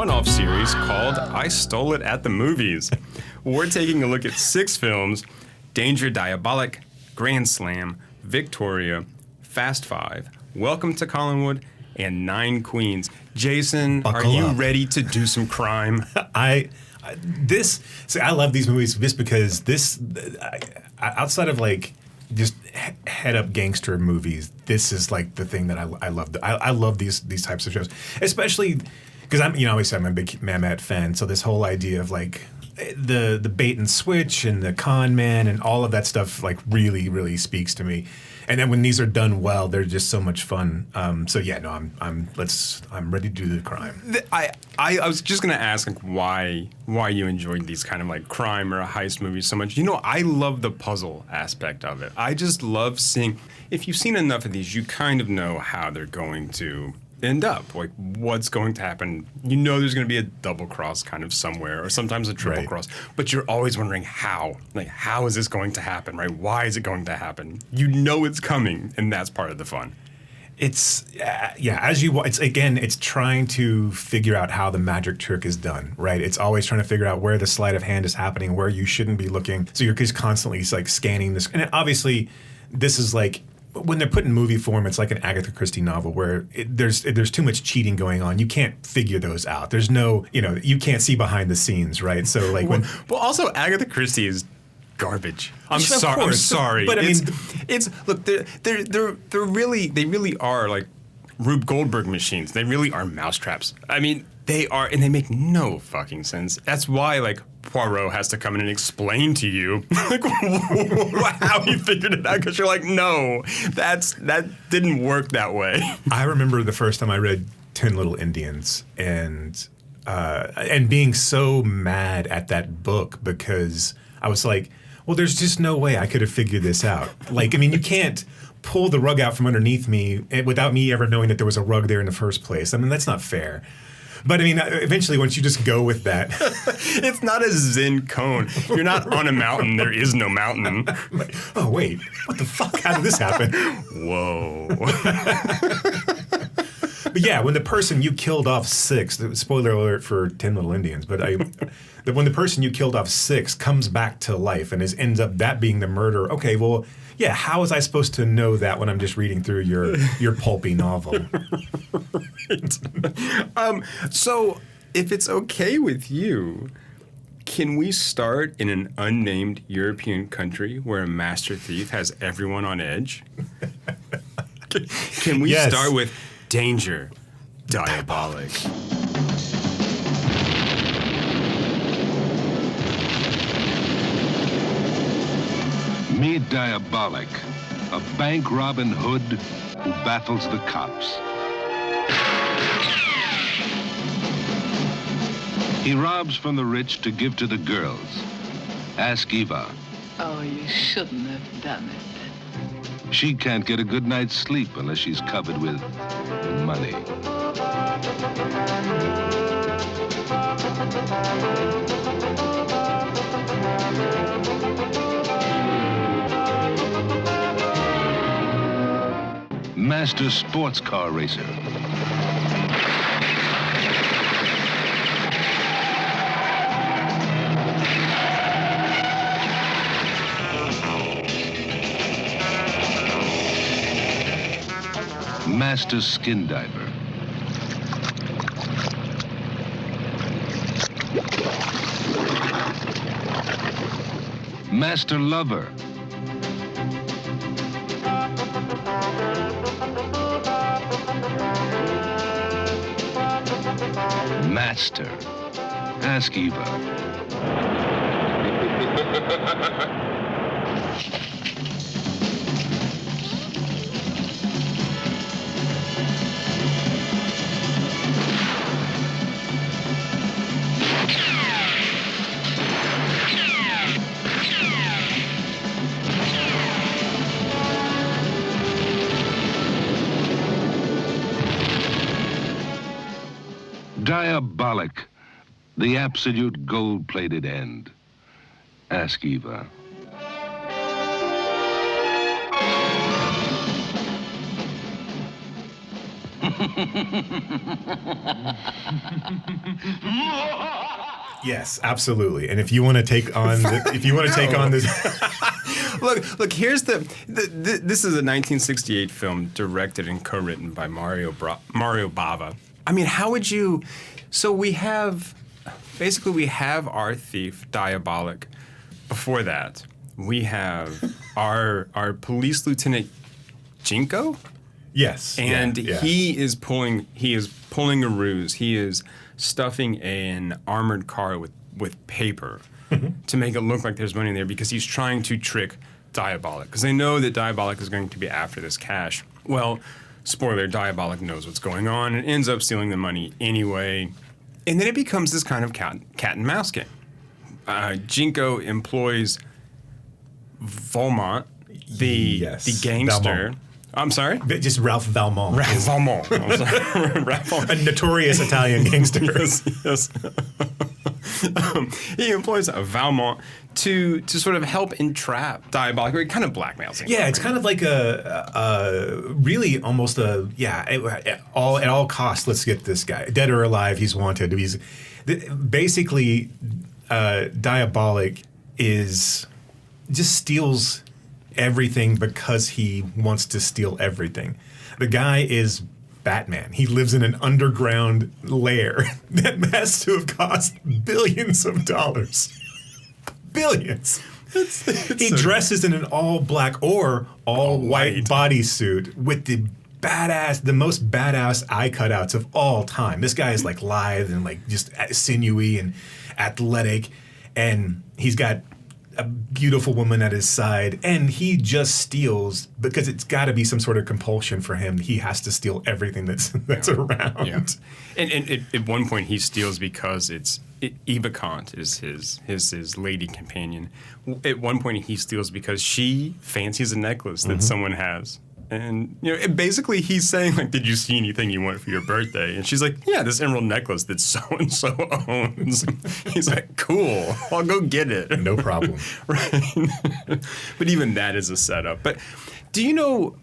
one-off series called I Stole It at the Movies. We're taking a look at 6 films: Danger, Diabolik, Grand Slam, Victoria, Fast 5, Welcome to Collinwood, and 9 Queens. Jason, Buckle are you up. ready to do some crime? I love these movies just because outside of like just head up gangster movies, this is like the thing that I love. I love these types of shows, especially because obviously I'm a big Mamet fan. So this whole idea of like the bait and switch and the con man and all of that stuff like really speaks to me. And then when these are done well, they're just so much fun. I'm ready to do the crime. I was just gonna ask like why you enjoyed these kind of like crime or heist movies so much. I love the puzzle aspect of it. I just love seeing, if you've seen enough of these, you kind of know how they're going to end up, like what's going to happen. There's going to be a double cross kind of somewhere, or sometimes a triple cross, but you're always wondering how is this going to happen, right? Why is it going to happen? It's coming, and that's part of the fun. It's it's trying to figure out how the magic trick is done, right? It's always trying to figure out where the sleight of hand is happening, where you shouldn't be looking. So you're just constantly like scanning this, and obviously this is like, when they're put in movie form, it's like an Agatha Christie novel where there's too much cheating going on. You can't figure those out. There's no, you can't see behind the scenes, right? So like well, also Agatha Christie is garbage. I'm sorry. But look, they really are like Rube Goldberg machines. They really are mousetraps. I mean, they are, and they make no fucking sense. That's why like Poirot has to come in and explain to you like how he figured it out, because you're like, no, that didn't work that way. I remember the first time I read 10 Little Indians and being so mad at that book because I was like, well, there's just no way I could have figured this out. Like, I mean, you can't pull the rug out from underneath me without me ever knowing that there was a rug there in the first place. I mean, that's not fair. But I mean, eventually, once you just go with that, it's not a Zen cone. You're not on a mountain. There is no mountain. Like, oh wait, what the fuck? How did this happen? Whoa. But yeah, when the person you killed off 6, spoiler alert for 10 Little Indians, but when the person you killed off 6 comes back to life and ends up that being the murderer, okay, well, yeah, how was I supposed to know that when I'm just reading through your pulpy novel? Right. So, if it's okay with you, can we start in an unnamed European country where a master thief has everyone on edge? Can we start with Danger, Diabolik? Meet Diabolik, a bank Robin Hood who baffles the cops. He robs from the rich to give to the girls. Ask Eva. Oh, you shouldn't have done it. She can't get a good night's sleep unless she's covered with money. Master sports car racer. Master skin diver. Master lover. Master. Ask Eva. Diabolik, the absolute gold-plated end. Ask Eva. Yes, absolutely. And if you want to take on, this, Look. Here's this is a 1968 film directed and co-written by Mario Bava. I mean, how would you? So we have our thief Diabolik. Before that, we have our police lieutenant Jinko. yes, And yeah. he is pulling a ruse. He is stuffing an armored car with paper to make it look like there's money in there because he's trying to trick Diabolik. Because they know that Diabolik is going to be after this cash. Well, spoiler, Diabolik knows what's going on and ends up stealing the money anyway. And then it becomes this kind of cat and mouse game. Jinko employs Valmont, the gangster. Valmont. I'm sorry? Just Ralph Valmont. Ralph Valmont. I'm sorry. Ralph Valmont. A notorious Italian gangster. Yes. He employs Valmont to sort of help entrap Diabolik. It kind of blackmails him. Yeah, it's kind of like really almost at all costs, let's get this guy. Dead or alive, he's wanted. Basically, Diabolik just steals everything because he wants to steal everything. The guy is Batman. He lives in an underground lair that has to have cost billions of dollars. Billions. He dresses in an all black or all white bodysuit with the most badass eye cutouts of all time. This guy is like lithe and like just sinewy and athletic, and he's got a beautiful woman at his side, and he just steals because it's got to be some sort of compulsion for him. He has to steal everything that's around. Yeah. And at one point he steals because Eva Kant is his lady companion. At one point he steals because she fancies a necklace that someone has. And basically he's saying, like, did you see anything you want for your birthday? And she's like, yeah, this emerald necklace that so-and-so owns. He's like, cool, I'll go get it. No problem. Right. But even that is a setup. But do you know,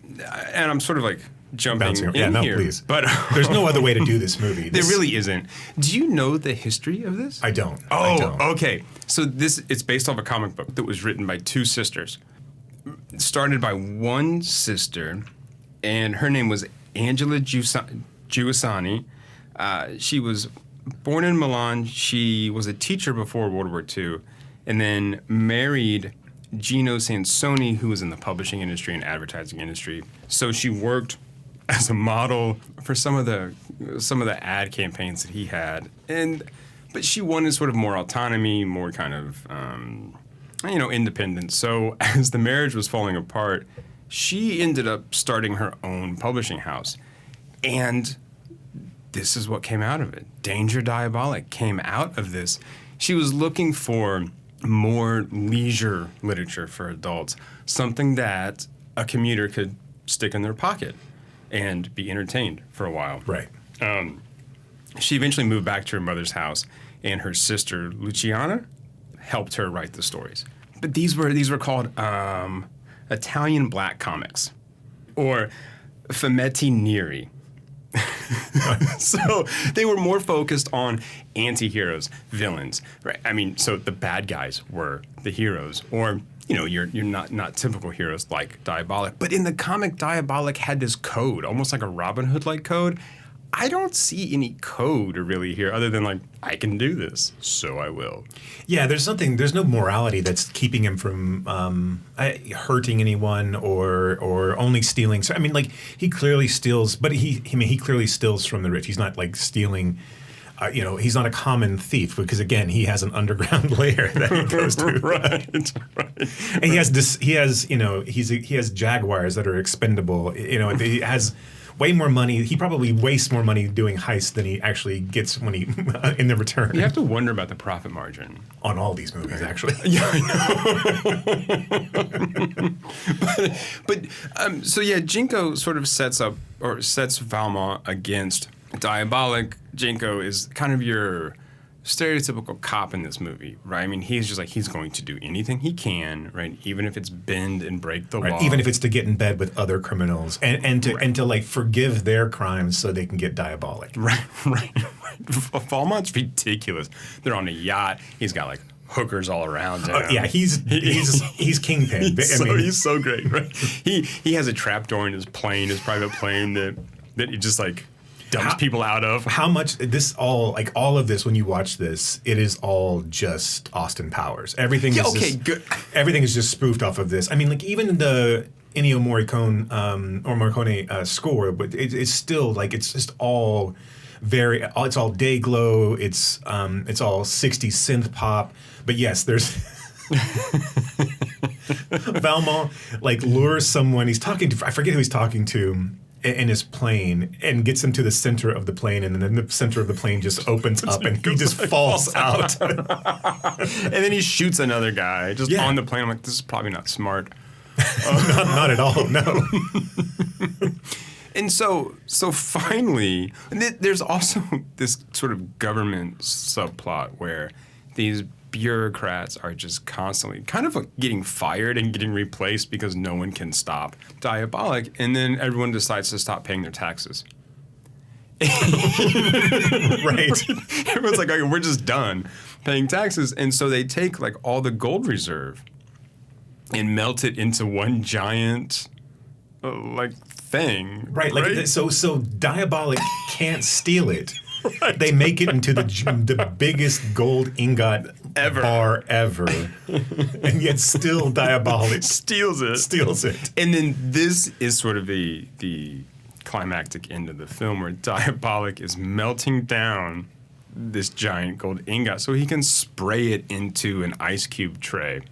and I'm sort of like jumping in here. Please. But there's no other way to do this movie. There really isn't. Do you know the history of this? I don't. Okay. So it's based off a comic book that was written by two sisters. Started by one sister, and her name was Angela Giussani. She was born in Milan. She was a teacher before World War II, and then married Gino Sansoni, who was in the publishing industry and advertising industry. So she worked as a model for some of the ad campaigns that he had, but she wanted sort of more autonomy, more kind of independence. So as the marriage was falling apart, she ended up starting her own publishing house. And this is what came out of it. Danger Diabolik came out of this. She was looking for more leisure literature for adults, something that a commuter could stick in their pocket and be entertained for a while. Right. She eventually moved back to her mother's house, and her sister, Luciana, helped her write the stories. But these were called Italian black comics, or fumetti neri. So they were more focused on anti-heroes, villains, right? I mean, so the bad guys were the heroes, or you're not typical heroes like Diabolik. But in the comic, Diabolik had this code, almost like a Robin Hood-like code. I don't see any code really here other than like, I can do this, so I will. Yeah, there's no morality that's keeping him from hurting anyone or only stealing. So I mean, like, he clearly steals, but he clearly steals from the rich. He's not like stealing. He's not a common thief because, again, he has an underground lair that he goes to. Right. And he has Jaguars that are expendable. He has way more money. He probably wastes more money doing heists than he actually gets when he in the return. You have to wonder about the profit margin on all these movies, actually. Yeah, I know. So Jinko sort of sets Valmont against Diabolik. Jinko is kind of your stereotypical cop in this movie, right? I mean, he's just like, he's going to do anything he can, right? Even if it's bend and break the law. Even if it's to get in bed with other criminals and to like forgive their crimes so they can get Diabolik. Right. Valmont's ridiculous. They're on a yacht. He's got like hookers all around him. Yeah, he's kingpin. He's so great, right? He has a trap door in his plane, his private plane that he just like dumps people out of. How much all of this, when you watch this, it is all just Austin Powers. Everything is good. Everything is just spoofed off of this. I mean, like even the Ennio Morricone score, but it's still like it's just all it's all day glow. It's all 60s synth pop. But yes, there's Valmont like lures someone. He's talking to, I forget who he's talking to, in his plane, and gets him to the center of the plane, and then the center of the plane just opens up and he just falls out. And then he shoots another guy just on the plane. I'm like, this is probably not smart. Not at all, no. And so finally, there's also this sort of government subplot where these bureaucrats are just constantly kind of like getting fired and getting replaced because no one can stop Diabolik, and then everyone decides to stop paying their taxes. Right. Everyone's like, okay, we're just done paying taxes. And so they take like all the gold reserve and melt it into one giant like thing. Right. Like so Diabolik can't steal it. Right. They make it into the biggest gold ingot bar ever, and yet still Diabolik steals it. And then this is sort of the climactic end of the film where Diabolik is melting down this giant gold ingot so he can spray it into an ice cube tray,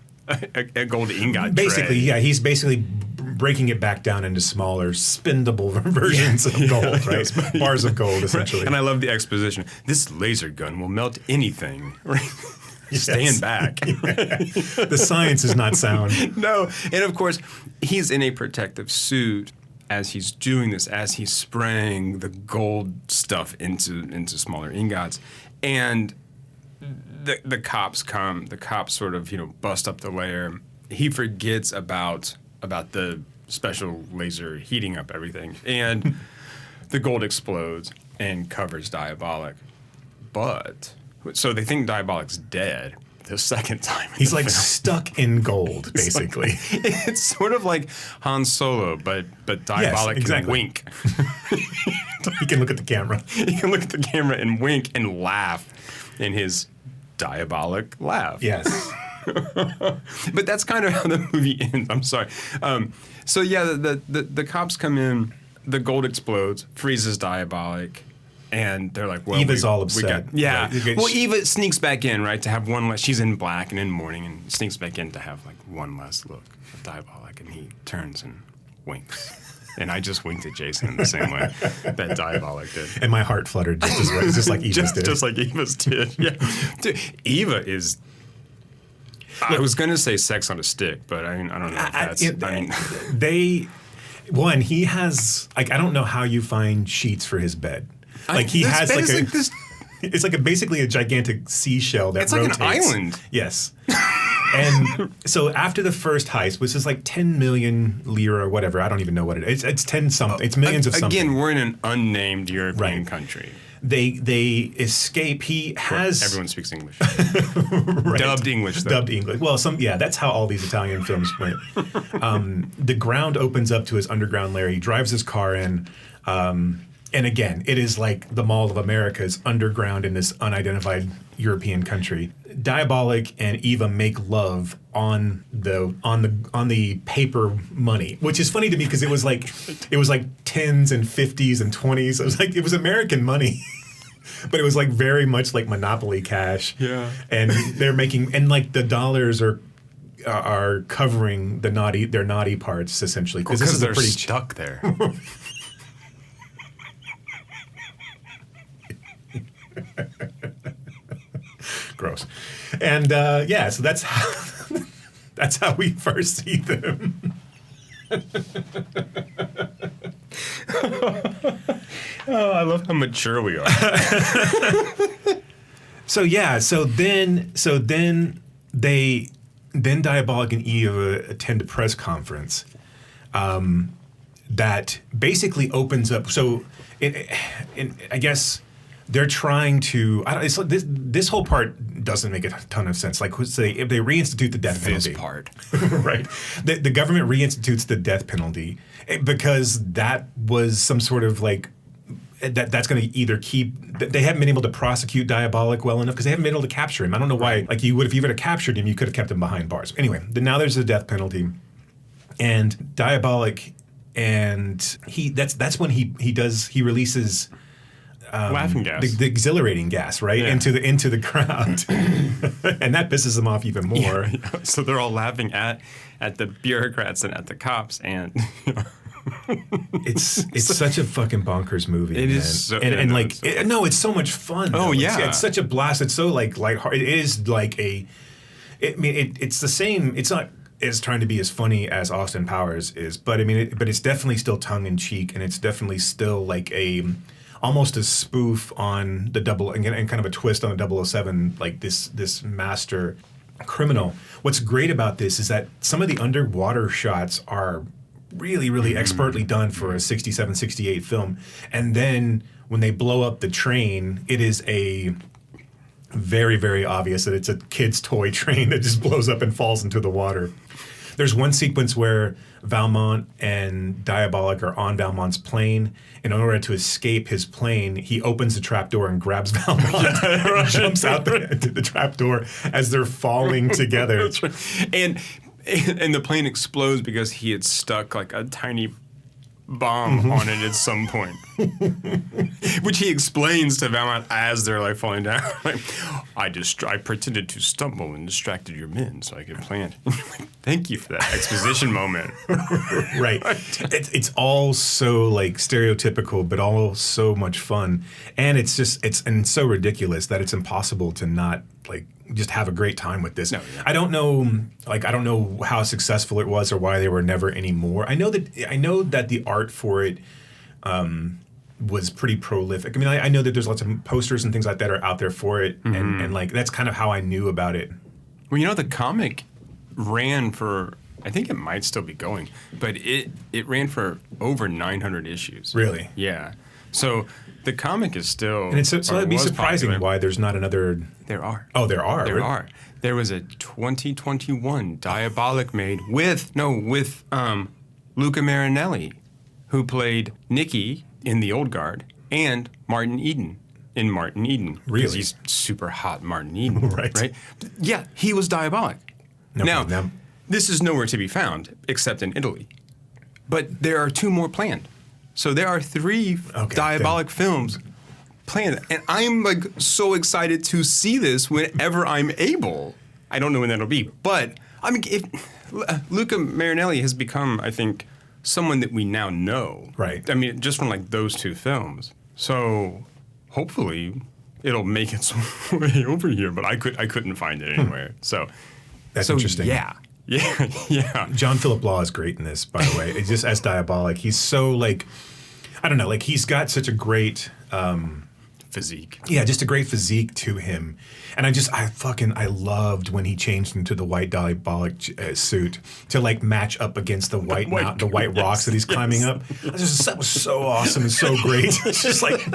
a gold ingot basically, tray. Yeah, he's basically breaking it back down into smaller, spendable versions of gold, right? Bars of gold, essentially. And I love the exposition. This laser gun will melt anything, right? Yes. Stand back. The science is not sound. No. And of course, he's in a protective suit as he's doing this, as he's spraying the gold stuff into smaller ingots. And the cops come. The cops sort of, bust up the layer. He forgets about the special laser heating up everything. And the gold explodes and covers Diabolik. So they think Diabolik's dead the second time. He's like stuck in gold, basically. It's sort of like Han Solo, but Diabolik can wink. He can look at the camera. He can look at the camera and wink and laugh in his Diabolik laugh. Yes. But that's kind of how the movie ends. I'm sorry. So yeah, the cops come in, the gold explodes, freezes Diabolik, and they're like, well, Eva's all upset. Well, Eva sneaks back in, right, to have one last, she's in black and in mourning, and sneaks back in to have like one last look at Diabolik, and he turns and winks. And I just winked at Jason in the same way that Diabolik did. And my heart fluttered just as well, just like Eva's did. Just like Eva's did, yeah. Dude, Eva is... I was going to say sex on a stick, but I don't know if that's... He has... Like, I don't know how you find sheets for his bed. He has like a... This, it's like basically a gigantic seashell that rotates. It's like an island. Yes. And so after the first heist, which is like 10 million lira or whatever, I don't even know what it is. It's 10 something. It's millions of something. Again, we're in an unnamed European country. They escape. He has... Everyone speaks English. Right. Dubbed English, though. Dubbed English. Well, that's how all these Italian films went. The ground opens up to his underground lair. He drives his car in. And again, it is like the Mall of America's underground in this unidentified European country. Diabolik and Eva make love on the paper money, which is funny to me because it was like 10s and 50s and 20s. It was American money. But it was like very much like Monopoly cash. Yeah. And they're making, and like the dollars are covering their naughty parts essentially because they're stuck there. Gross. And so that's how we first see them. Oh, I love how mature we are. So then Diabolik and Eva attend a press conference that basically opens up. So I guess they're trying to. It's like this whole part doesn't make a ton of sense. Like, say if they reinstitute the death penalty. This part, right? The government reinstitutes the death penalty because that was some sort of like. That's going to either keep. They haven't been able to prosecute Diabolik well enough because they haven't been able to capture him. I don't know why. Like you would, if you would have captured him, you could have kept him behind bars. Anyway, now there's a death penalty, and Diabolik, and that's when he releases laughing gas, the exhilarating gas, right, into the crowd, and that pisses them off even more. Yeah. So they're all laughing at the bureaucrats and at the cops, and. It's such a fucking bonkers movie. It man. is so, and like it's so much fun. Oh though. yeah, it's such a blast. It's so like it is like it's the same. It's not as trying to be as funny as Austin Powers is, but but it's definitely still tongue in cheek, and it's definitely still like almost a spoof on the and kind of a twist on the 007, like this master criminal. What's great about this is that some of the underwater shots are really, really expertly done for a 67, 68 film. And then when they blow up the train, it is a very, very obvious that it's a kid's toy train that just blows up and falls into the water. There's one sequence where Valmont and Diabolik are on Valmont's plane, and in order to escape his plane, he opens the trapdoor and grabs Valmont and jumps out the trapdoor as they're falling together. That's right. And the plane explodes because he had stuck like a tiny bomb on it at some point, which he explains to Valmont as they're like falling down. Like, I pretended to stumble and distracted your men so I could plant. Thank you for that exposition moment. Right. It's all so like stereotypical, but all so much fun, and it's so ridiculous that it's impossible to not like just have a great time with this. No, yeah. I don't know how successful it was or why there were never any more. I know that the art for it was pretty prolific. I mean, I know that there's lots of posters and things like that are out there for it, and like that's kind of how I knew about it. Well, the comic ran for, I think it might still be going, but it ran for over 900 issues. Really? Yeah. So the comic is still, and so that'd be surprising popular. why there's not another. There are. Oh, there are. There really? are. There was a 2021 Diabolik made with Luca Marinelli, who played Nicky in The Old Guard, and Martin Eden in Martin Eden. Really? Because he's super hot Martin Eden. Right. Yeah, he was Diabolik. No, now, this is nowhere to be found except in Italy. But there are 2 more planned. So there are 3 Diabolik films planned. And I'm like so excited to see this whenever I'm able. I don't know when that'll be. But I mean, if Luca Marinelli has become, I think, someone that we now know. Right. I mean, just from like those 2 films. So hopefully it'll make its way over here. But I couldn't find it anywhere. So that's interesting. Yeah. Yeah. John Philip Law is great in this, by the way. It's just as Diabolik. He's so like, I don't know, like he's got such a great physique. Yeah, just a great physique to him. And I loved when he changed into the white Diabolik suit to like match up against the white rocks that he's climbing up. That was so awesome and so great. It's just like,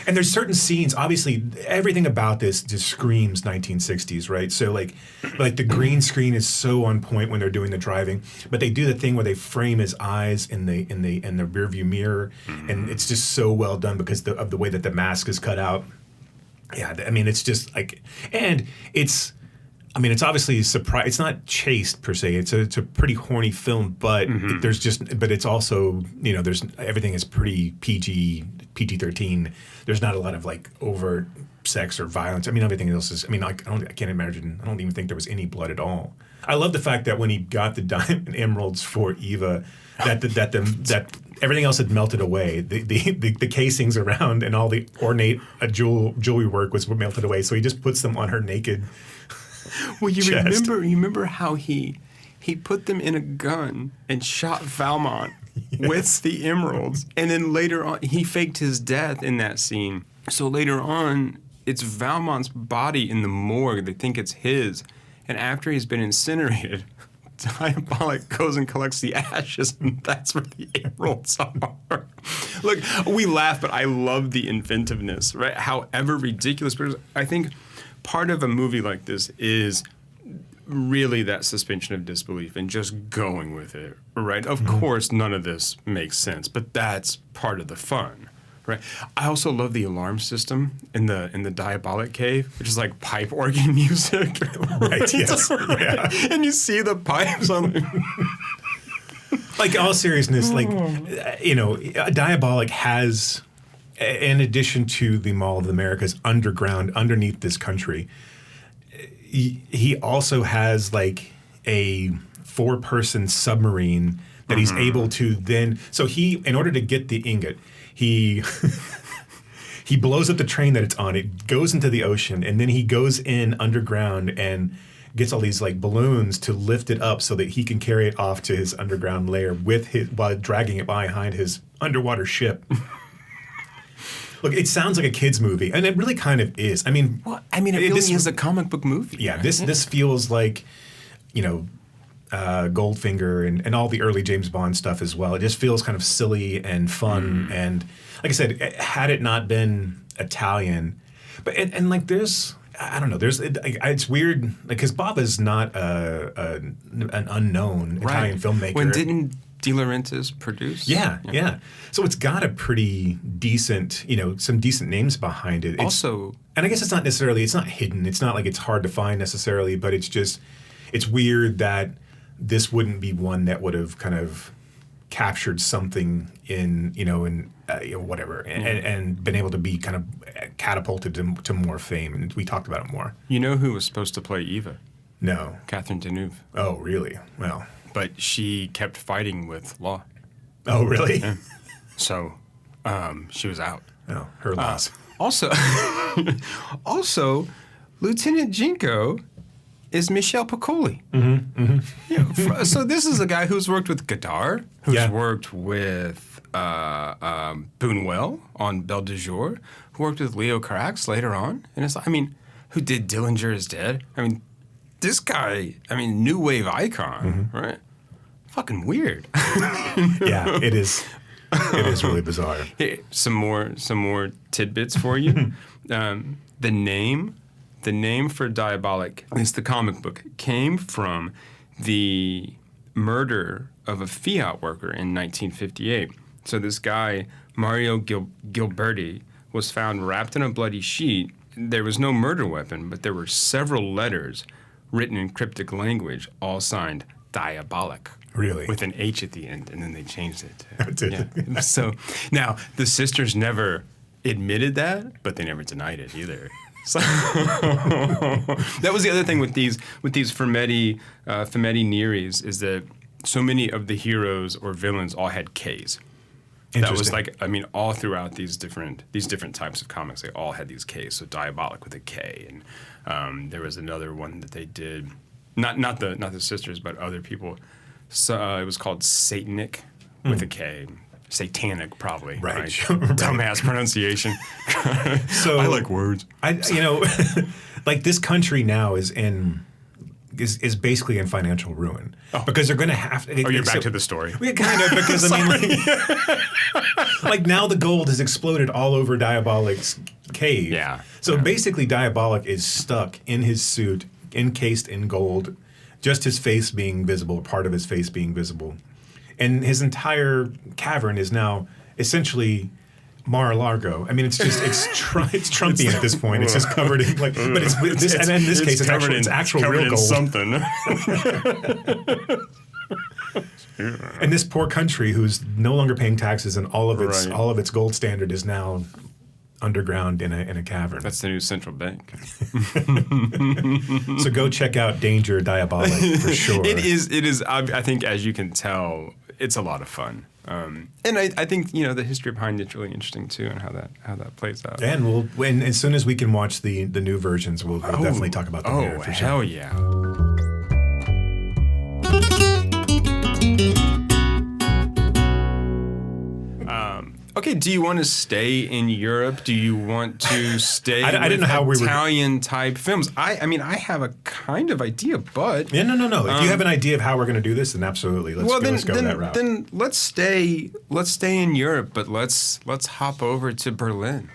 And there's certain scenes, obviously, everything about this just screams 1960s, right? So like the green screen is so on point when they're doing the driving, but they do the thing where they frame his eyes in the rearview mirror, and it's just so well done because of the way that the mask is cut out. Yeah, I mean, it's just like, and it's obviously it's not chaste per se. It's a pretty horny film, but but it's also, there's everything is pretty PG-13. There's not a lot of like overt sex or violence. I mean, everything else is. I mean, I can't imagine. I don't even think there was any blood at all. I love the fact that when he got the diamond emeralds for Eva, that everything else had melted away. The casings around and all the ornate jewelry work was melted away. So he just puts them on her naked. Well, you chest. remember how he put them in a gun and shot Valmont with the emeralds, and then later on he faked his death in that scene. So later on, it's Valmont's body in the morgue. They think it's his. And after he's been incinerated, Diabolik goes and collects the ashes, and that's where the emeralds are. Look, we laugh, but I love the inventiveness, right? However ridiculous, because I think part of a movie like this is really that suspension of disbelief and just going with it, right? Of course, none of this makes sense, but that's part of the fun. Right. I also love the alarm system in the Diabolik cave, which is like pipe organ music. Right. Yes. Right? Yeah. And you see the pipes on. Like, all seriousness, like, Diabolik has, in addition to the Mall of the Americas underground, underneath this country, he also has like a 4-person submarine that he's able to then. So in order to get the ingot, he blows up the train that it's on. It goes into the ocean, and then he goes in underground and gets all these like balloons to lift it up so that he can carry it off to his underground lair while dragging it behind his underwater ship. Look, it sounds like a kid's movie, and it really kind of is. I mean, it really is a comic book movie. Yeah, right? This feels like, Goldfinger and all the early James Bond stuff as well. It just feels kind of silly and fun. And like I said, had it not been Italian, but and like there's, I don't know, it's weird because Bob is not an unknown Italian filmmaker. When didn't De Laurentiis produce? Yeah. So it's got a pretty decent, some decent names behind it. And I guess it's not hidden. It's not like it's hard to find necessarily, but it's weird that this wouldn't be one that would have kind of captured something in whatever, and been able to be kind of catapulted to more fame. And we talked about it more. You know who was supposed to play Eva? No. Catherine Deneuve. Oh, really? Well. But she kept fighting with law. Oh, really? Yeah. So she was out. Oh, her loss. Also, Lieutenant Jinko is Michel Piccoli. So this is a guy who's worked with Godard, who's worked with Buñuel on Belle de Jour, who worked with Leo Carax later on. And who did Dillinger is Dead. This guy, new wave icon, right? Fucking weird. Yeah, it is. It is really bizarre. Hey, some more tidbits for you. The name for Diabolik, it's the comic book, came from the murder of a Fiat worker in 1958. So this guy, Mario Gilberti, was found wrapped in a bloody sheet. There was no murder weapon, but there were several letters written in cryptic language, all signed Diabolik. Really? With an H at the end, and then they changed it. Yeah. So now the sisters never admitted that, but they never denied it either. So that was the other thing with these Fumetti Neris, is that so many of the heroes or villains all had Ks. That was all throughout these different types of comics, they all had these Ks. So Diabolik with a K, and there was another one that they did, not the sisters, but other people. So it was called Satanic with a K. Satanic, probably. Right. Dumbass pronunciation. So I like words. Like this country now is basically in financial ruin because they're going to have to. You're back to the story. Yeah, kind of, because like now the gold has exploded all over Diabolik's cave. Yeah. So basically, Diabolik is stuck in his suit, encased in gold, just his face being visible, part of his face being visible. And his entire cavern is now essentially Mar-a-Lago. It's Trumpian at this point. It's just covered in but in this case, it's actual real gold. Something. And this poor country, who's no longer paying taxes, and all of its gold standard is now underground in a cavern. That's the new central bank. So go check out Danger Diabolik for sure. It is. I think, as you can tell, it's a lot of fun. And I think the history behind it's really interesting too, and how that plays out. And as soon as we can watch the new versions, we'll definitely talk about them here for sure. Hell yeah. Okay, do you want to stay in Europe? Do you want to stay I didn't know how we were Italian-type films? I mean, I have a kind of idea, but... Yeah, no. If you have an idea of how we're going to do this, then absolutely. Let's go that route. Then let's stay in Europe, but let's hop over to Berlin.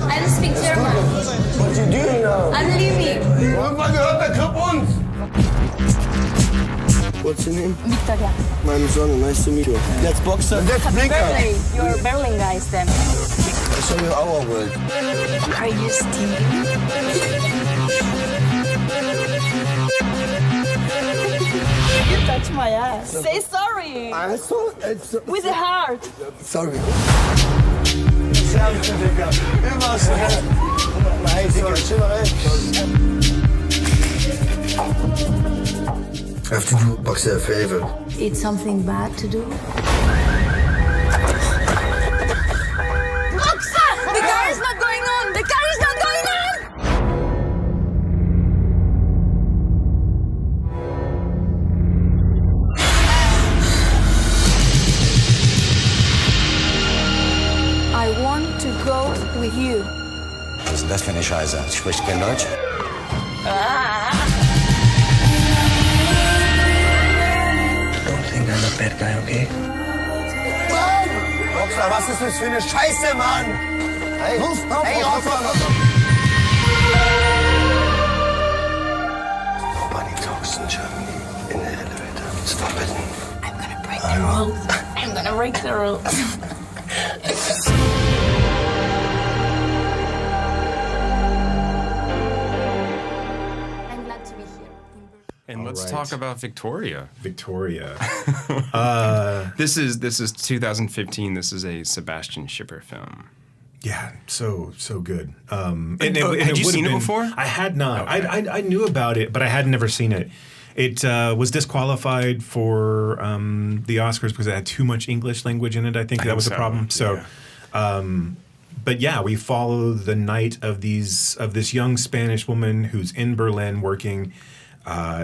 I don't speak German. What you doing now? I'm leaving. Irgendwann gehört der Club uns. What's your name? Victoria. My Sonne, nice to meet you. That's Boxer. And that's Blinker. Berlin. You're Berlin guys then. I show you our world. Are you stealing? You touch my ass. Say sorry. With a heart. Sorry. Servus, Digga. Immer so. Nein, Digga, chill mal rein. I have to do Boxer a favor. It's something bad to do. Boxer! The car is not going on! The car is not going on! I want to go with you. Was ist denn das für eine Scheiße? Spricht kein Deutsch? Don't think I'm a bad guy, okay? Boxer, was ist das für eine Scheiße, Mann? Hey, hey, Nobody talks in Germany in the elevator. It's forbidden. I'm gonna break the rules. I'm gonna break the rules. I'm glad to be here. And let's right. talk about Victoria. Victoria. This is 2015. This is a Sebastian Schipper film. Yeah, so good. Had you seen it before? I had not. Okay. I knew about it, but I had never seen it. It was disqualified for the Oscars because it had too much English language in it. I think that was the problem. So, but yeah, we follow the night of this young Spanish woman who's in Berlin working.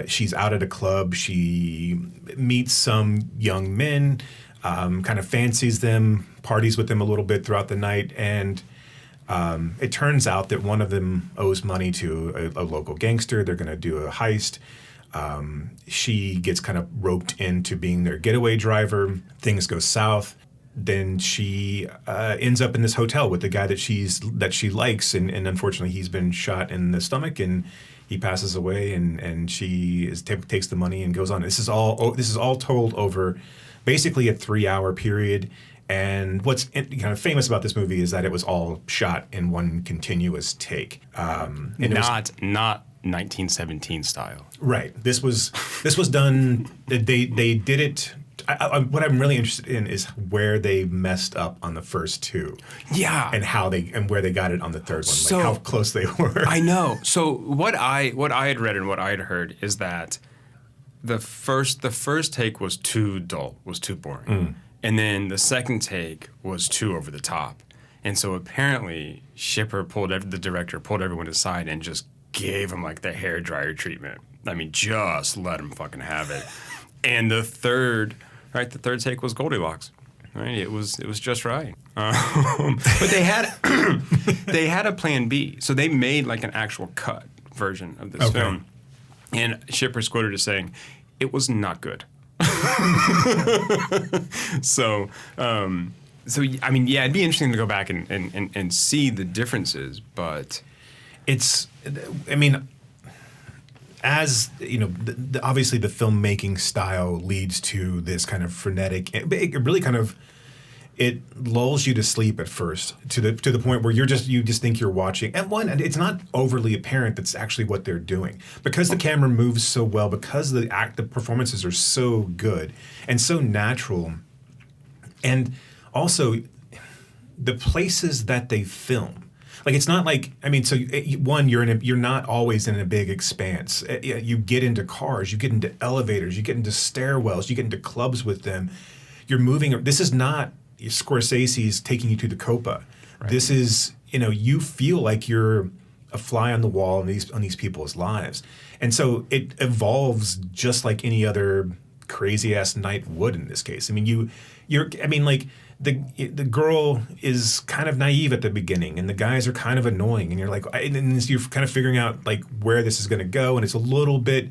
She's out at a club. She meets some young men, kind of fancies them, parties with them a little bit throughout the night, and it turns out that one of them owes money to a local gangster. They're going to do a heist. She gets kind of roped into being their getaway driver. Things go south. Then she ends up in this hotel with the guy that she likes, and unfortunately he's been shot in the stomach and he passes away, and she takes the money and goes on. This is all told over basically a 3-hour period. And what's kind of famous about this movie is that it was all shot in one continuous take. And not 1917 style. Right. This was done. They did it. What I'm really interested in is where they messed up on the first two. Yeah. And where they got it on the third one. So, like how close they were. I know. So what I had read and what I had heard is that the first take was too dull, was too boring. And then the second take was too over the top. And so apparently Schipper the director pulled everyone aside and just gave him like the hairdryer treatment. I mean, just let him fucking have it. And the third take was Goldilocks. Right, it was just right. But they had a plan B. So they made like an actual cut version of this film. And Schipper's quoted as saying, "It was not good." So I mean, yeah, it'd be interesting to go back and see the differences, but it's, I mean, as you know, obviously the filmmaking style leads to this kind of frenetic. It really kind of lulls you to sleep at first to the point where you just think you're watching. And it's not overly apparent that's actually what they're doing because the camera moves so well, because the performances are so good and so natural, and also the places that they film. Like, it's not like, I mean, so one, you're not always in a big expanse. You get into cars, you get into elevators, you get into stairwells, you get into clubs with them. You're moving. This is not Scorsese's taking you to the Copa. Right. This is, you feel like you're a fly on the wall on these people's lives. And so it evolves just like any other crazy ass night would in this case. I mean, the girl is kind of naive at the beginning, and the guys are kind of annoying, and you're like, and you're kind of figuring out like where this is going to go, and it's a little bit,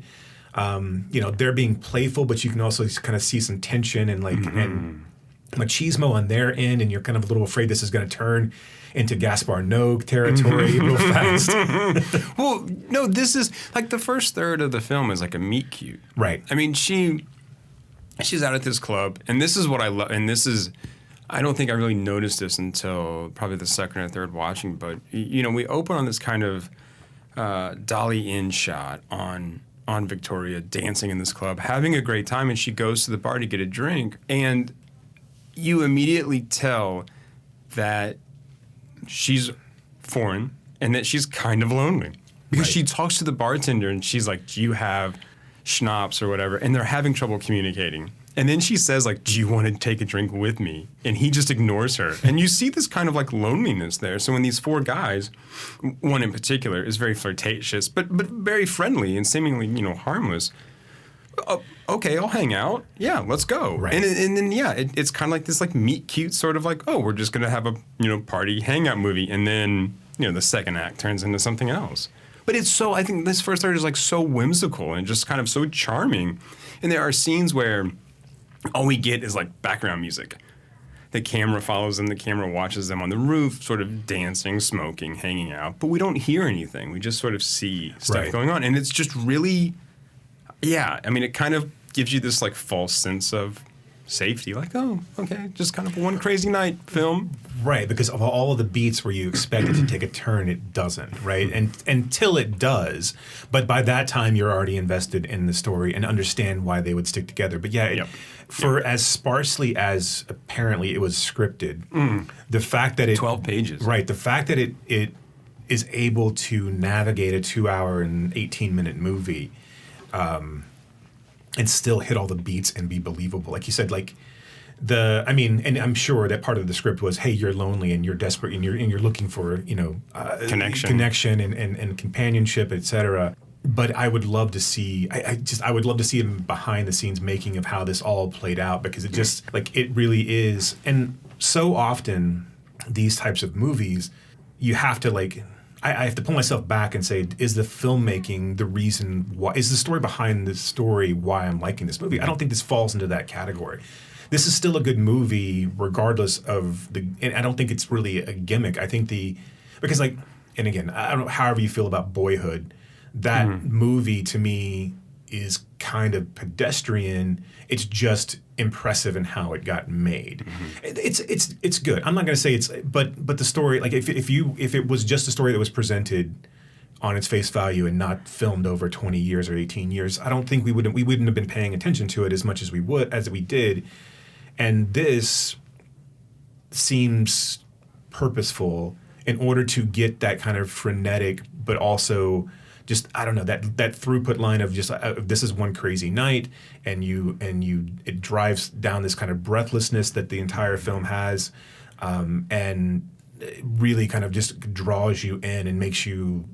they're being playful, but you can also kind of see some tension and like and machismo on their end, and you're kind of a little afraid this is going to turn into Gaspar Noé territory real fast. Well, no, this is like the first third of the film is like a meet cute. Right. I mean, she's out at this club, and this is what I love, and this is, I don't think I really noticed this until probably the second or third watching, but, we open on this kind of dolly in shot on Victoria dancing in this club, having a great time, and she goes to the bar to get a drink, and you immediately tell that she's foreign and that she's kind of lonely. Because she talks to the bartender and she's like, do you have schnapps or whatever? And they're having trouble communicating. And then she says, like, do you want to take a drink with me? And he just ignores her. And you see this kind of like loneliness there. So when these four guys, one in particular, is very flirtatious, but very friendly and seemingly, harmless. Okay, I'll hang out. Yeah, let's go. Right. And then it's kind of like this like meet cute sort of like, oh, we're just gonna have a party hangout movie, and then the second act turns into something else. But it's so, I think this first third is like so whimsical and just kind of so charming, and there are scenes where all we get is like background music. The camera follows them, the camera watches them on the roof, sort of dancing, smoking, hanging out, but we don't hear anything. We just sort of see stuff going on, and it's just really. Yeah, I mean, it kind of gives you this like false sense of safety, like, oh, okay, just kind of one crazy night film. Right, because of all of the beats where you expect it to take a turn, it doesn't, right? And until it does, but by that time you're already invested in the story and understand why they would stick together. But as sparsely as apparently it was scripted, the fact that 12 pages. Right, the fact that it is able to navigate a 2-hour and 18-minute movie and still hit all the beats and be believable. Like you said, and I'm sure that part of the script was, hey, you're lonely and you're desperate and you're looking for, connection and companionship, etc. But I would love to see, I would love to see him behind the scenes making of how this all played out, because it just, it really is. And so often these types of movies, you have to I have to pull myself back and say, is the filmmaking the reason why? Is the story behind the story why I'm liking this movie? I don't think this falls into that category. This is still a good movie regardless of and I don't think it's really a gimmick. I think because and again, I don't know, however you feel about Boyhood, that movie to me is kind of pedestrian. It's just impressive in how it got made. It's good. I'm not going to say but the story, if it was just a story that was presented on its face value and not filmed over 20 years or 18 years, I don't think we wouldn't have been paying attention to it as much as we did. And this seems purposeful in order to get that kind of frenetic, but also just, I don't know, that throughput line of just this is one crazy night, and it drives down this kind of breathlessness that the entire film has, and it really kind of just draws you in and makes you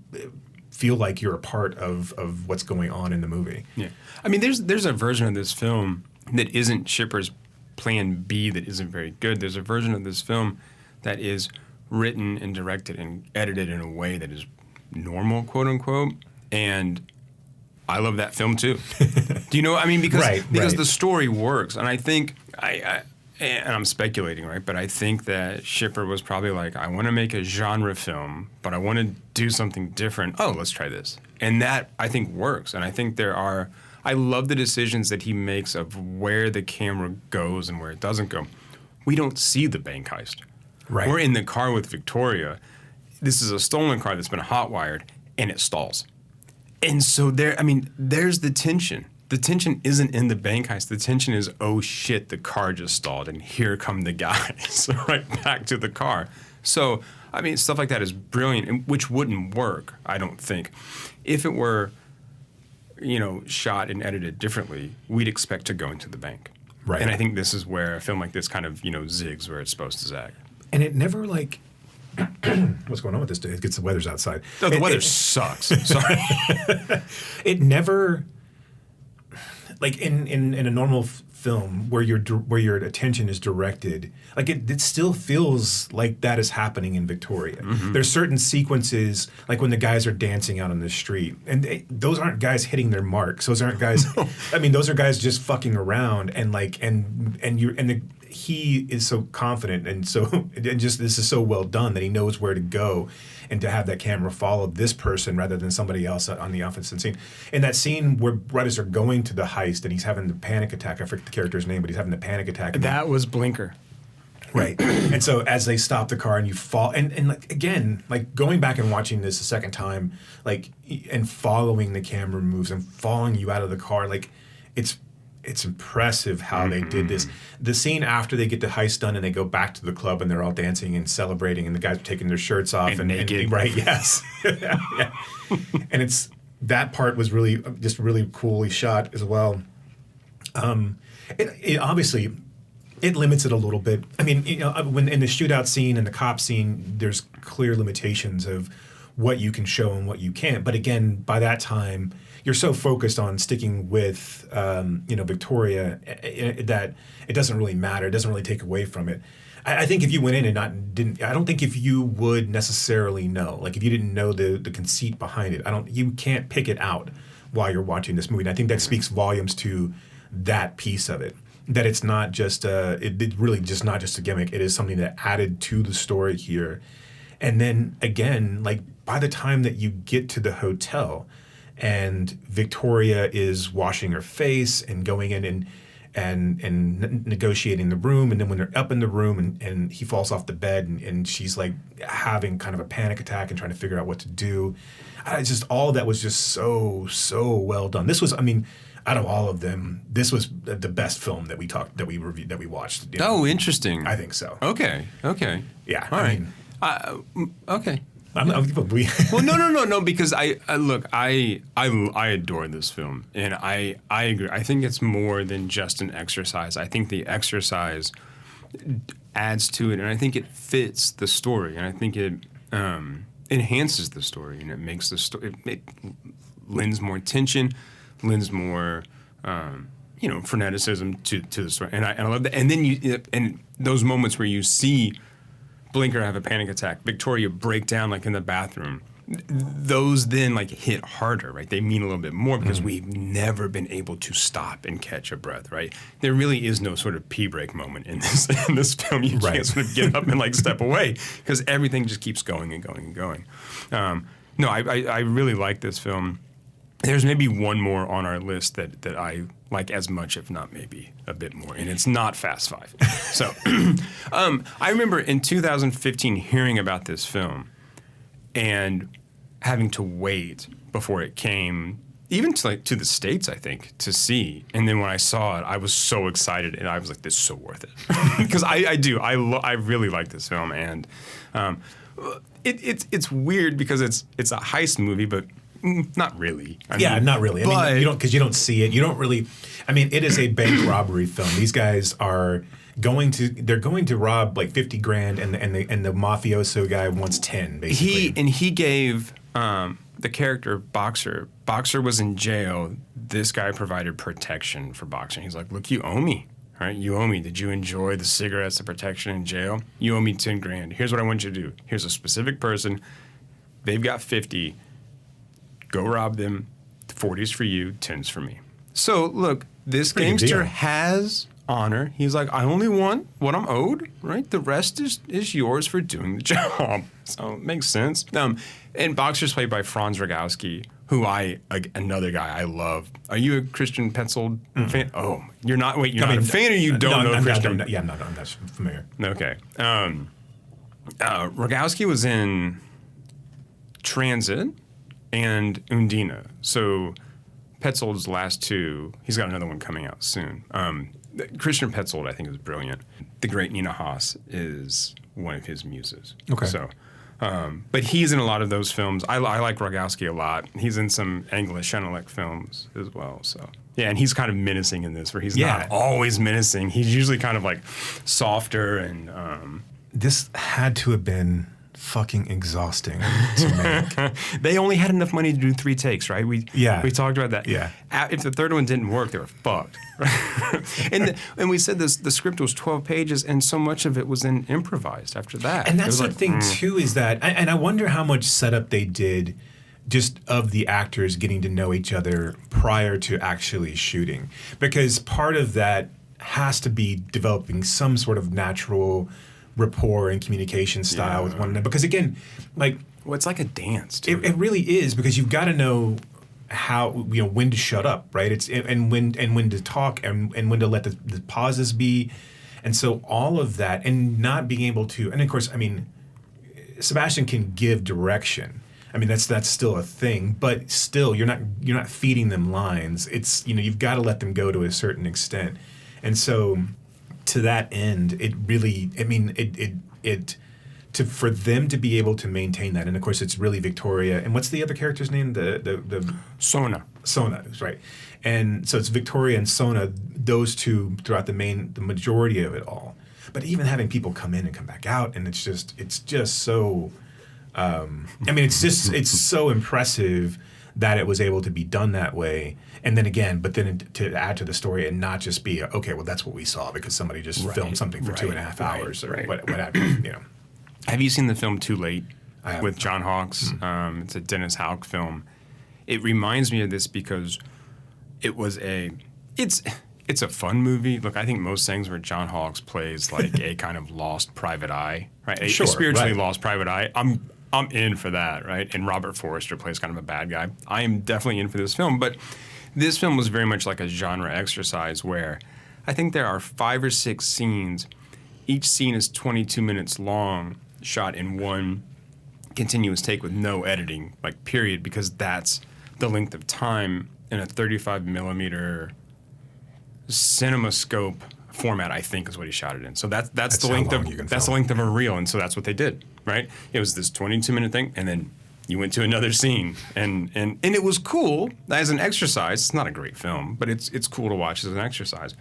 feel like you're a part of what's going on in the movie. Yeah, I mean, there's a version of this film that isn't Shipper's Plan B that isn't very good. There's a version of this film that is written and directed and edited in a way that is normal, quote unquote, and I love that film too. Do you know? I mean, because the story works, and I think and I'm speculating, right? But I think that Shipper was probably like, I want to make a genre film, but I want to do something different. Oh, let's try this, and that I think works. And I think I love the decisions that he makes of where the camera goes and where it doesn't go. We don't see the bank heist. Right. We're in the car with Victoria. This is a stolen car that's been hot-wired, and it stalls. And so there's the tension. The tension isn't in the bank heist. The tension is, oh shit, the car just stalled, and here come the guys right back to the car. So, I mean, stuff like that is brilliant, and which wouldn't work, I don't think. If it were, shot and edited differently, we'd expect to go into the bank. Right. And I think this is where a film like this kind of, zigs where it's supposed to zag. And it never like, what's going on with this day? It gets the weather's outside. No, the weather sucks. Sorry. It never, like in a normal film where your attention is directed, like it still feels like that is happening in Victoria. Mm-hmm. There's certain sequences, like when the guys are dancing out on the street, and those aren't guys hitting their marks. Those aren't guys. No. I mean, those are guys just fucking around, and like he is so confident, and so and just this is so well done that he knows where to go, and to have that camera follow this person rather than somebody else on the opposite scene. In that scene where right as they're going to the heist and he's having the panic attack, I forget the character's name, but he's having the panic attack. That was Blinker. Right. And so as they stop the car and you fall, and like, again, like going back and watching this a second time, like, and following the camera moves and following you out of the car, like it's impressive how they did this. The scene after they get the heist done and they go back to the club and they're all dancing and celebrating and the guys are taking their shirts off and naked. Right, yes. Yeah. And that part was really coolly shot as well. It obviously, it limits it a little bit. I mean, when in the shootout scene and the cop scene, there's clear limitations of what you can show and what you can't. But again, by that time, you're so focused on sticking with, Victoria that it doesn't really matter. It doesn't really take away from it. I think if you went in and I don't think if you would necessarily know, like if you didn't know the conceit behind it, you can't pick it out while you're watching this movie. And I think that speaks volumes to that piece of it. That it's not just it really just not just a gimmick. It is something that added to the story here. And then again, like by the time that you get to the hotel and Victoria is washing her face and going in and negotiating the room, and then when they're up in the room and he falls off the bed and she's like having kind of a panic attack and trying to figure out what to do. All of that was just so well done. This was, I mean, out of all of them, this was the best film that we reviewed, that we watched. Oh, interesting. I think so. Okay. Yeah. All right. Okay. Well, no, because I adore this film, and I agree. I think it's more than just an exercise. I think the exercise adds to it, and I think it fits the story, and I think it enhances the story, and it makes the story. It lends more tension, lends more, freneticism to the story, and I love that. And then and those moments where you see Blinker have a panic attack, Victoria break down like in the bathroom, those then like hit harder, right? They mean a little bit more because we've never been able to stop and catch a breath, right? There really is no sort of pee break moment in this film. You can't sort of get up and like step away because everything just keeps going and going and going. No, I really like this film. There's maybe one more on our list that I like as much, if not maybe a bit more, and it's not Fast Five. So I remember in 2015 hearing about this film and having to wait before it came, even to the States, I think, to see. And then when I saw it, I was so excited, and I was like, this is so worth it. Because I really like this film, and it's weird because it's a heist movie, but not really. Not really. I mean, you don't see it. You don't really. I mean, it is a bank robbery film. These guys are going to rob like 50 grand, and the mafioso guy wants 10 basically. He gave the character Boxer. Boxer was in jail. This guy provided protection for Boxer. He's like, look, you owe me. All right, you owe me. Did you enjoy the cigarettes, the protection in jail? You owe me 10 grand. Here's what I want you to do. Here's a specific person. They've got 50. Go rob them. 40's for you, 10's for me. So, look, this gangster has honor. He's like, I only want what I'm owed, right? The rest is yours for doing the job. So, it makes sense. And Boxer's played by Franz Rogowski, who another guy I love. Are you a Christian Petzold fan? Oh, you're not? Wait, you're not a fan or you don't know Christian? I'm not familiar. Okay. Rogowski was in Transit and Undina. So Petzold's last two, he's got another one coming out soon. Christian Petzold, I think, is brilliant. The great Nina Haas is one of his muses. Okay. So, but he's in a lot of those films. I like Rogowski a lot. He's in some English Chanelec films as well. So Yeah, and he's kind of menacing in this, where he's Yeah. not always menacing. He's usually kind of like softer and. This had to have been fucking exhausting to make. They only had enough money to do 3 takes, right? We talked about that. Yeah. If the third one didn't work, they were fucked. and we said this. The script was 12 pages, and so much of it was then improvised after that. And that's the thing too, is that, and I wonder how much setup they did, just of the actors getting to know each other prior to actually shooting, because part of that has to be developing some sort of natural rapport and communication style with one another. Because again, like, well, it's like a dance. Too. It really is, because you've got to know how, when to shut up, right? It's and when to talk and when to let the pauses be, and so all of that, and not being able to, and of course, I mean, Sebastian can give direction. I mean, that's still a thing, but still, you're not feeding them lines. It's, you've got to let them go to a certain extent, and so. To that end, it really, I mean, for them to be able to maintain that, and of course it's really Victoria, and what's the other character's name? The Sona. Sona, right. And so it's Victoria and Sona, those two throughout the majority of it all. But even having people come in and come back out, and it's just so, I mean, it's so impressive that it was able to be done that way. And then again, to add to the story and not just be, okay, well, that's what we saw because somebody just filmed something for 2.5 hours or whatever, Have you seen the film Too Late with not. John Hawkes? Mm-hmm. It's a Dennis Houck film. It reminds me of this because it's a fun movie. Look, I think most things where John Hawkes plays like a kind of lost private eye, right? A spiritually lost private eye. I'm in for that, right? And Robert Forster plays kind of a bad guy. I am definitely in for this film, but this film was very much like a genre exercise where I think there are 5 or 6 scenes. Each scene is 22 minutes long, shot in one continuous take with no editing, like period, because that's the length of time in a 35 millimeter CinemaScope format, I think, is what he shot it in. So that's the length of a reel, and so that's what they did, right? It was this 22-minute thing, and then you went to another scene, and it was cool as an exercise. It's not a great film, but it's cool to watch as an exercise.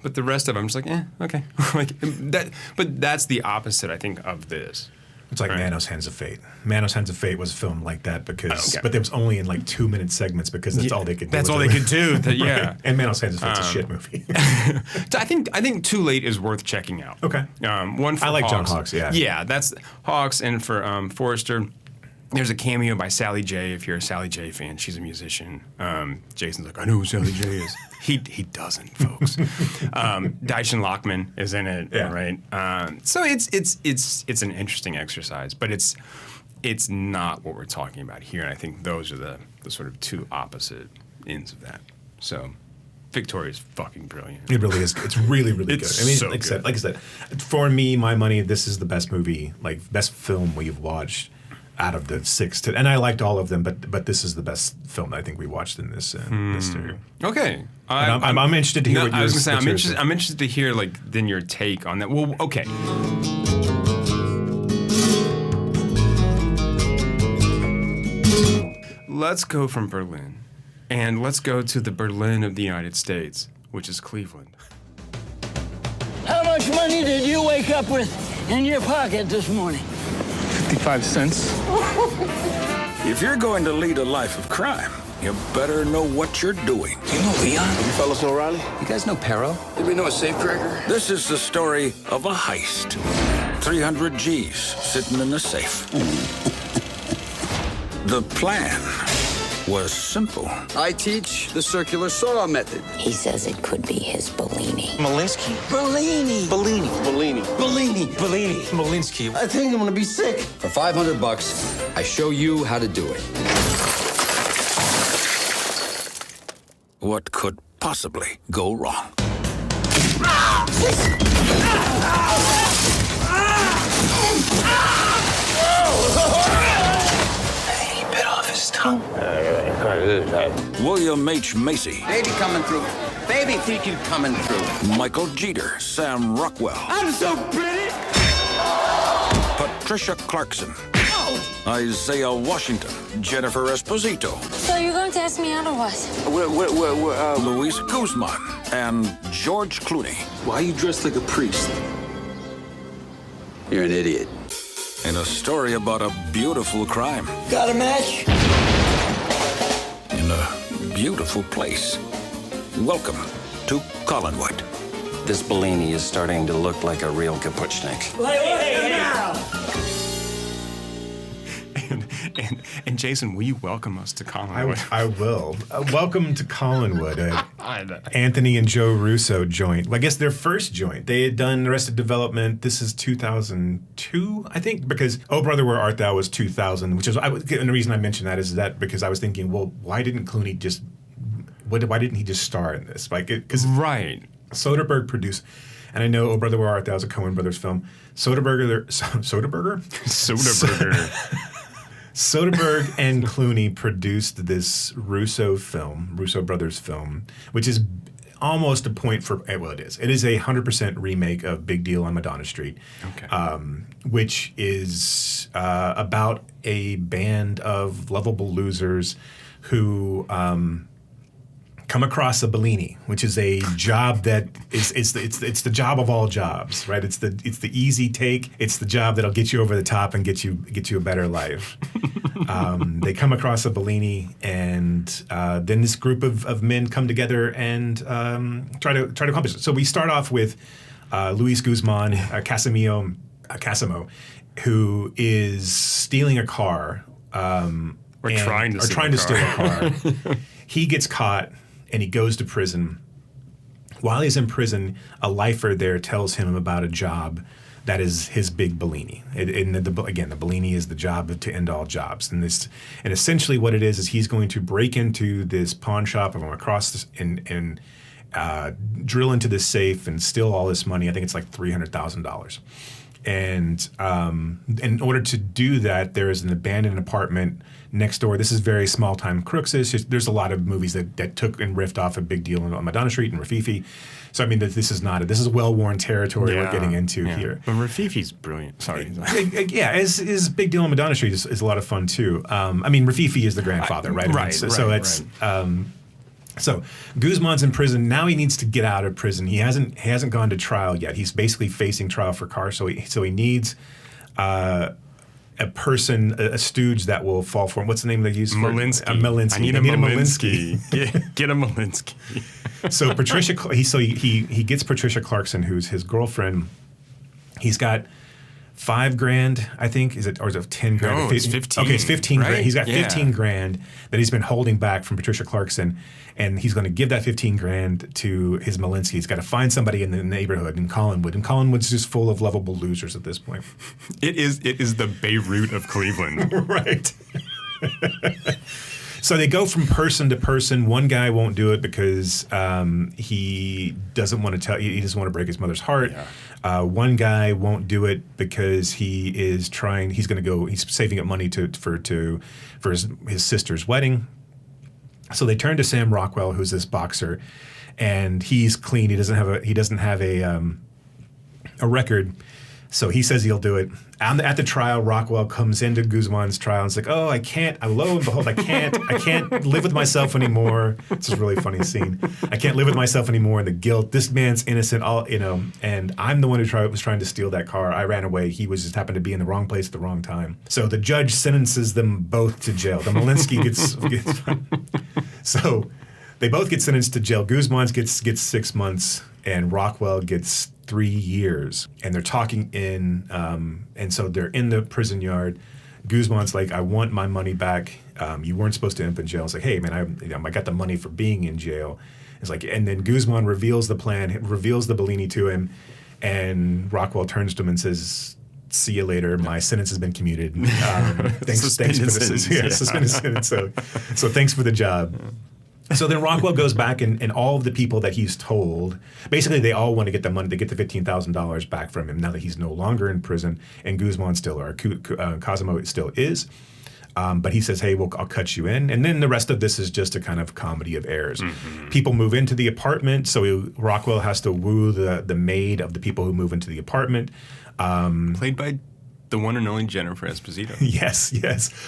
But the rest of it, I'm just like, okay, like that. But that's the opposite, I think, of this. It's like Manos Hands of Fate. Manos Hands of Fate was filmed like that because, but it was only in like 2-minute segments because that's all they could do. That's all they could do. Yeah. And Manos Hands of Fate's a shit movie. So I think Too Late is worth checking out. Okay. One for I like Hawks. John Hawkes. Yeah. Yeah, that's Hawks, and for Forrester. There's a cameo by Sally J. If you're a Sally J fan, she's a musician. Jason's like, I know who Sally J is. He doesn't, folks. Daishin Lockman is in it, right? So it's an interesting exercise, but it's not what we're talking about here. And I think those are the sort of two opposite ends of that. So Victoria's fucking brilliant. It really is. It's really, really good. I mean, so like good. I said, for me, my money, this is the best movie, like best film we've watched out of the 6. And I liked all of them, but this is the best film I think we watched in this series. Okay. I'm interested to hear what I was going to say, I'm I'm interested to hear, like, then your take on that. Well, okay. Let's go from Berlin, and let's go to the Berlin of the United States, which is Cleveland. How much money did you wake up with in your pocket this morning? 55 cents. If you're going to lead a life of crime, you better know what you're doing. You know Leon? You fellas know Riley? You guys know Perro? Did we know a safecracker? This is the story of a heist. 300 G's sitting in the safe. The plan was simple. I teach the circular saw method. He says it could be his Bellini. Malinsky. Bellini. Bellini. Bellini. Bellini. Bellini. Malinsky. I think I'm gonna be sick. For $500, I show you how to do it. What could possibly go wrong? He bit off his tongue. William H. Macy. Baby coming through. Baby freaking coming through. Michael Jeter. Sam Rockwell. I'm so pretty. Patricia Clarkson. Isaiah Washington, Jennifer Esposito, So you're going to ask me out or what? Luis Guzman, and George Clooney. Why are you dressed like a priest? You're an idiot. In a story about a beautiful crime Got a match? in a beautiful place. Welcome to Collinwood. This Bellini is starting to look like a real Kapuchnik. And Jason, will you welcome us to Collinwood? I will. Welcome to Collinwood, Anthony and Joe Russo joint. Well, I guess their first joint. They had done Arrested Development. This is 2002, I think, because Oh Brother, Where Art Thou was 2000, which is, and the reason I mentioned that is that because I was thinking, well, why didn't Clooney just, why didn't he just star in this? Like, because right. Soderbergh produced, and I know Oh Brother, Where Art Thou is a Coen Brothers film. Soderbergh? Soderbergh and Clooney produced this Russo Brothers film, which is almost a point for, well, it is. It is a 100% remake of Big Deal on Madonna Street, which is about a band of lovable losers who come across a Bellini, which is a job that it's the job of all jobs, right? It's the easy take. It's the job that'll get you over the top and get you a better life. They come across a Bellini, and then this group of men come together and try to accomplish it. So we start off with Luis Guzman, Casimo, who is stealing a car, trying to steal a car. He gets caught. And he goes to prison. While he's in prison, a lifer there tells him about a job that is his big Bellini. The Bellini is the job to end all jobs. And essentially what it is he's going to break into this pawn shop and drill into this safe and steal all this money. I think it's like $300,000. And in order to do that, there is an abandoned apartment next door. This is very small-time crooks. There's a lot of movies that took and riffed off a Big Deal on Madonna Street and Rafifi. So I mean, this is well-worn territory we're getting into here. But Rafifi's brilliant. Sorry. Yeah, is Big Deal on Madonna Street is a lot of fun too. I mean, Rafifi is the grandfather, right? So Guzman's in prison. Now he needs to get out of prison. He hasn't gone to trial yet. He's basically facing trial for car. So he needs a person, a stooge that will fall for him. What's the name they use? Malinsky. A Malinsky. I need a Malinsky. Get a Malinsky. So Patricia, he gets Patricia Clarkson, who's his girlfriend. He's got $5,000, I think. Or is it 10 grand? No, it's 15. Okay, it's 15 right? grand. He's got 15 grand that he's been holding back from Patricia Clarkson, and he's going to give that 15 grand to his Malinsky. He's got to find somebody in the neighborhood in Collinwood, and Collinwood's just full of lovable losers at this point. It is the Beirut of Cleveland. Right. So they go from person to person. One guy won't do it because he doesn't want to tell. He doesn't want to break his mother's heart. Yeah. One guy won't do it because he is trying. He's going to go. He's saving up money for his sister's wedding. So they turn to Sam Rockwell, who's this boxer, and he's clean. He doesn't have a record. So he says he'll do it. At the trial, Rockwell comes into Guzman's trial and is like, "Oh, I can't. Lo and behold, I can't live with myself anymore." It's a really funny scene. I can't live with myself anymore, and the guilt. This man's innocent, and I'm the one who was trying to steal that car. I ran away. He just happened to be in the wrong place at the wrong time. So the judge sentences them both to jail. The Malinsky gets so they both get sentenced to jail. Guzman gets 6 months, and Rockwell gets 3 years, and they're talking and so they're in the prison yard. Guzman's like, "I want my money back. You weren't supposed to end up in jail." It's like, "Hey, man, I got the money for being in jail." It's like, and then Guzman reveals the plan, reveals the Bellini to him, and Rockwell turns to him and says, "See you later. My sentence has been commuted. Thanks for the sentence. Yeah, suspended sentence. So thanks for the job." So then Rockwell goes back and all of the people that he's told, basically they all want to get the money, they get the $15,000 back from him now that he's no longer in prison, and Guzman still, or Cosimo still is. But he says, "Hey, I'll cut you in." And then the rest of this is just a kind of comedy of errors. Mm-hmm. People move into the apartment, so Rockwell has to woo the maid of the people who move into the apartment. Played by the one and only Jennifer Esposito. Yes.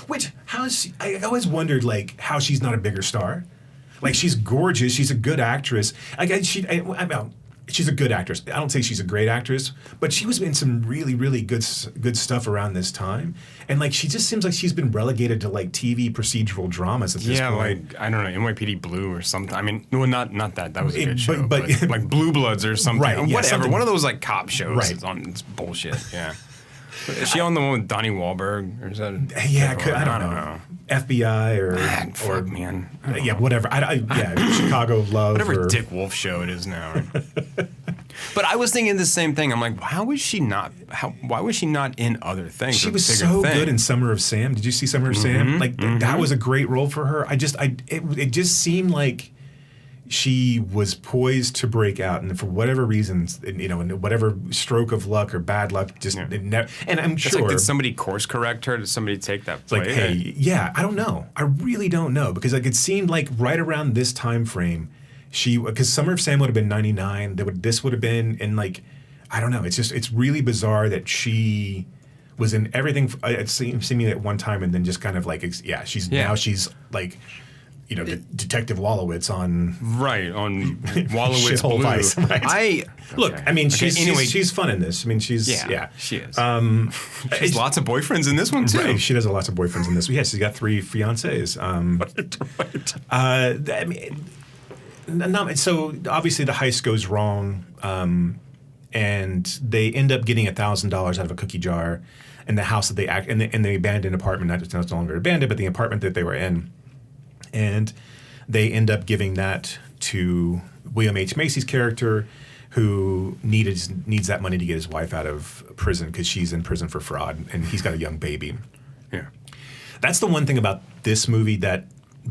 Which, how is she? I always wondered, like, how she's not a bigger star. Like, she's gorgeous. She's a good actress. She's a good actress. I don't say she's a great actress, but she was in some really, really good stuff around this time. And, like, she just seems like she's been relegated to, like, TV procedural dramas at this point. Yeah, like, I don't know, NYPD Blue or something. I mean, well, not that. That was a good show. But like Blue Bloods or something. Right, yeah, whatever. something. One of those, like, cop shows. Right. It's bullshit, yeah. Is she on the one with Donnie Wahlberg? Or is that? Yeah, I don't know. FBI or man. Yeah, whatever. Chicago Love. Whatever Dick Wolf show it is now. Right? But I was thinking the same thing. I'm like, why was she not in other things? She was so good in Summer of Sam. Did you see Summer of Sam? Like that was a great role for her. It just seemed like she was poised to break out, and for whatever reasons, and whatever stroke of luck or bad luck, it never. And I'm sure, did somebody course correct her? Did somebody take that play? Like, hey, yeah, I don't know. I really don't know, because like it seemed like right around this time frame, because Summer of Sam would have been 99. This would have been in, like, I don't know. It's really bizarre that she was in everything. It seemed to me at one time, and then just kind of like, now she's like, Detective Wallowitz on Wallowitz Shithole Blue. Vice, right? I mean, she's fun in this. I mean, she is. She has lots of boyfriends in this one too. Right, she does have lots of boyfriends in this. Yeah, she's got 3 fiancés. So obviously the heist goes wrong, and they end up getting $1,000 out of a cookie jar in the house that they in the abandoned apartment. It's no longer abandoned, but the apartment that they were in. And they end up giving that to William H. Macy's character, who needs that money to get his wife out of prison because she's in prison for fraud, and he's got a young baby. Yeah, that's the one thing about this movie that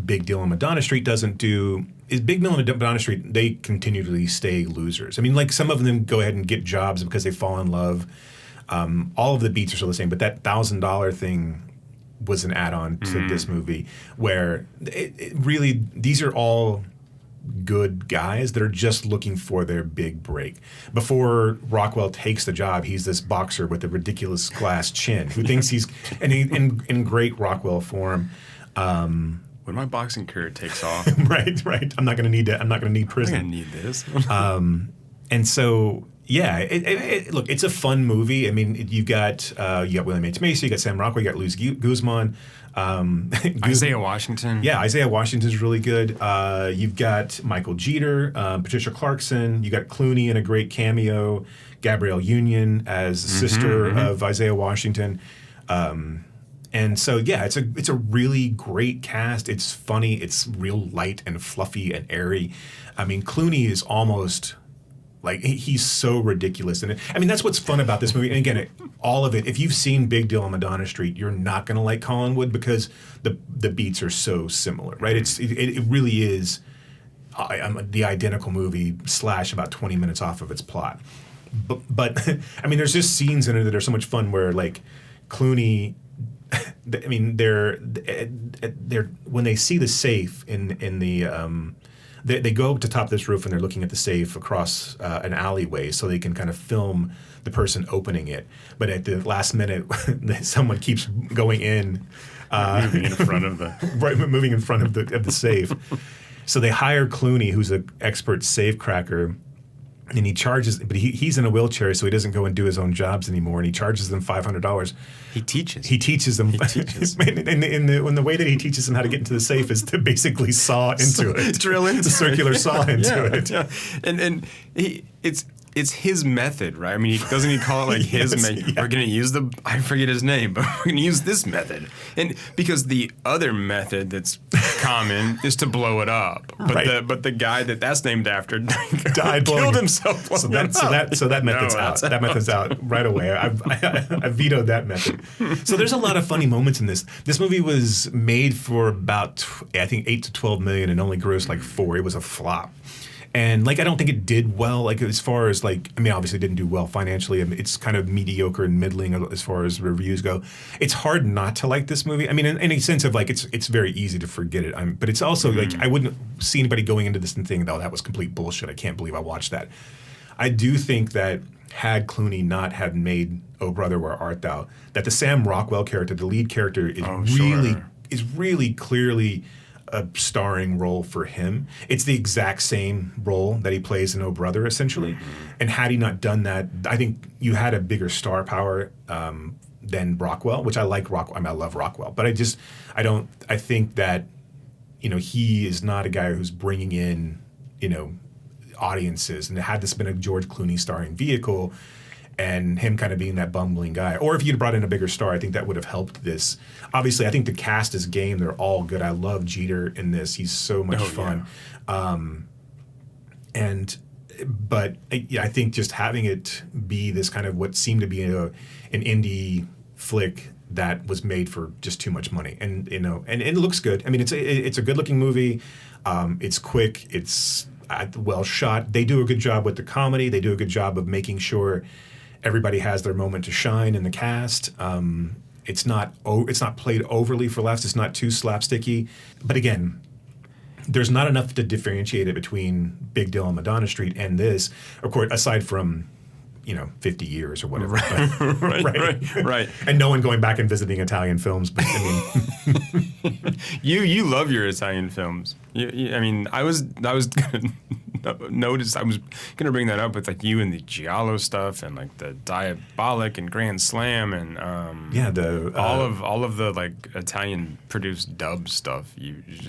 Big Deal on Madonna Street doesn't do. Is Big Deal on Madonna Street, they continually stay losers. I mean, like, some of them go ahead and get jobs because they fall in love. All of the beats are still the same, but that $1,000 thing was an add-on to this movie, where it really, these are all good guys that are just looking for their big break. Before Rockwell takes the job, he's this boxer with a ridiculous glass chin who thinks he's in great Rockwell form. When my boxing career takes off, right. I'm not going to need that. I'm not going to need prison. I'm going to need this. And so, yeah, look, it's a fun movie. I mean, you got William H. Macy, you got Sam Rockwell, you got Luis Guzman. Isaiah Washington. Yeah, Isaiah Washington's really good. You've got Michael Jeter, Patricia Clarkson. You got Clooney in a great cameo. Gabrielle Union as sister of Isaiah Washington. And so, yeah, it's a really great cast. It's funny. It's real light and fluffy and airy. I mean, Clooney is almost... like, he's so ridiculous. And I mean, that's what's fun about this movie. And again, all of it, if you've seen Big Deal on Madonna Street, you're not going to like Collinwood because the beats are so similar, right? It really is the identical movie / about 20 minutes off of its plot. But I mean, there's just scenes in it that are so much fun where, like, Clooney... I mean, they're when they see the safe in the... They go to top this roof and they're looking at the safe across an alleyway so they can kind of film the person opening it. But at the last minute, someone keeps going in. Moving in front of the... right, moving in front of the safe. So they hire Clooney, who's an expert safe cracker, and he charges... But he's in a wheelchair, so he doesn't go and do his own jobs anymore, and he charges them $500. He teaches. them. And the way that he teaches them how to get into the safe is to basically saw into it. Drill into it. It's a circular saw into it. Yeah. And it's his method, right? I mean, doesn't he call it like his method? Yeah. We're going to use I forget his name, but we're going to use this method. And because the other method that's common is to blow it up. But right. the guy that's named after killed himself. So that method's out. That method's out right away. I vetoed that method. So there's a lot of funny moments in this. This movie was made for about, I think, 8 to 12 million and only grossed like 4. It was a flop. And, like, I don't think it did well, like, as far as, like, I mean, obviously it didn't do well financially. I mean, it's kind of mediocre and middling as far as reviews go. It's hard not to like this movie. I mean, in a sense of, like, it's very easy to forget it. But it's also, like, I wouldn't see anybody going into this and thinking, oh, that was complete bullshit. I can't believe I watched that. I do think that had Clooney not have made Oh Brother Where Art Thou, that the Sam Rockwell character, the lead character, is really clearly a starring role for him. It's the exact same role that he plays in Oh Brother, essentially. And had he not done that, I think you had a bigger star power than Rockwell, which I like Rockwell. I mean, I love Rockwell, but I think that, he is not a guy who's bringing in, audiences. And had this been a George Clooney starring vehicle and him kind of being that bumbling guy, or if you'd brought in a bigger star, I think that would have helped this. Obviously, I think the cast is game. They're all good. I love Jeter in this. He's so much fun. But I think just having it be this kind of what seemed to be an indie flick that was made for just too much money, and it looks good. I mean, it's a good looking movie. It's quick. It's well shot. They do a good job with the comedy. They do a good job of making sure everybody has their moment to shine in the cast. It's not played overly for laughs. It's not too slapsticky. But again, there's not enough to differentiate it between Big Deal on Madonna Street and this. Of course, aside from 50 years or whatever. Right. And no one going back and visiting Italian films. But I mean, you love your Italian films. I mean, I was gonna notice. I was gonna bring that up with like you and the Giallo stuff and like the Diabolik and Grand Slam and all of the like Italian produced dub stuff.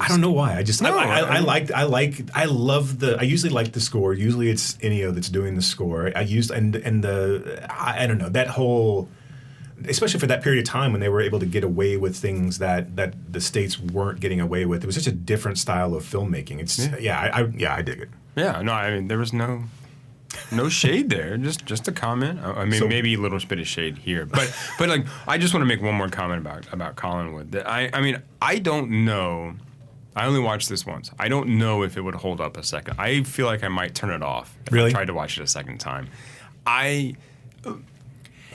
I don't know why. I usually like the score. Usually it's Ennio that's doing the score. I don't know, that whole, especially for that period of time when they were able to get away with things that the States weren't getting away with. It was such a different style of filmmaking. I dig it. Yeah, no, I mean there was no shade there. Just a comment. I mean, maybe a little bit of shade here, but like I just want to make one more comment about Collinwood. That I mean I don't know. I only watched this once. I don't know if it would hold up a second. I feel like I might turn it off if I tried to watch it a second time. I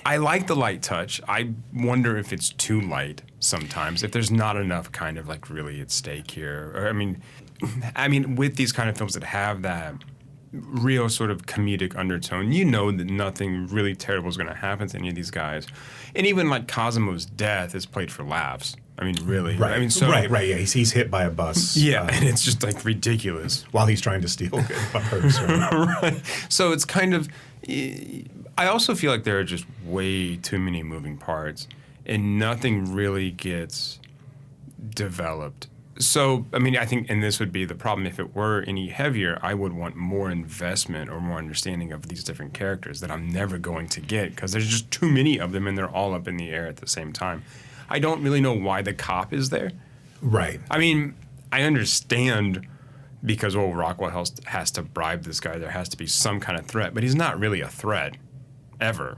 like the light touch. I wonder if it's too light sometimes. If there's not enough kind of like really at stake here. Or I mean, with these kind of films that have that real sort of comedic undertone, that nothing really terrible is going to happen to any of these guys. And even like Cosimo's death is played for laughs. I mean, really. Right. I mean, yeah. He's hit by a bus. Yeah, and it's just like ridiculous while he's trying to steal a purse. Right. So it's kind of. I also feel like there are just way too many moving parts, and nothing really gets developed. So, I mean, I think, and this would be the problem, if it were any heavier, I would want more investment or more understanding of these different characters that I'm never going to get because there's just too many of them and they're all up in the air at the same time. I don't really know why the cop is there. Right. I mean, I understand because, Rockwell has to bribe this guy. There has to be some kind of threat, but he's not really a threat ever.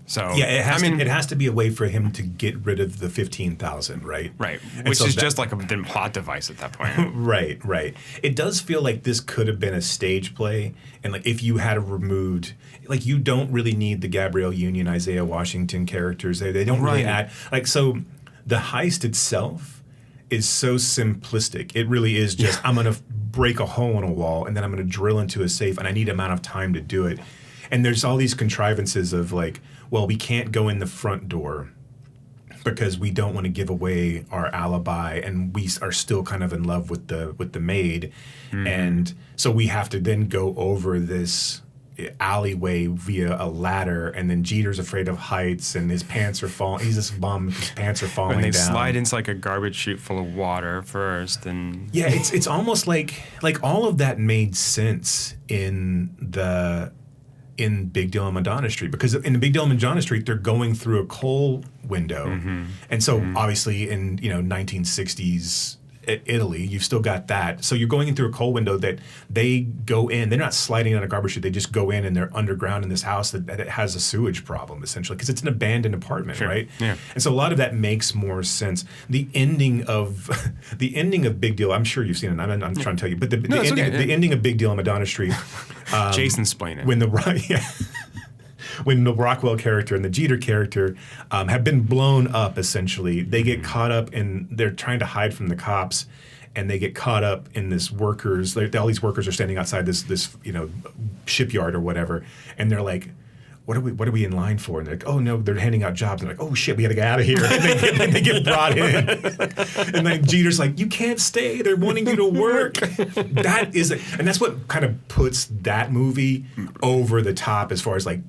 So yeah, it has to be a way for him to get rid of the 15,000, right? Right, which is just like a plot device at that point. Right. It does feel like this could have been a stage play, and like if you had removed, like you don't really need the Gabrielle Union, Isaiah Washington characters. They don't really add like so. The heist itself is so simplistic. It really is just I'm gonna break a hole in a wall and then I'm gonna drill into a safe, and I need an amount of time to do it. And there's all these contrivances of like, well, we can't go in the front door because we don't want to give away our alibi, and we are still kind of in love with the maid, and so we have to then go over this alleyway via a ladder, and then Jeter's afraid of heights, and his pants are falling. He's this bum. His pants are falling down. And they slide into like a garbage chute full of water first, and yeah, it's almost like all of that made sense in Big Deal on Madonna Street, because in Big Deal on Madonna Street they're going through a coal window, and so obviously in 1960s Italy you've still got that. So you're going in through a coal window that they go in. They're not sliding on a garbage chute. They just go in and they're underground in this house that it has a sewage problem essentially because it's an abandoned apartment, right? Yeah. And so a lot of that makes more sense. The ending of Big Deal, I'm sure you've seen it. I'm trying to tell you, but the ending of Big Deal on Madonna Street. Jason's playing it. When the Rockwell character and the Jeter character have been blown up, essentially, they get caught up in, they're trying to hide from the cops, and they get caught up in this workers. All these workers are standing outside this shipyard or whatever, and they're like, what are we in line for? And they're like, oh no, they're handing out jobs. And they're like, oh shit, we got to get out of here. And they get brought in. And then Jeter's like, you can't stay. They're wanting you to work. And that's what kind of puts that movie over the top as far as like,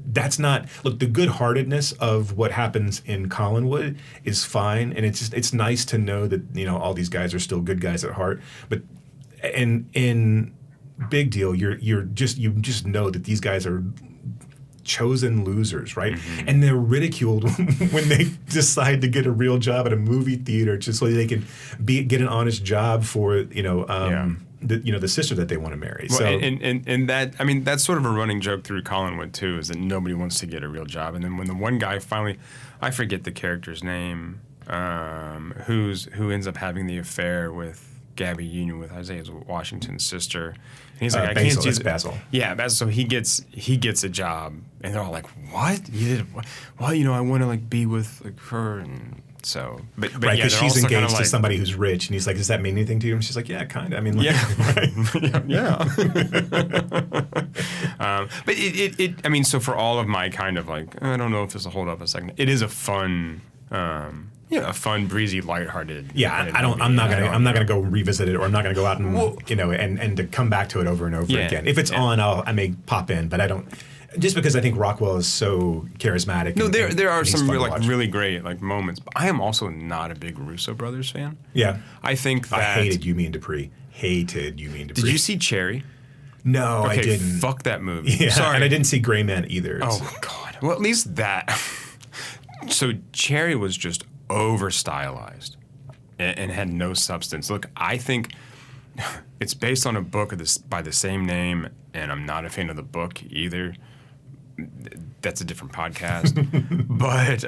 that's not, look, the good-heartedness of what happens in Collinwood is fine. And it's nice to know that, you know, all these guys are still good guys at heart. But in Big Deal, you just know that these guys are chosen losers, right? Mm-hmm. And they're ridiculed when they decide to get a real job at a movie theater just so they can get an honest job for the sister that they want to marry. Well, so and that, I mean, that's sort of a running joke through Collinwood too, is that nobody wants to get a real job. And then when the one guy finally, I forget the character's name, who ends up having the affair with Gabby Union, with Isaiah Washington's sister. And he's like, I can't do that. Basil. Yeah, Basil. So he gets a job, and they're all like, "What? You did? What? Well, you know, I want to like be with like her." And so, but right, yeah, because she's engaged kind of to somebody who's rich, and he's like, "Does that mean anything to you?" And she's like, "Yeah, kind of." I mean, like, yeah. But it. I mean, so for all of my kind of like, I don't know if this will hold up a second. It is a fun. A fun, breezy, lighthearted. Yeah, I'm not gonna go revisit it, or I'm not gonna go out and and to come back to it over and over again. If it's on, I may pop in, but I don't. Just because I think Rockwell is so charismatic. No, there are some really great like moments. But I am also not a big Russo brothers fan. Yeah, I think that I hated You Mean Dupree. Did you see Cherry? No, okay, I didn't. Fuck that movie. Yeah, sorry, and I didn't see Gray Man either. Oh God. Well, at least that. So Cherry was just over stylized and had no substance. Look, I think it's based on a book by the same name, and I'm not a fan of the book either. That's a different podcast. But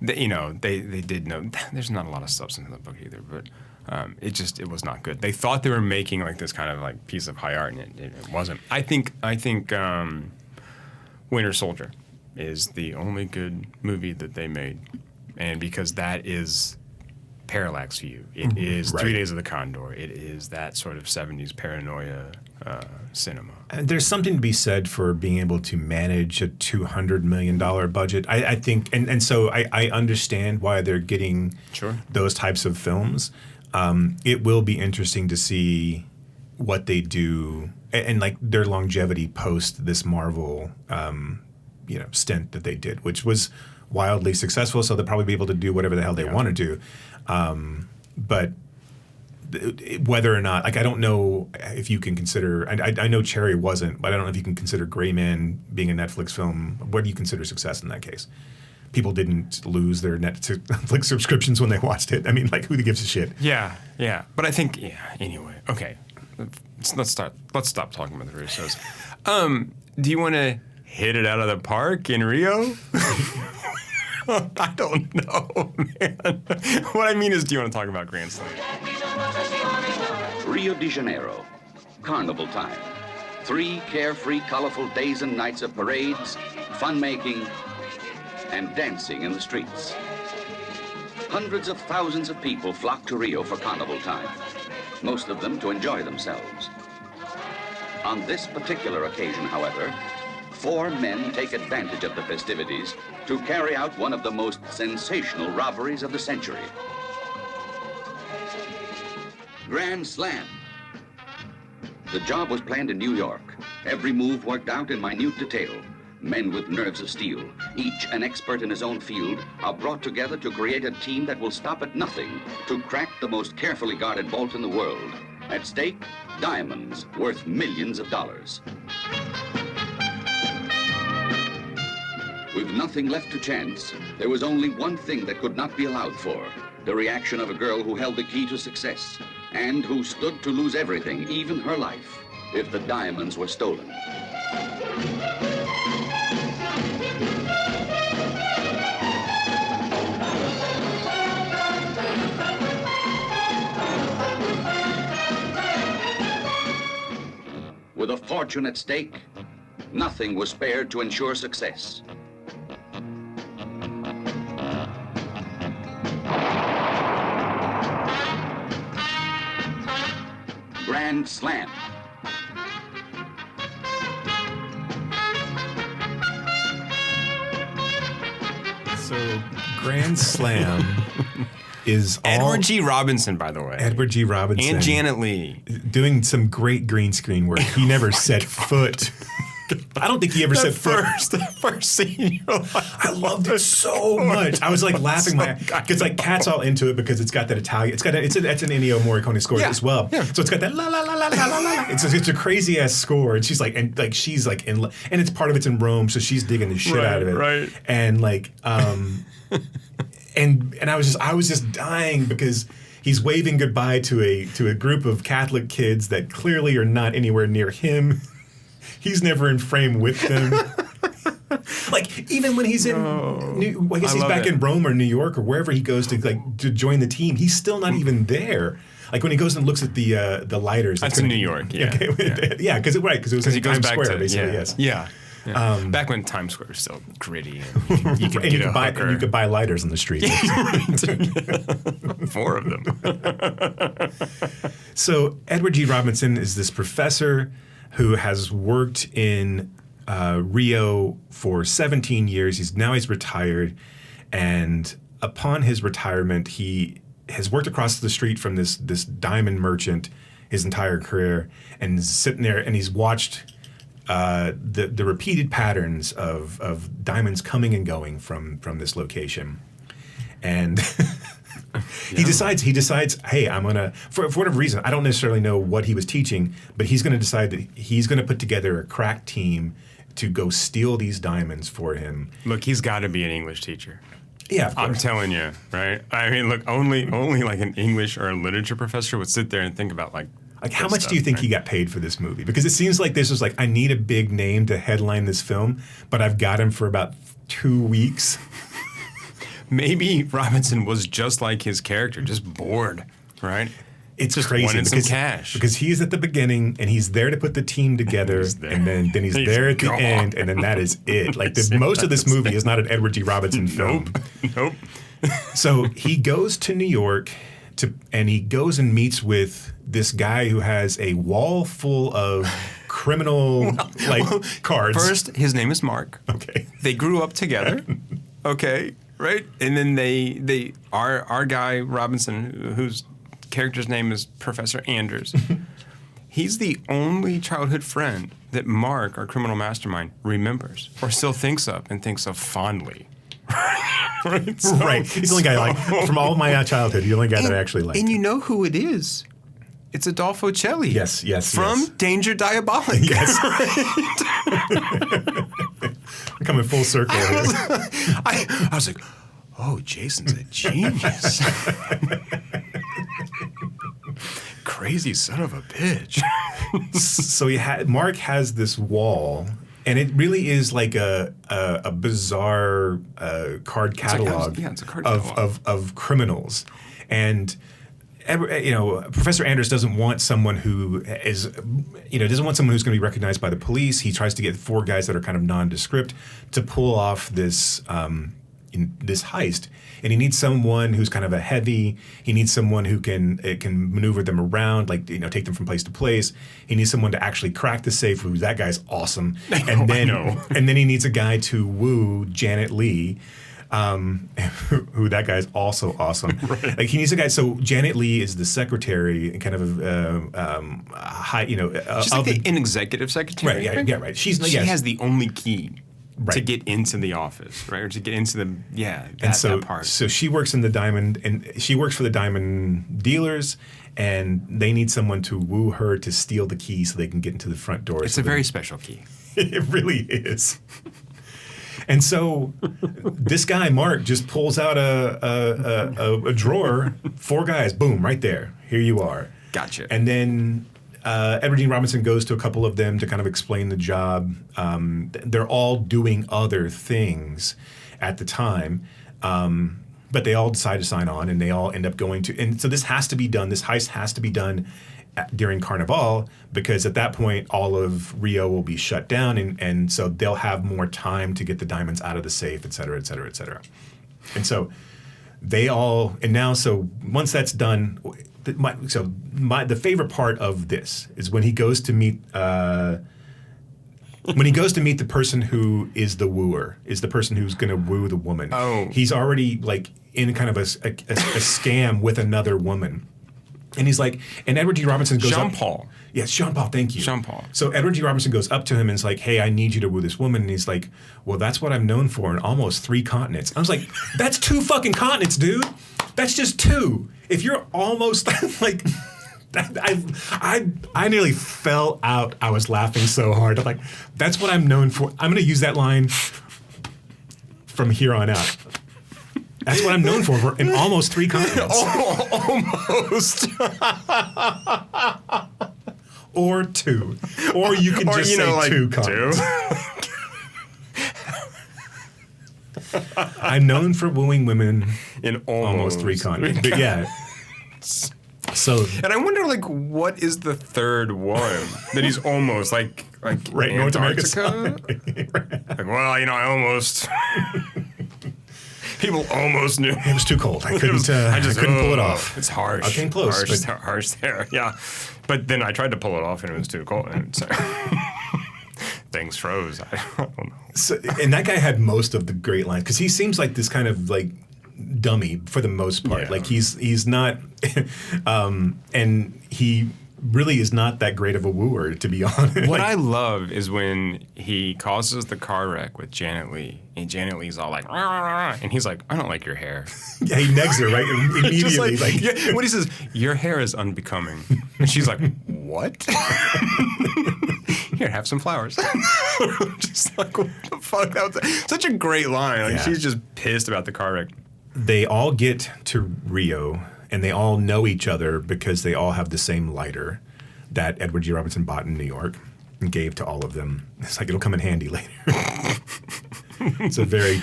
they did know there's not a lot of substance in the book either. But it was not good. They thought they were making like this kind of like piece of high art, and it wasn't. I think Winter Soldier is the only good movie that they made. And because that is Parallax View. It is 3 Days of the Condor. It is that sort of 70s paranoia cinema. And there's something to be said for being able to manage a $200 million budget. I think, and so I understand why they're getting those types of films. It will be interesting to see what they do and like their longevity post this Marvel stint that they did, which was wildly successful, so they'll probably be able to do whatever the hell they want to do. But whether or not, like, I don't know if you can consider, I know Cherry wasn't, but I don't know if you can consider Gray Man being a Netflix film. What do you consider success in that case? People didn't lose their Netflix subscriptions when they watched it. I mean, like, who gives a shit? Yeah. But I think, anyway, okay. Let's stop talking about the Russos. Do you want to hit it out of the park in Rio? I don't know, man. What I mean is, do you want to talk about Grand Slam? Rio de Janeiro, carnival time. 3 carefree, colorful days and nights of parades, fun-making, and dancing in the streets. Hundreds of thousands of people flock to Rio for carnival time, most of them to enjoy themselves. On this particular occasion, however, 4 men take advantage of the festivities to carry out one of the most sensational robberies of the century. Grand Slam. The job was planned in New York. Every move worked out in minute detail. Men with nerves of steel, each an expert in his own field, are brought together to create a team that will stop at nothing to crack the most carefully guarded vault in the world. At stake, diamonds worth millions of dollars. With nothing left to chance, there was only one thing that could not be allowed for: the reaction of a girl who held the key to success and who stood to lose everything, even her life, if the diamonds were stolen. With a fortune at stake, nothing was spared to ensure success. Grand Slam. Grand Slam is Edward G. Robinson, by the way. Edward G. Robinson. And Janet Leigh. Doing some great green screen work. He never set foot. I don't think he ever set foot. First scene in your life. I loved it so much. I was like laughing because like Kat's all into it because it's got that Italian. That's an Ennio Morricone score as well. Yeah. So it's got that la la la la la la la. It's a crazy ass score, and she's like and it's part of it's in Rome, so she's digging the shit out of it. Right. And like and I was just dying because he's waving goodbye to a group of Catholic kids that clearly are not anywhere near him. He's never in frame with them. Like even when he's in, I guess he's back in Rome or New York or wherever he goes to join the team. He's still not even there. Like when he goes and looks at the lighters. That's in New York. Yeah, because it was in Times Square basically. Yes. Yeah. Yeah. Back when Times Square was still gritty, and you could buy lighters on the street. 4 of them. So Edward G. Robinson is this professor who has worked in Rio for 17 years. He's retired, and upon his retirement, he has worked across the street from this diamond merchant his entire career, and is sitting there and he's watched the repeated patterns of diamonds coming and going from this location, and. He decides, hey, I'm going to, for whatever reason, I don't necessarily know what he was teaching, but he's going to decide that he's going to put together a crack team to go steal these diamonds for him. Look, he's got to be an English teacher. Yeah, of course. I'm telling you, right? I mean, look, only like an English or a literature professor would sit there and think about like how much do you think he got paid for this movie? Because it seems like this was like, I need a big name to headline this film, but I've got him for about 2 weeks. Maybe Robinson was just like his character, just bored, right? It's just crazy wanted some cash. Because he's at the beginning and he's there to put the team together, and then he's there at the end, and then that is it. Like most of this movie is not an Edward G. Robinson film. Nope. So he goes to New York and he goes and meets with this guy who has a wall full of criminal cards. First, his name is Mark. Okay. They grew up together. Okay. Right, and then our guy Robinson, whose character's name is Professor Anders, he's the only childhood friend that Mark, our criminal mastermind, remembers or still thinks of fondly. Right, he's the only guy from all of my childhood. The only guy that I actually like. And you know who it is? It's Adolfo Celli. Yes. From Danger Diabolik. Yes. We're coming full circle. I was like, oh, Jason's a genius. Crazy son of a bitch. So Mark has this wall, and it really is like a bizarre card catalog, it's a card catalog of criminals, and. Professor Anders doesn't want someone who is, doesn't want someone who's going to be recognized by the police. He tries to get 4 guys that are kind of nondescript to pull off this heist, and he needs someone who's kind of a heavy. He needs someone who can maneuver them around, take them from place to place. He needs someone to actually crack the safe. That guy's awesome, and then he needs a guy to woo Janet Leigh. Who that guy's also awesome. Right. Like he needs a guy. So Janet Leigh is the secretary, and kind of high. She's like an executive secretary. Right. Yeah. Right. She has the only key to get into the office, right, or to get into that part. So she works in the diamond, and she works for the diamond dealers, and they need someone to woo her to steal the key so they can get into the front door. It's a very special key. It really is. And so this guy, Mark, just pulls out a drawer, 4 guys, boom, right there. Here you are. Gotcha. And then Edward G. Robinson goes to a couple of them to kind of explain the job. They're all doing other things at the time, but they all decide to sign on, and they all end up going to – and so this has to be done. This heist has to be done during Carnival, because at that point all of Rio will be shut down, and so they'll have more time to get the diamonds out of the safe, et cetera, et cetera, et cetera. And so so once that's done, the favorite part of this is when he goes to meet When he goes to meet the person who is the wooer, is the person who's going to woo the woman. Oh. He's already like in kind of a scam with another woman. And he's like, and Edward G. Robinson goes up. Jean-Paul. Yes, Jean-Paul, thank you. Jean-Paul. So Edward G. Robinson goes up to him and is like, hey, I need you to woo this woman. And he's like, well, that's what I'm known for in almost 3 continents. I was like, that's 2 fucking continents, dude. That's just 2. If you're almost like, I nearly fell out. I was laughing so hard. I'm like, that's what I'm known for. I'm going to use that line from here on out. That's what I'm known for in almost 3 continents. Almost. Or 2. Or you can just say like 2 continents. 2? I'm known for wooing women in almost 3 continents. But yeah. So, and I wonder, like, what is the third one that he's almost like right, Antarctica? Like, well, I almost. People almost knew. It was too cold. I couldn't pull it off. It's harsh. I came close. Harsh there, yeah. But then I tried to pull it off and it was too cold. And so things froze. I don't know. So, and that guy had most of the great lines because he seems like this kind of like dummy for the most part. Yeah. Like he's not, and he really is not that great of a wooer, to be honest. What I love is when he causes the car wreck with Janet Leigh, and Janet Leigh's all like, rah, rah, rah, and he's like, I don't like your hair. Yeah, he negs her, right? Immediately. Yeah, when he says, your hair is unbecoming. And she's like, what? Here, have some flowers. Just like, what the fuck? That was such a great line. Like, she's just pissed about the car wreck. They all get to Rio, and they all know each other because they all have the same lighter that Edward G. Robinson bought in New York and gave to all of them. It's like, it'll come in handy later. It's a very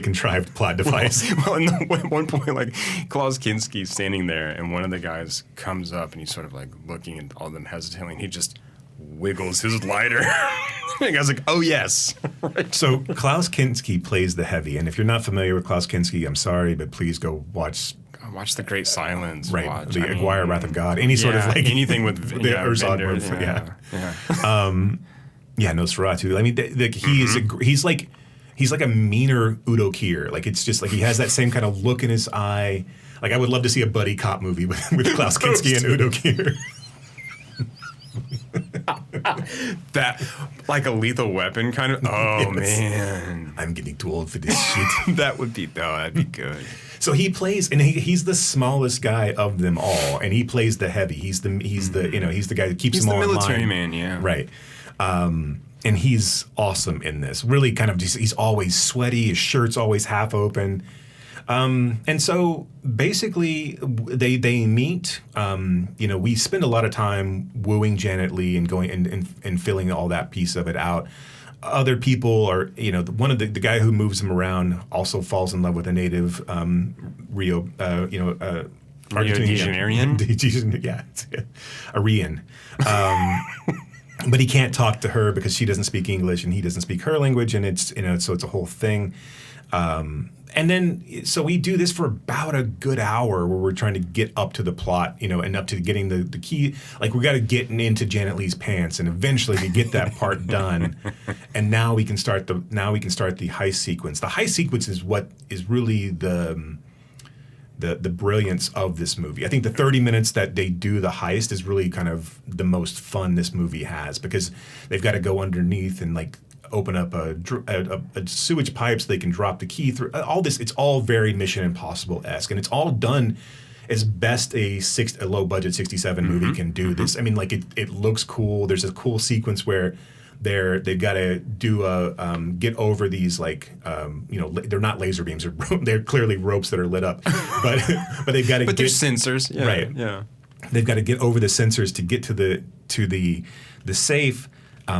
contrived plot device. Well, at one point, like, Klaus Kinski's standing there, and one of the guys comes up, and he's sort of like looking at all of them hesitantly, and he just wiggles his lighter. And the guy's like, oh, yes. Right. So Klaus Kinski plays the heavy, and if you're not familiar with Klaus Kinski, I'm sorry, but please go watch The Great Silence. Right, the Aguirre Wrath of God. Any sort of like anything with the Herzog. Nosferatu. I mean, he's like a meaner Udo Kier. Like, it's just like he has that same kind of look in his eye. Like, I would love to see a buddy cop movie with Klaus Kinski and Udo Kier. That, like a Lethal Weapon kind of. Oh, yes. Man, I'm getting too old for this shit. That'd be good. So he plays, and he's the smallest guy of them all, and he plays the heavy. He's the guy that keeps them all in line. He's the military man, yeah. Right. And he's awesome in this. Really kind of, he's always sweaty. His shirt's always half open. And so basically they meet, we spend a lot of time wooing Janet Leigh and going and filling all that piece of it out. Other people are, one of the guy who moves him around also falls in love with a native Rio de Janeiro. Yeah, Arian. But he can't talk to her because she doesn't speak English and he doesn't speak her language, and it's so it's a whole thing. And then, so we do this for about a good hour where we're trying to get up to the plot, and up to getting the key. Like, we got to get into Janet Leigh's pants, and eventually we get that part done. And now we can start the heist sequence. The heist sequence is what is really the brilliance of this movie. I think the 30 minutes that they do the heist is really kind of the most fun this movie has, because they've got to go underneath and like open up a sewage pipe so they can drop the key through. All this, it's all very Mission Impossible-esque, and it's all done as best a low-budget 67 movie can do this. I mean, like, it looks cool. There's a cool sequence where they've got to do get over these, like, they're not laser beams. They're clearly ropes that are lit up, but they've got to get there's sensors, yeah, right? Yeah, they've got to get over the sensors to get to the safe.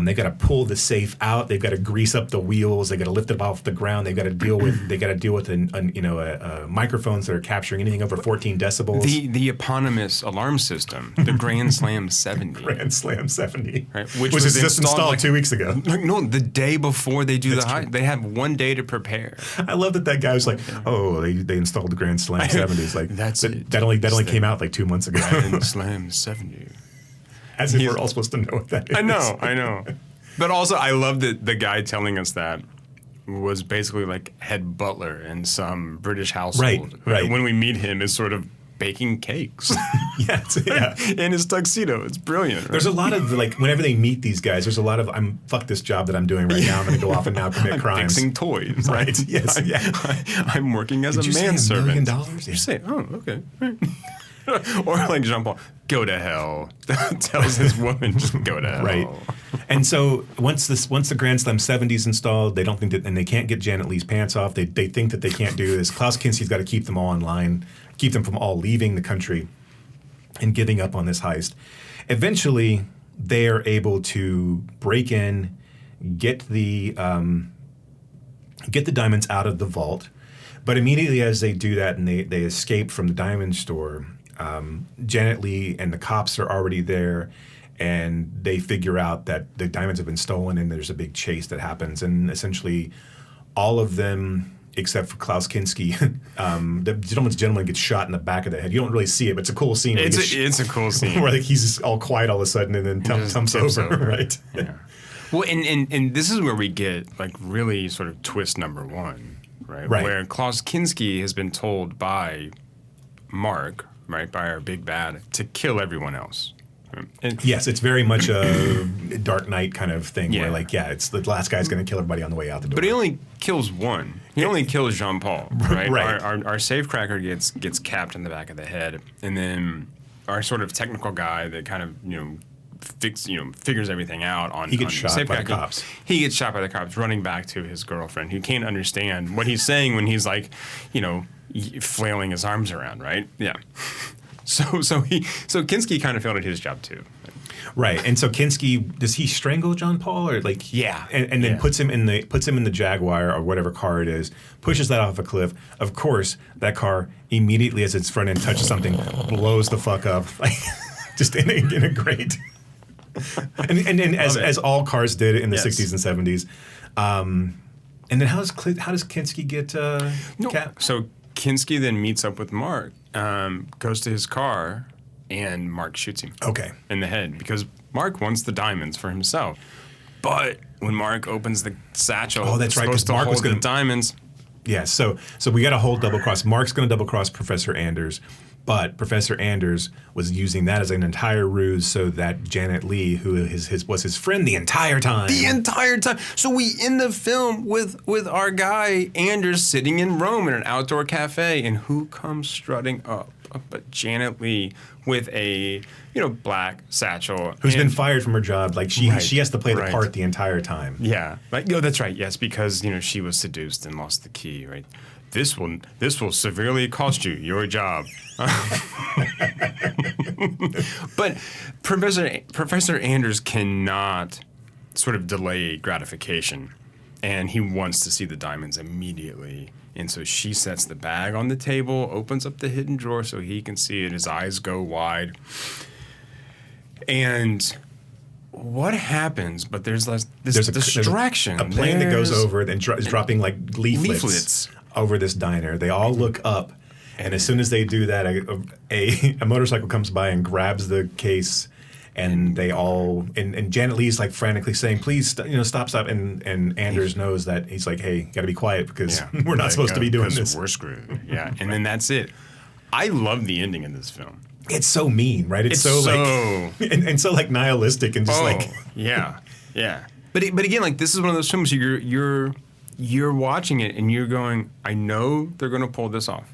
They've got to pull the safe out. They've got to grease up the wheels. They've got to lift it off the ground. They've got to deal with microphones that are capturing anything over 14 decibels. The eponymous alarm system, the Grand Slam 70. Grand Slam 70, right? Which was just installed like 2 weeks ago. No, the day before they do they have one day to prepare. I love that guy was like, oh, they installed the Grand Slam 70. It's like that only came out like 2 months ago. Grand Slam 70. As if we're all supposed to know what that is. I know. But also, I love that the guy telling us that was basically like head butler in some British household. Right. When we meet him, is sort of baking cakes. Yeah. In his tuxedo. It's brilliant. Right? There's a lot of, like, whenever they meet these guys, there's a lot of, fuck this job that I'm doing right now. I'm going to go off and now commit I'm crimes. fixing toys. Right. Yes. I'm working as Did a you say manservant. $1 million? You say, oh, okay. Or like Jean-Paul, go to hell. Tells his woman, just go to hell. Right. And so once the Grand Slam 70's installed, they don't think that, and they can't get Janet Leigh's pants off. They think that they can't do this. Klaus Kinski's got to keep them all in line, keep them from all leaving the country and giving up on this heist. Eventually, they are able to break in, get the diamonds out of the vault. But immediately as they do that and they escape from the diamond store, Janet Leigh and the cops are already there, and they figure out that the diamonds have been stolen, and there's a big chase that happens. And essentially, all of them, except for Klaus Kinski, the gentleman gets shot in the back of the head. You don't really see it, but it's a cool scene. It's a cool scene. Where like he's just all quiet all of a sudden, and then tumps over. Right. Yeah. Well, and this is where we get like really sort of twist number one, right? Where Klaus Kinski has been told by Mark, right, by our big bad, to kill everyone else. And yes, it's very much a Dark Knight kind of thing where, like, it's the last guy's going to kill everybody on the way out the door. But he only kills one. He only kills Jean-Paul, right? Right. Our safecracker gets capped in the back of the head, and then our sort of technical guy that kind of, figures everything out on he gets shot by the safecracking. cops. He gets shot by the cops running back to his girlfriend, who can't understand what he's saying when he's like, flailing his arms around, right? Yeah. So Kinski kind of failed at his job too. Right. And so Kinski, does he strangle John Paul or like and then puts him in the Jaguar or whatever car it is, pushes that off a cliff. Of course, that car immediately as its front end touches something, blows the fuck up. Like just in a great and as all cars did in the 60s and 70s. And then how does Kinski get capped? So Kinski then meets up with Mark, goes to his car, and Mark shoots him. Okay. In the head, because Mark wants the diamonds for himself. But when Mark opens the satchel, that's right, because supposed to Mark was hold gonna the diamonds. Yeah, so we got a whole double cross. Mark's going to double cross Professor Anders, but Professor Anders was using that as an entire ruse so that Janet Leigh, who was his friend the entire time. The entire time. So we end the film with our guy Anders sitting in Rome in an outdoor cafe, and who comes strutting up but Janet Leigh with a black satchel, who's been fired from her job. Like she has to play the part the entire time. Yeah, that's right. Yes, because she was seduced and lost the key. Right. This will severely cost you your job. But Professor Anders cannot sort of delay gratification, and he wants to see the diamonds immediately. And so she sets the bag on the table, opens up the hidden drawer so he can see it. His eyes go wide. And what happens? But there's this distraction. There's a plane that goes over and is dropping like leaflets over this diner. They all look up, and as soon as they do that, a motorcycle comes by and grabs the case. And they all and Janet Leigh's like frantically saying, "Please, stop!" And Anders knows that he's like, "Hey, got to be quiet because we're not supposed to be doing this. We're screwed." Yeah, and then that's it. I love the ending in this film. It's so mean, right? It's so like and so like nihilistic and just yeah. But again, like this is one of those films you're watching it and you're going, I know they're going to pull this off.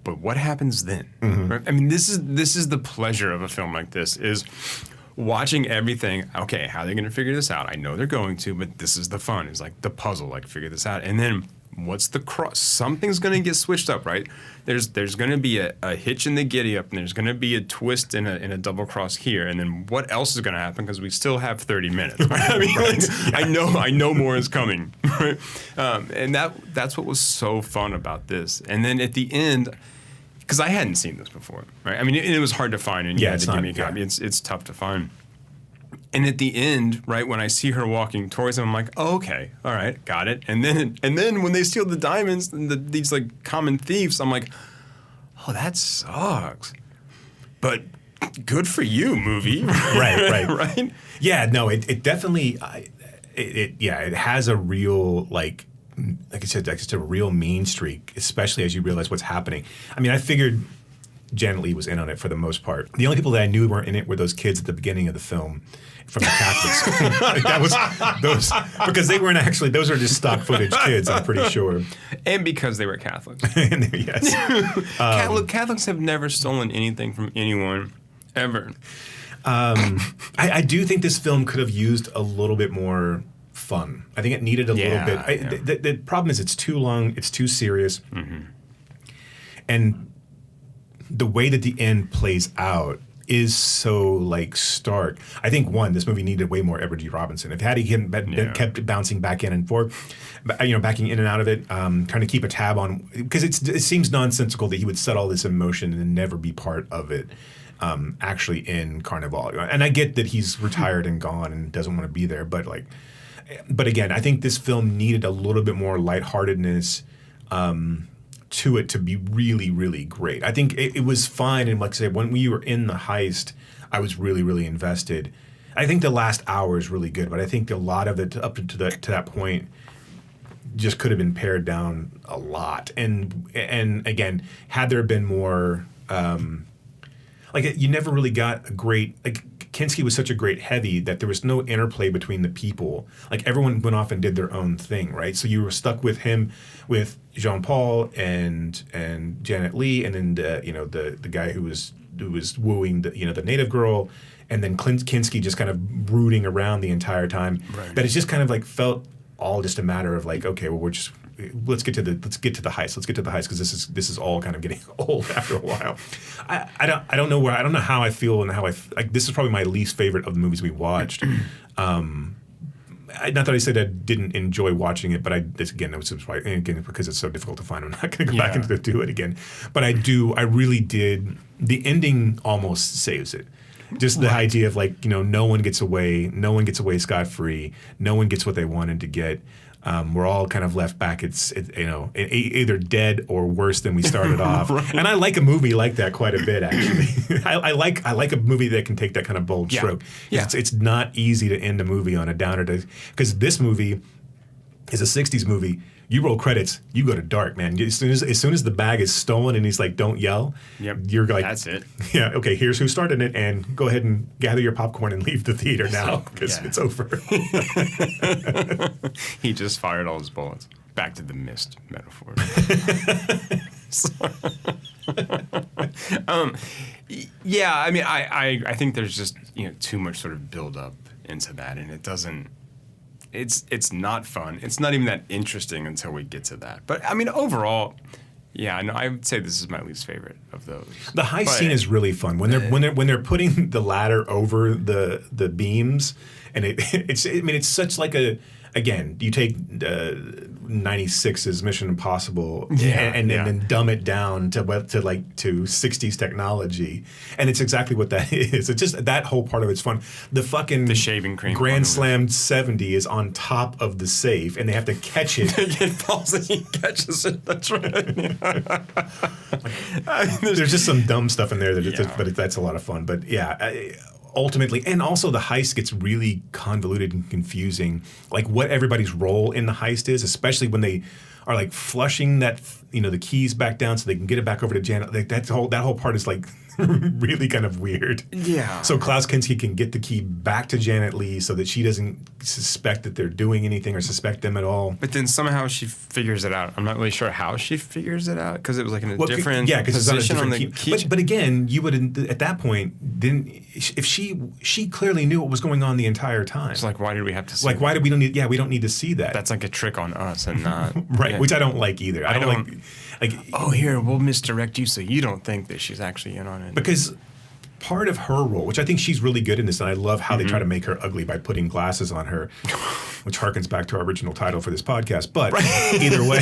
But what happens then? Mm-hmm. Right? I mean, this is the pleasure of a film like this, is watching everything. Okay, how are they going to figure this out? I know they're going to, but this is the fun. It's like the puzzle, like figure this out. And then what's the cross? Something's going to get switched up, right? There's going to be a hitch in the giddy up, and there's going to be a twist in a double cross here. And then what else is going to happen? Because we still have 30 minutes. Right? I mean, I know more is coming. Right? And that's what was so fun about this. And then at the end, because I hadn't seen this before, right? I mean, it was hard to find, and you had to give me a copy. It's tough to find. And at the end, right, when I see her walking towards him, I'm like, oh, okay, all right, got it. And then when they steal the diamonds, and these like common thieves, I'm like, oh, that sucks. But good for you, movie. right. Yeah, no, it definitely, it has a real, like I said, just a real mean streak, especially as you realize what's happening. I mean, I figured Janet Leigh was in on it for the most part. The only people that I knew weren't in it were those kids at the beginning of the film from the Catholic school. Like that was those, because they weren't actually, those are just stock footage kids, I'm pretty sure. And because they were Catholics. Yes. Catholics have never stolen anything from anyone, ever. I do think this film could have used a little bit more fun. I think it needed a little bit. The problem is it's too long, it's too serious. Mm-hmm. And the way that the end plays out is so like stark. I think this movie needed way more Edward G. Robinson. If he kept bouncing back in and forth, backing in and out of it, trying to keep a tab on, because it seems nonsensical that he would set all this in motion and never be part of it. Actually in Carnival. And I get that he's retired and gone and doesn't want to be there, but again, I think this film needed a little bit more lightheartedness to it to be really, really great. I think it was fine, and like I said, when we were in the heist, I was really, really invested. I think the last hour is really good, but I think a lot of it up to that point just could have been pared down a lot. And again, had there been more, you never really got a great, Kinski was such a great heavy that there was no interplay between the people. Like everyone went off and did their own thing, right? So you were stuck with him, with Jean-Paul and Janet Leigh, and then the guy who was wooing the native girl, and then Kinski just kind of brooding around the entire time. Right. But it's just kind of felt all just a matter of okay, well let's get to the heist. Let's get to the heist, because this is all kind of getting old after a while. I don't know how I feel, and this is probably my least favorite of the movies we watched. Not that I said I didn't enjoy watching it, but it was probably, again, because it's so difficult to find, I'm not going to go back and do it again. But I really did. The ending almost saves it. Just the idea of no one gets away scot-free, no one gets what they wanted to get. We're all kind of left back. It's either dead or worse than we started off. Right. And I like a movie like that quite a bit, actually. I like a movie that can take that kind of bold stroke. Yeah. It's not easy to end a movie on a downer, because this movie is a 60s movie. You roll credits, you go to dark, man. As soon as the bag is stolen and he's like, "Don't yell," you're like, "That's it." Yeah, okay. Here's who started it, and go ahead and gather your popcorn and leave the theater now, because it's over. He just fired all his bullets. Back to the mist metaphor. Yeah, I mean, I think there's just too much sort of build up into that, and it doesn't. It's not fun. It's not even that interesting until we get to that. But I mean, overall, yeah, no, I would say this is my least favorite of those. The heist scene is really fun when they're putting the ladder over the beams, and it's such again, you take 96's Mission Impossible and then dumb it down to 60s technology, and it's exactly what that is. It's just that whole part of it's fun. The shaving cream Grand Slam 70 is on top of the safe, and they have to catch it. It falls and he catches it. That's right. There's just some dumb stuff in there but that's a lot of fun. But ultimately, and also the heist gets really convoluted and confusing, what everybody's role in the heist is, especially when they are flushing that the keys back down so they can get it back over to Janet. That whole part is really kind of weird. Yeah. So Klaus Kinski can get the key back to Janet Leigh so that she doesn't suspect that they're doing anything or suspect them at all. But then somehow she figures it out. I'm not really sure how she figures it out, because it was in a different position on the key. But again, you would at that point if she clearly knew what was going on the entire time. It's why did we have to see why did we don't need? Yeah, we don't need to see that. That's a trick on us and not right, which I don't like either. I don't like. Oh, here, we'll misdirect you so you don't think that she's actually in on it. Because part of her role, which I think she's really good in this, and I love how they try to make her ugly by putting glasses on her, which harkens back to our original title for this podcast. But either way.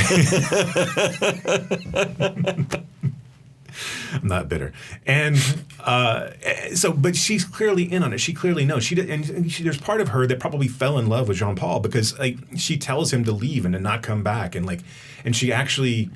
I'm not bitter. And but she's clearly in on it. She clearly knows. There's part of her that probably fell in love with Jean-Paul, because she tells him to leave and to not come back, and she actually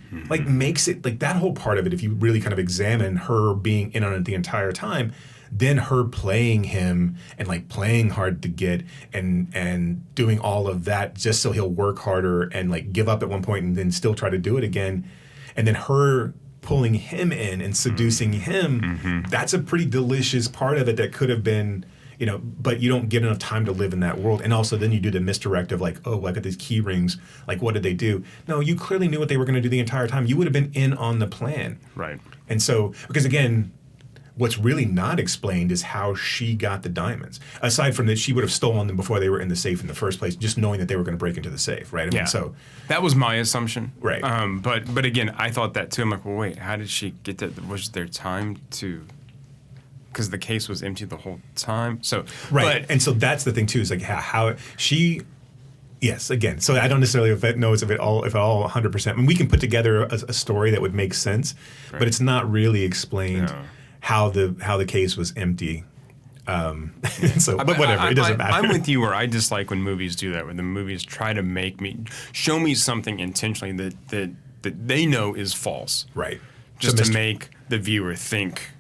makes it that whole part of it. If you really kind of examine her being in on it the entire time, then her playing him and like playing hard to get and doing all of that just so he'll work harder and like give up at one point and then still try to do it again. And then her pulling him in and seducing him, that's a pretty delicious part of it that could have been, you know, but you don't get enough time to live in that world. And also then you do the misdirect of like, oh, I got these key rings. Like, what did they do? No, you clearly knew what they were going to do the entire time. You would have been in on the plan. Right. And so, because again, what's really not explained is how she got the diamonds. Aside from that, she would have stolen them before they were in the safe in the first place, just knowing that they were going to break into the safe, right? I mean, so that was my assumption. Right. But again, I thought that too. I'm like, well, wait, how did she get that? Was there time to? Because the case was empty the whole time. So right, and so that's the thing too. Is like how she. Yes, again. So I don't necessarily know if it all 100%. I mean, we can put together a story that would make sense, but it's not really explained how the case was empty. So, but whatever, it doesn't matter. I'm with you where I dislike when movies do that, when the movies try to show me something intentionally that they know is false. Right. Just to make the viewer think.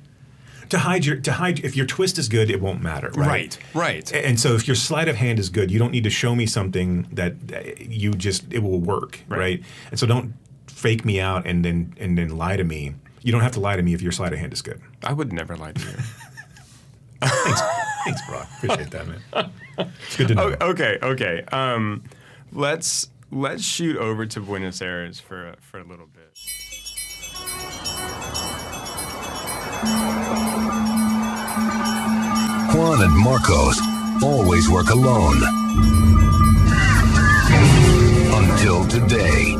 To hide if your twist is good, it won't matter, right? Right. And so if your sleight of hand is good, you don't need to show me something that it will work, right? And so don't fake me out and then lie to me. You don't have to lie to me if your sleight of hand is good. I would never lie to you. Thanks, Brock. Appreciate that, man. It's good to know. Okay. Let's shoot over to Buenos Aires for a little bit. Juan and Marcos always work alone. Until today.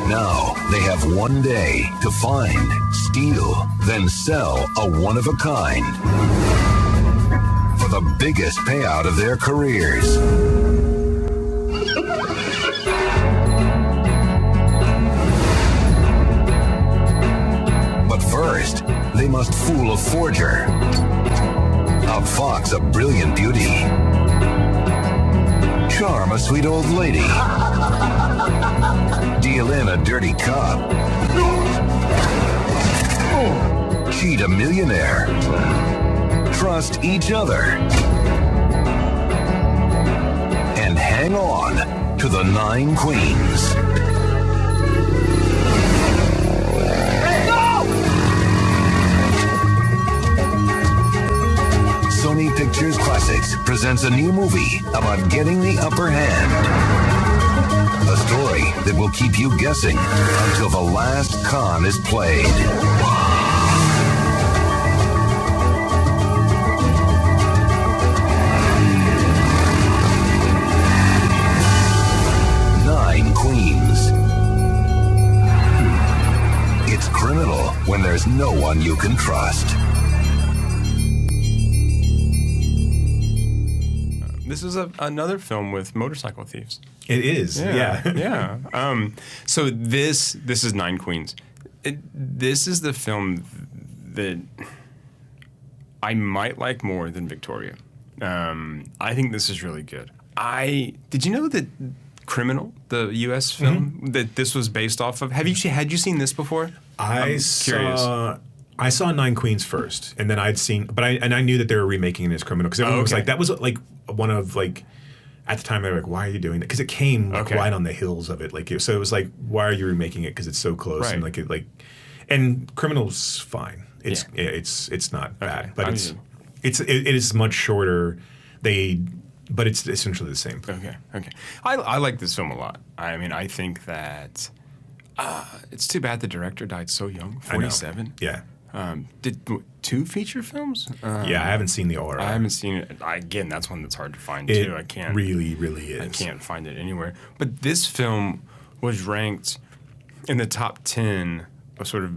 Now they have one day to find, steal, then sell a one-of-a-kind for the biggest payout of their careers. But first, they must fool a forger, outfox a brilliant beauty, charm a sweet old lady, deal in a dirty cop, cheat a millionaire, trust each other, and hang on to the 9 queens. Sony Pictures Classics presents a new movie about getting the upper hand. A story that will keep you guessing until the last con is played. Queens. It's criminal when there's no one you can trust. This is another film with motorcycle thieves. It is, yeah. So this is 9 Queens. This is the film that I might like more than Victoria. I think this is really good. Did you know that Criminal, the U.S. film that this was based off of? Had you seen this before? I saw 9 Queens first, and then I'd seen, I knew that they were remaking it as Criminal because everyone was like, that was like one of like, at the time they were like, why are you doing that? Because it came like right on the heels of it, like so it was like, why are you remaking it? Because it's so close and and Criminal's fine. It's not bad, but it is much shorter. But it's essentially the same. Okay. I like this film a lot. I mean, I think that it's too bad the director died so young, 47. Yeah. Did 2 feature films? Yeah, I haven't seen the Aura. I haven't seen it. Again, that's one that's hard to find too. I can't. Really, really is. I can't find it anywhere. But this film was ranked in the top 10 of sort of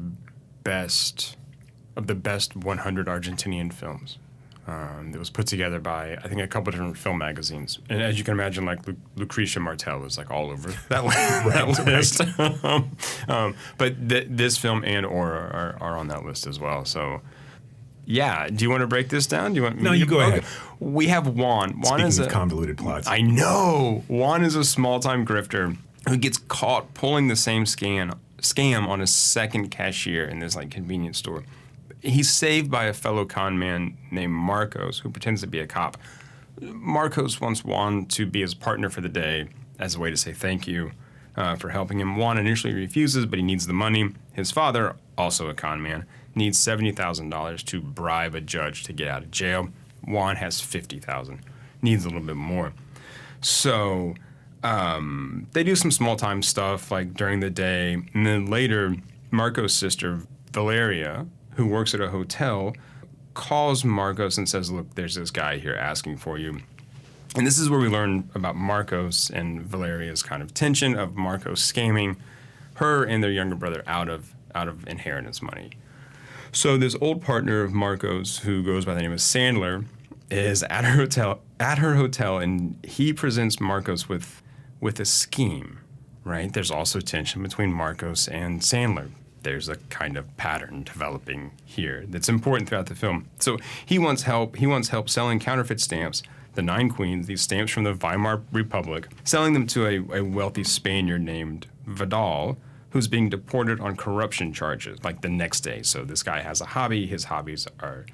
the best 100 Argentinian films. That was put together by, I think, a couple different film magazines. And as you can imagine, like Lucretia Martel is like all over that list. But this film and Aura are on that list as well. So Yeah. Do you want to break this down? Do you want? No, you go ahead. We have Juan. Juan Speaking is of convoluted plots. I know. Juan is a small-time grifter who gets caught pulling the same scam on a second cashier in this like convenience store. He's saved by a fellow con man named Marcos, who pretends to be a cop. Marcos wants Juan to be his partner for the day as a way to say thank you for helping him. Juan initially refuses, but he needs the money. His father, also a con man, needs $70,000 to bribe a judge to get out of jail. Juan has $50,000, needs a little bit more. So they do some small-time stuff like during the day, and then later, Marco's sister, Valeria, who works at a hotel, calls Marcos and says, look, there's this guy here asking for you. And this is where we learn about Marcos and Valeria's kind of tension of Marcos scamming her and their younger brother out of inheritance money. So this old partner of Marcos, who goes by the name of Sandler, is at her hotel, and he presents Marcos with a scheme, right? There's also tension between Marcos and Sandler. There's a kind of pattern developing here that's important throughout the film. So he wants help selling counterfeit stamps, the 9 Queens, these stamps from the Weimar Republic, selling them to a wealthy Spaniard named Vidal, who's being deported on corruption charges, like the next day. So this guy has a hobby. His hobbies are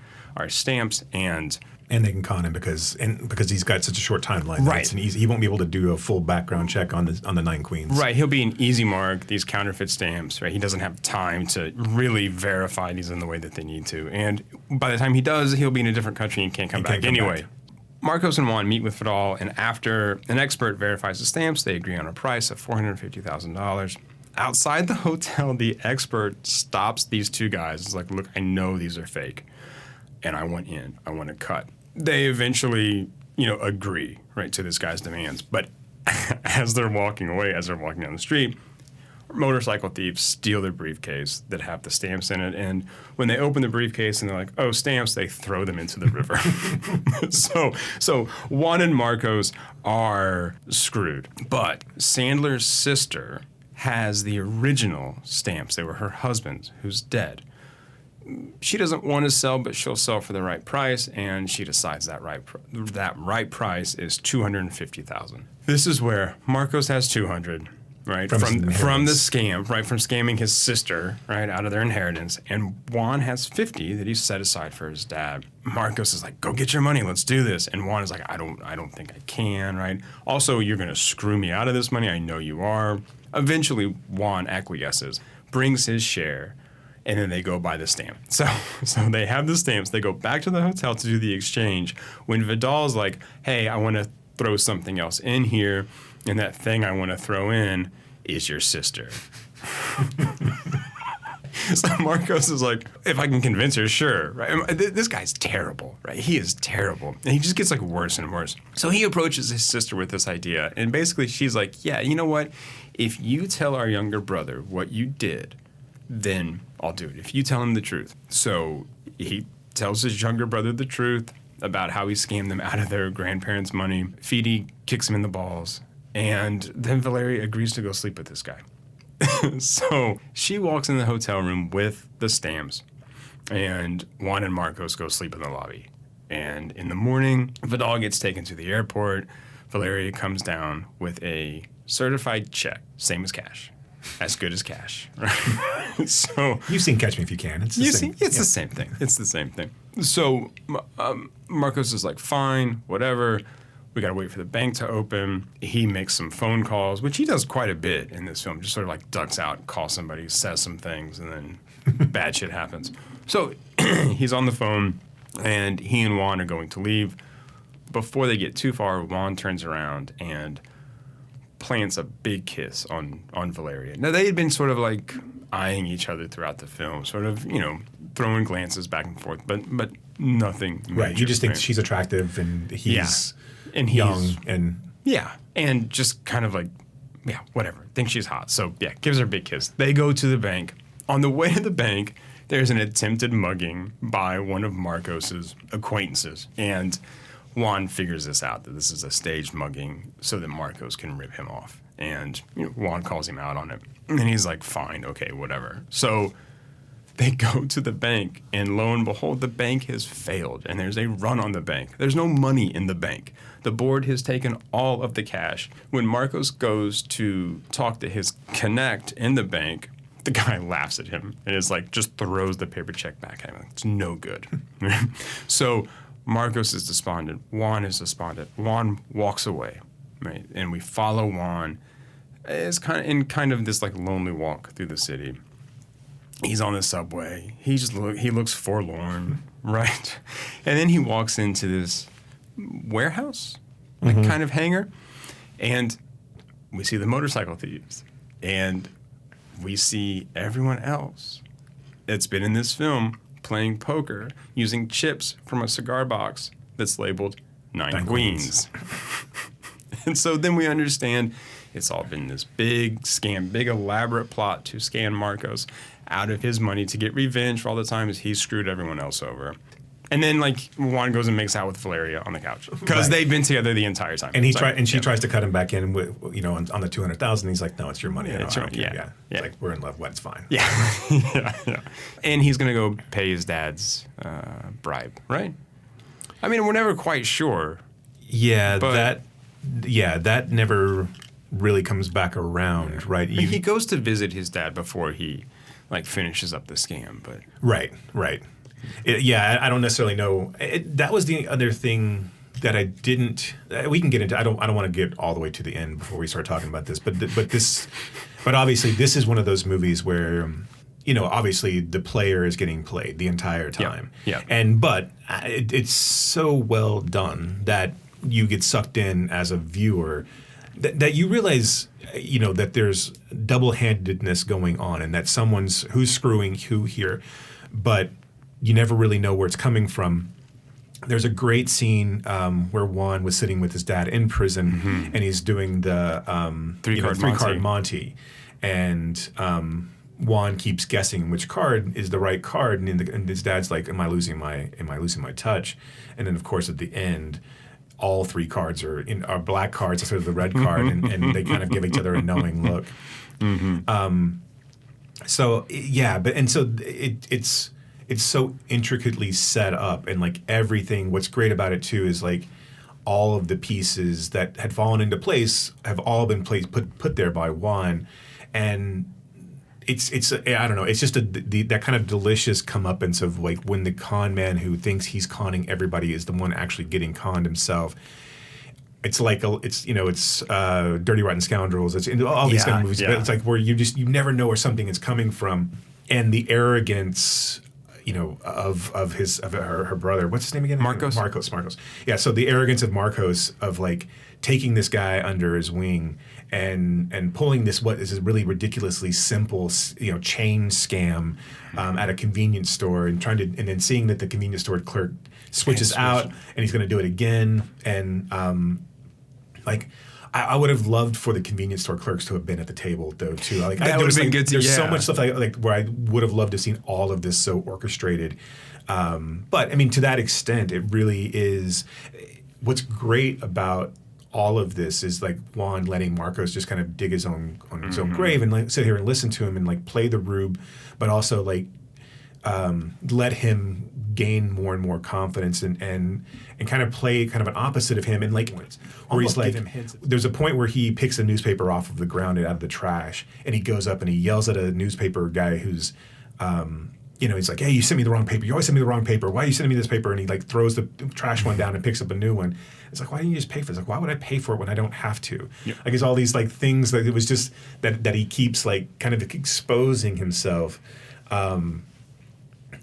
stamps, and they can con him because he's got such a short timeline. Right. He won't be able to do a full background check on the 9 Queens. Right. He'll be an easy mark, these counterfeit stamps, right? He doesn't have time to really verify these in the way that they need to. And by the time he does, he'll be in a different country and can't come back anyway. Marcos and Juan meet with Vidal, and after an expert verifies the stamps, they agree on a price of $450,000. Outside the hotel, the expert stops these two guys. It's like, look, I know these are fake, and I want in. I want a cut. They eventually, agree, right, to this guy's demands. But as they're walking away, as they're walking down the street, motorcycle thieves steal their briefcase that have the stamps in it. And when they open the briefcase and they're like, oh, stamps, they throw them into the river. So Juan and Marcos are screwed. But Sandler's sister has the original stamps. They were her husband's, who's dead. She doesn't want to sell, but she'll sell for the right price, and she decides that right price is $250,000. This is where Marcos has $200,000, right, from the scam, right, from scamming his sister, right, out of their inheritance, and Juan has $50,000 that he's set aside for his dad. Marcos is like, go get your money, let's do this, and Juan is like, I don't think I can, right? Also, you're gonna screw me out of this money, I know you are. Eventually, Juan acquiesces, brings his share, and then they go buy the stamp. So they have the stamps. They go back to the hotel to do the exchange. When Vidal's like, hey, I want to throw something else in here, and that thing I want to throw in is your sister. So Marcos is like, if I can convince her, sure. Right? This guy's terrible, right? He is terrible. And he just gets like worse and worse. So he approaches his sister with this idea. And basically she's like, yeah, you know what? If you tell our younger brother what you did, then I'll do it. If you tell him the truth. So he tells his younger brother the truth about how he scammed them out of their grandparents' money. Feedy kicks him in the balls. And then Valeria agrees to go sleep with this guy. So she walks in the hotel room with the stamps, and Juan and Marcos go sleep in the lobby. And in the morning, Vidal gets taken to the airport. Valeria comes down with a certified check, same as cash, as good as cash. Right? So you've seen Catch Me If You Can. It's the same thing. It's the same thing. So Marcos is like, fine, whatever. We got to wait for the bank to open. He makes some phone calls, which he does quite a bit in this film. Just sort of like ducks out, calls somebody, says some things, and then bad shit happens. So he's on the phone, and he and Juan are going to leave. Before they get too far, Juan turns around and plants a big kiss on Valeria. Now, they had been sort of like eyeing each other throughout the film, sort of, throwing glances back and forth, but nothing major. Right, you just think she's attractive, and he's... And young and and just kind of like, whatever. Thinks she's hot. So gives her a big kiss. They go to the bank. On the way to the bank, there's an attempted mugging by one of Marcos's acquaintances. And Juan figures this out, that this is a staged mugging so that Marcos can rip him off. And Juan calls him out on it. And he's like, fine, okay, whatever. So They go to the bank, and lo and behold, the bank has failed, and there's a run on the bank. There's no money in the bank. The board has taken all of the cash. When Marcos goes to talk to his connect in the bank, the guy laughs at him and is like, just throws the paper check back at him. It's no good. So Marcos is despondent. Juan is despondent. Juan walks away, right? And we follow Juan. It's kind of this like lonely walk through the city. He's on the subway. He looks forlorn, right? And then he walks into this warehouse, like kind of hangar, and we see the motorcycle thieves, and we see everyone else that's been in this film playing poker using chips from a cigar box that's labeled Nine Queens. And so then we understand it's all been this big scam, big elaborate plot to scam Marcos out of his money to get revenge for all the times he screwed everyone else over. And then, like, Juan goes and makes out with Valeria on the couch because they've been together the entire time. And she tries to cut him back in with, on the $200,000. He's like, no, it's your money. Yeah, it's right. Yeah. It's like, we're in love. It's fine. Yeah. Yeah. And he's gonna go pay his dad's bribe, right? I mean, we're never quite sure. Yeah, that never really comes back around, right? He goes to visit his dad before he finishes up the scam, but right. I don't necessarily know. That was the other thing that I didn't. We can get into. I don't want to get all the way to the end before we start talking about this. But obviously this is one of those movies where, obviously the player is getting played the entire time. Yeah. But it's so well done that you get sucked in as a viewer. That you realize, that there's double-handedness going on, and that who's screwing who here, but you never really know where it's coming from. There's a great scene where Juan was sitting with his dad in prison, and he's doing the three-card Monte, and Juan keeps guessing which card is the right card, and his dad's like, "Am I losing my touch?" And then, of course, at the end, all three cards are black cards instead of the red card, and they kind of give each other a knowing look. It's so intricately set up, and everything. What's great about it too is all of the pieces that had fallen into place have all been put there by Juan, and it's I don't know. It's just that kind of delicious comeuppance of when the con man who thinks he's conning everybody is the one actually getting conned himself. It's Dirty Rotten Scoundrels. It's all these kind of movies, but it's where you never know where something is coming from, and the arrogance, of her brother. What's his name again? Marcos. Yeah. So the arrogance of Marcos of taking this guy under his wing and pulling this what is a really ridiculously simple chain scam at a convenience store, and then seeing that the convenience store clerk switches out and he's going to do it again, and I would have loved for the convenience store clerks to have been at the table though too. That would have been good. There's so much stuff where I would have loved to have seen all of this so orchestrated. But I mean, to that extent, it really is. What's great about all of this is Juan letting Marcos just kind of dig his own grave and sit here and listen to him and play the rube, but also let him gain more and more confidence and kind of play kind of an opposite of him, and where he's there's a point where he picks a newspaper off of the ground and out of the trash, and he goes up and he yells at a newspaper guy who's he's like, "Hey, you sent me the wrong paper. You always send me the wrong paper. Why are you sending me this paper?" And he throws the trash one down and picks up a new one. It's why didn't you just pay for it? It's why would I pay for it when I don't have to? Yep. It's all these things that it was just that he keeps kind of exposing himself.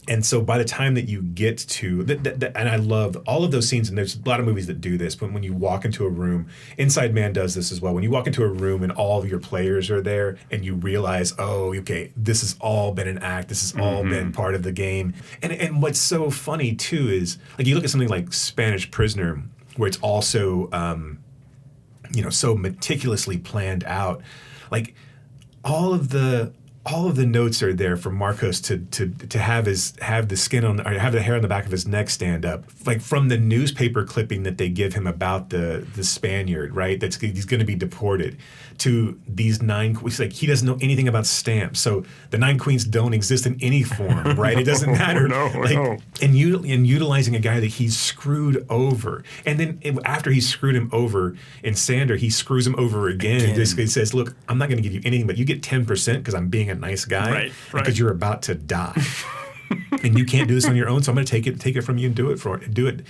And so by the time that you get to, and I love all of those scenes, and there's a lot of movies that do this, but when you walk into a room, Inside Man does this as well. When you walk into a room and all of your players are there and you realize, oh, okay, this has all been an act. This has all been part of the game. And what's so funny too is, you look at something like Spanish Prisoner, where it's also, so meticulously planned out. All of the all of the notes are there for Marcos to have the skin on, or have the hair on the back of his neck stand up, like from the newspaper clipping that they give him about the Spaniard, right? He's going to be deported, to these 9 queens. Like, he doesn't know anything about stamps, so the 9 queens don't exist in any form, right? It doesn't matter. No. And utilizing a guy that he's screwed over, and then after he screwed him over in Sander, he screws him over again. And basically says, "Look, I'm not going to give you anything, but you get 10% because I'm being a nice guy, right? Because you're about to die, and you can't do this on your own. So I'm going to take it from you and do it."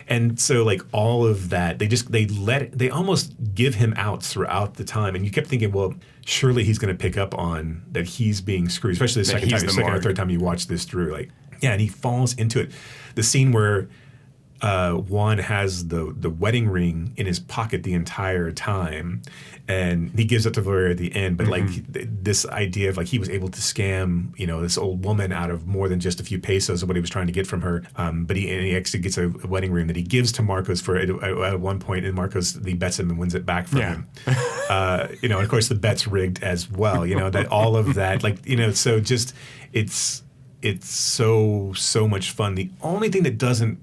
And so, like, all of that, they almost give him outs throughout the time, and you kept thinking, well, surely he's going to pick up on that he's being screwed, especially the second or third time you watch this through. Like, yeah, and he falls into it. The scene where Juan has the wedding ring in his pocket the entire time, and he gives it to Valeria at the end. But like this idea of like he was able to scam, this old woman out of more than just a few pesos of what he was trying to get from her. But he actually gets a wedding ring that he gives to Marcos for at one point, and Marcos bets him and wins it back from him. And of course the bet's rigged as well. That all of that, so just it's so much fun. The only thing that doesn't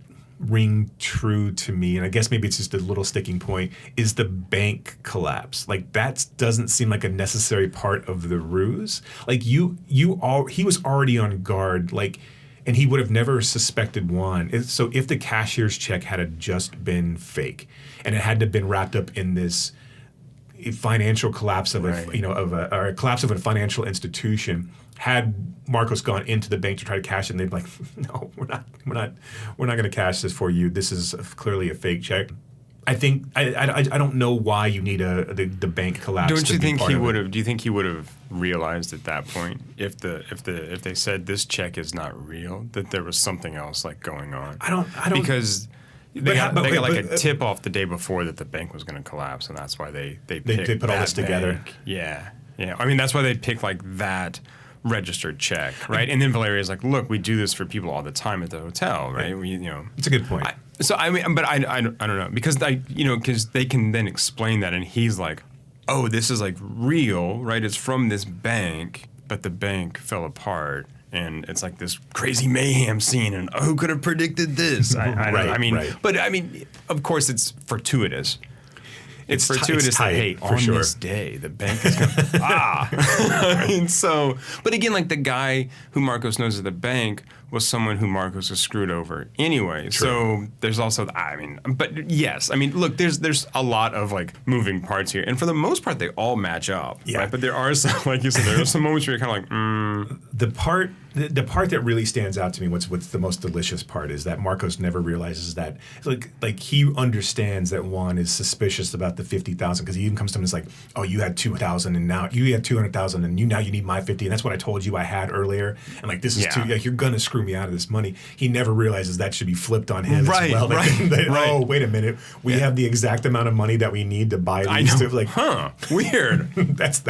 ring true to me, and I guess maybe it's just a little sticking point, is the bank collapse. Like, that doesn't seem like a necessary part of the ruse. Like, he was already on guard, like, and he would have never suspected Juan. So if the cashier's check had just been fake, and it hadn't have been wrapped up in this financial collapse of a collapse of a financial institution, had Marcos gone into the bank to try to cash it, and they'd be like, "No, we're not going to cash this for you. This is clearly a fake check." I think I don't know why you need the bank collapse. Don't you think he would have? Do you think he would have realized at that point if they said this check is not real, that there was something else like going on? I don't because. They got a tip off the day before that the bank was going to collapse, and that's why they put all this together. Yeah. I mean, that's why they picked like that registered check, right? And then Valeria's like, "Look, we do this for people all the time at the hotel, right? It's a good point. I don't know, because because they can then explain that, and he's like, "Oh, this is like real, right? It's from this bank, but the bank fell apart." And it's like this crazy mayhem scene, and who could have predicted this? I don't know. But I mean, of course, it's fortuitous. It's fortuitous that, hey, on this day, the bank is going to, but again, like the guy who Marcos knows at the bank was someone who Marcos was screwed over anyway. True. So there's also, but yes, look, there's a lot of like moving parts here, and for the most part, they all match up. Yeah. Right? But there are some, like you said, there are some moments where you're kind of like, The part that really stands out to me, what's the most delicious part, is that Marcos never realizes that, like he understands that Juan is suspicious about the 50,000, because he even comes to him and is like, "Oh, you had 2,000, and now you have 200,000, and now you need my 50, and that's what I told you I had earlier, and like this is too, like you're gonna screw me out of this money." He never realizes that should be flipped on him as well. Right. Oh, wait a minute, we have the exact amount of money that we need to buy these two. Like, weird. that's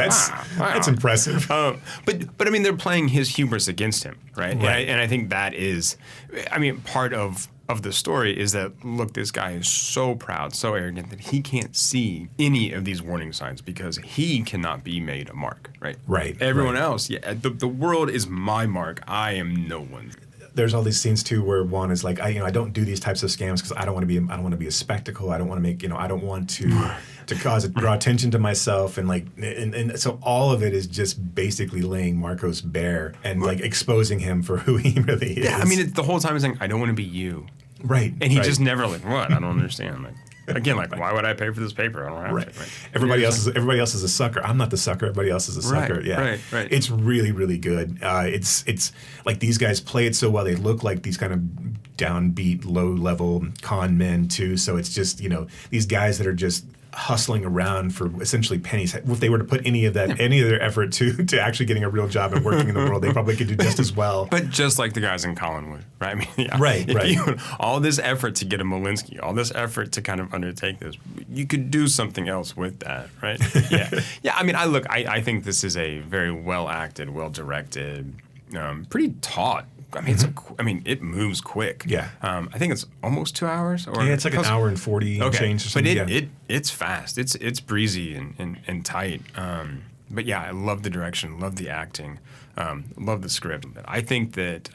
impressive. But I mean, they're playing his hubris against him, right? And I think that is, part of the story is that, look, this guy is so proud, so arrogant that he can't see any of these warning signs because he cannot be made a mark, right? Right. Everyone else, the world is my mark. I am no one. There's all these scenes too where Juan is like, I don't do these types of scams because I don't want to be a spectacle. I don't want to make, I don't want to draw attention to myself, and so all of it is just basically laying Marcos bare and like exposing him for who he really is. Yeah, the whole time he's saying, "I don't want to be you." Right. And he just never like, "What? I don't understand." Like, again, like, why would I pay for this paper? I don't have it. Right. Everybody else is a sucker. I'm not the sucker. Everybody else is a sucker. Yeah. Right. It's really, really good. It's like these guys play it so well. They look like these kind of downbeat, low-level con men too. So it's just, these guys that are just hustling around for essentially pennies. If they were to put any of their effort to actually getting a real job and working in the world, they probably could do just as well. But just like the guys in Collinwood, right? Right. All this effort to get a Molinsky, all this effort to kind of undertake this, you could do something else with that, right? Yeah. I think this is a very well acted, well directed, pretty taut. It moves quick. Yeah. I think it's almost 2 hours. It's like an hour and 40 change or something. But it's fast. It's breezy and tight. But yeah, I love the direction, love the acting, love the script. I think that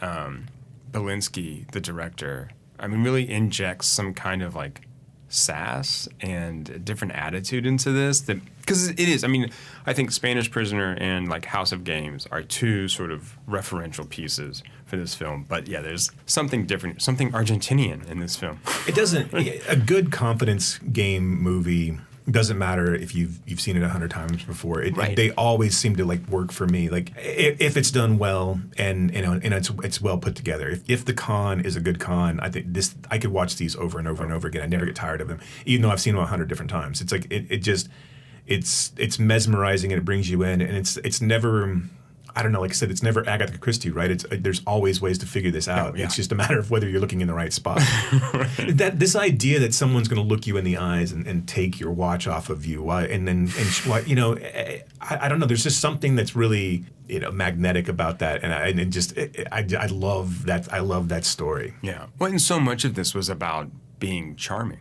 Belinsky, the director, really injects some kind of like sass and a different attitude into this. Because it is. I think Spanish Prisoner and like House of Games are two sort of referential pieces for this film. But yeah, there's something different, something Argentinian in this film. It doesn't. A good confidence game movie doesn't matter if you've seen it 100 times before. They always seem to like work for me. Like if it's done well and it's well put together. If the con is a good con, I think I could watch these over and over and over again. I never get tired of them, even though I've seen them 100 different times. It's like it's mesmerizing and it brings you in, and it's never. I don't know, like I said, it's never Agatha Christie, right? There's always ways to figure this out. Yeah. It's just a matter of whether you're looking in the right spot. Right. This idea that someone's going to look you in the eyes and take your watch off of you, I don't know. There's just something that's really magnetic about that, and I love that. I love that story. Yeah. Well, and so much of this was about being charming.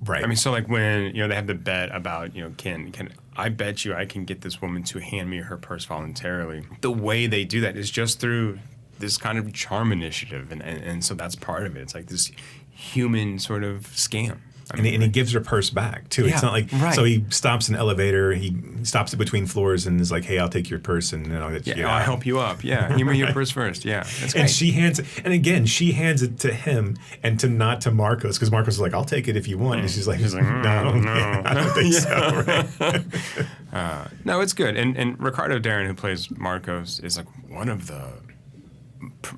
Right. So like when they have the bet about can I bet you I can get this woman to hand me her purse voluntarily. The way they do that is just through this kind of charm initiative, and so that's part of it. It's like this human sort of scam. And he gives her purse back, too. Yeah, it's not like, so he stops an elevator, he stops it between floors and is like, hey, I'll take your purse and I'll help you up. Yeah, give me your purse first. Yeah, that's great. And she hands it to him and not to Marcos, because Marcos is like, I'll take it if you want. And she's like, no, I don't think so. Right? No, it's good. And Ricardo Darin, who plays Marcos, is like one of the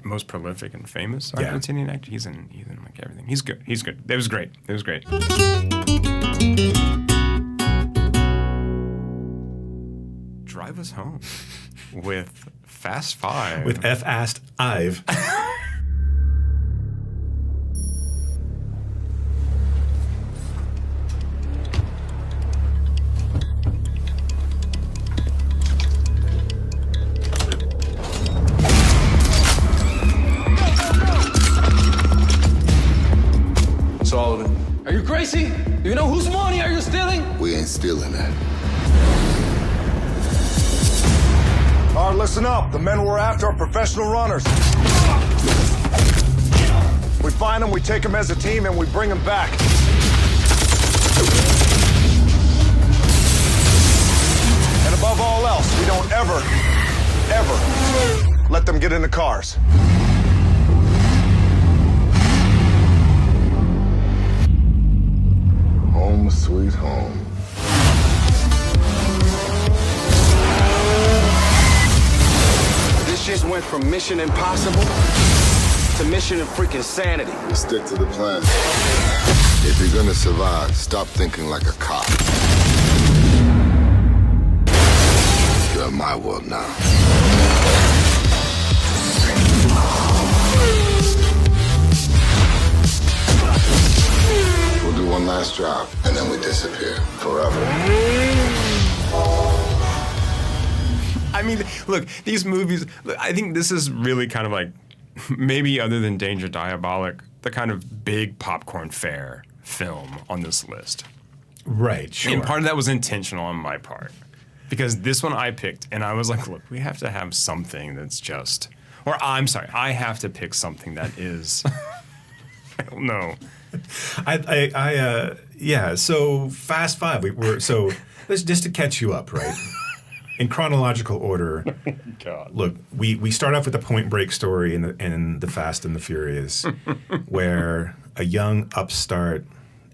most prolific and famous Argentinian actor. He's in like everything. He's good. It was great. Drive us home with Fast Five. With F-Ast Ive. Sullivan. Are you crazy? Do you know whose money are you stealing? We ain't stealing that. All right, listen up. The men we're after are professional runners. We find them, we take them as a team, and we bring them back. And above all else, we don't ever let them get in the cars. Home sweet home. This just went from Mission Impossible to Mission and freaking Sanity. We stick to the plan. If you're gonna survive, stop thinking like a cop. You're in my world now. We'll do one last job, and then we disappear forever. Look, these movies, I think this is really kind of like, maybe other than Danger Diabolik, the kind of big popcorn fare film on this list. Right, sure. And part of that was intentional on my part. Because this one I picked, and I was like, look, we have to have something that's just, I have to pick something that is, I don't know. So Fast Five, let's just to catch you up, right? In chronological order, God. Look, we start off with the Point Break story in the Fast and the Furious, where a young upstart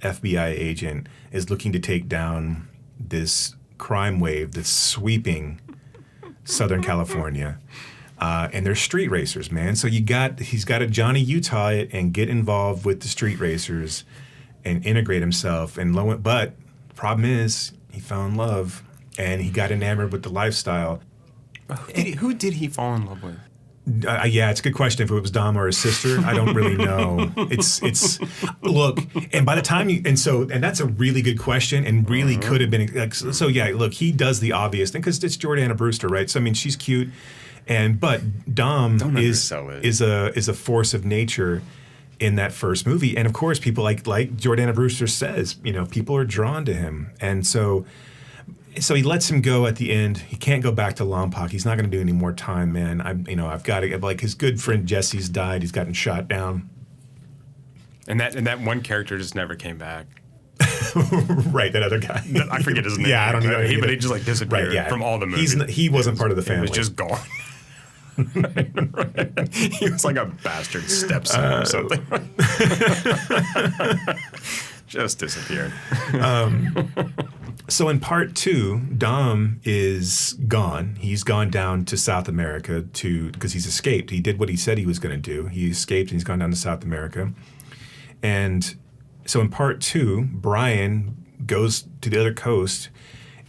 FBI agent is looking to take down this crime wave that's sweeping Southern California. And they're street racers, man. So he's got to Johnny Utah it and get involved with the street racers and integrate himself. But the problem is he fell in love and he got enamored with the lifestyle. Who did he fall in love with? It's a good question. If it was Dom or his sister, I don't really know. It's look, and by the time and that's a really good question, and really could have been like look, he does the obvious thing because it's Jordana Brewster, right? So she's cute, but Dom is a force of nature in that first movie, and of course people like Jordana Brewster says, people are drawn to him, and so. So he lets him go at the end. He can't go back to Lompoc. He's not going to do any more time, man. I've got to, like, his good friend Jesse's died. He's gotten shot down. And that one character just never came back. Right, that other guy. I forget his name. Yeah, I don't know. But he just like disappeared from all the movies. He wasn't part of the family. He was just gone. Right. He was like a bastard stepson or something. Just disappeared. So in part 2, Dom is gone. He's gone down to South America because he's escaped. He did what he said he was going to do. He escaped and he's gone down to South America. And so in part 2, Brian goes to the other coast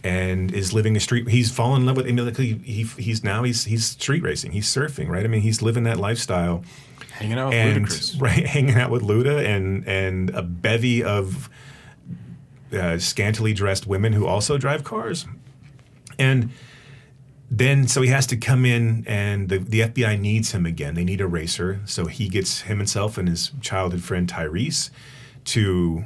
and is living a street. He's fallen in love with. He's street racing. He's surfing, right? I mean, he's living that lifestyle, hanging out with Ludacris, right? Hanging out with Luda and a bevy of scantily dressed women who also drive cars, and then so he has to come in, and the FBI needs him again. They need a racer, so he gets himself and his childhood friend Tyrese to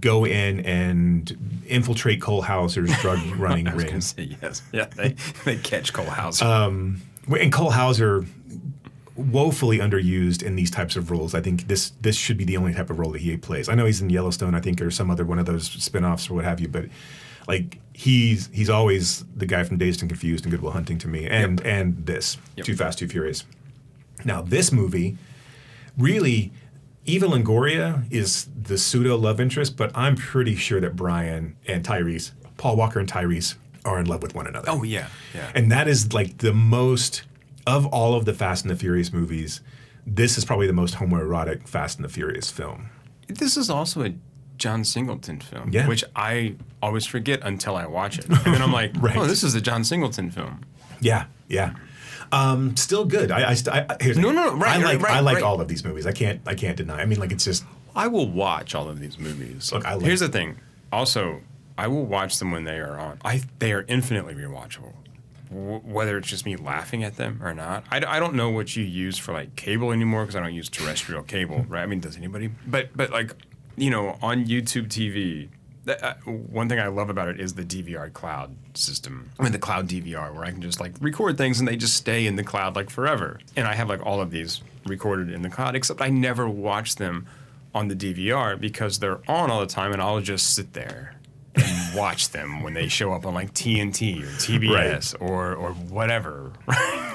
go in and infiltrate Cole Hauser's drug running ring. I was going to say yes. Yeah, they catch Cole Hauser. And Cole Hauser, woefully underused in these types of roles. I think this should be the only type of role that he plays. I know he's in Yellowstone, I think, or some other one of those spinoffs or what have you, but like he's always the guy from Dazed and Confused and Good Will Hunting to me, and this Too Fast, Too Furious. Now this movie, really, Eva Longoria is the pseudo love interest, but I'm pretty sure that Brian and Tyrese, Paul Walker and Tyrese, are in love with one another. Oh yeah. And that is like the most. Of all of the Fast and the Furious movies, this is probably the most homoerotic Fast and the Furious film. This is also a John Singleton film, Yeah. which I always forget until I watch it. And then I'm like, Right. oh, this is a John Singleton film. Yeah. Still good. Here's No, right, I like right. all of these movies. I can't deny. I mean, like, it's just. I will watch all of these movies. Look, here's the thing. Also, I will watch them when they are on. They are infinitely rewatchable. Whether it's just me laughing at them or not. I don't know what you use for like cable anymore because I don't use terrestrial cable, right? I mean, does anybody? But like, on YouTube TV, one thing I love about it is the DVR cloud system. I mean, the cloud DVR where I can just like record things and they just stay in the cloud like forever. And I have like all of these recorded in the cloud, except I never watch them on the DVR because they're on all the time and I'll just sit there and watch them when they show up on like TNT or TBS or whatever.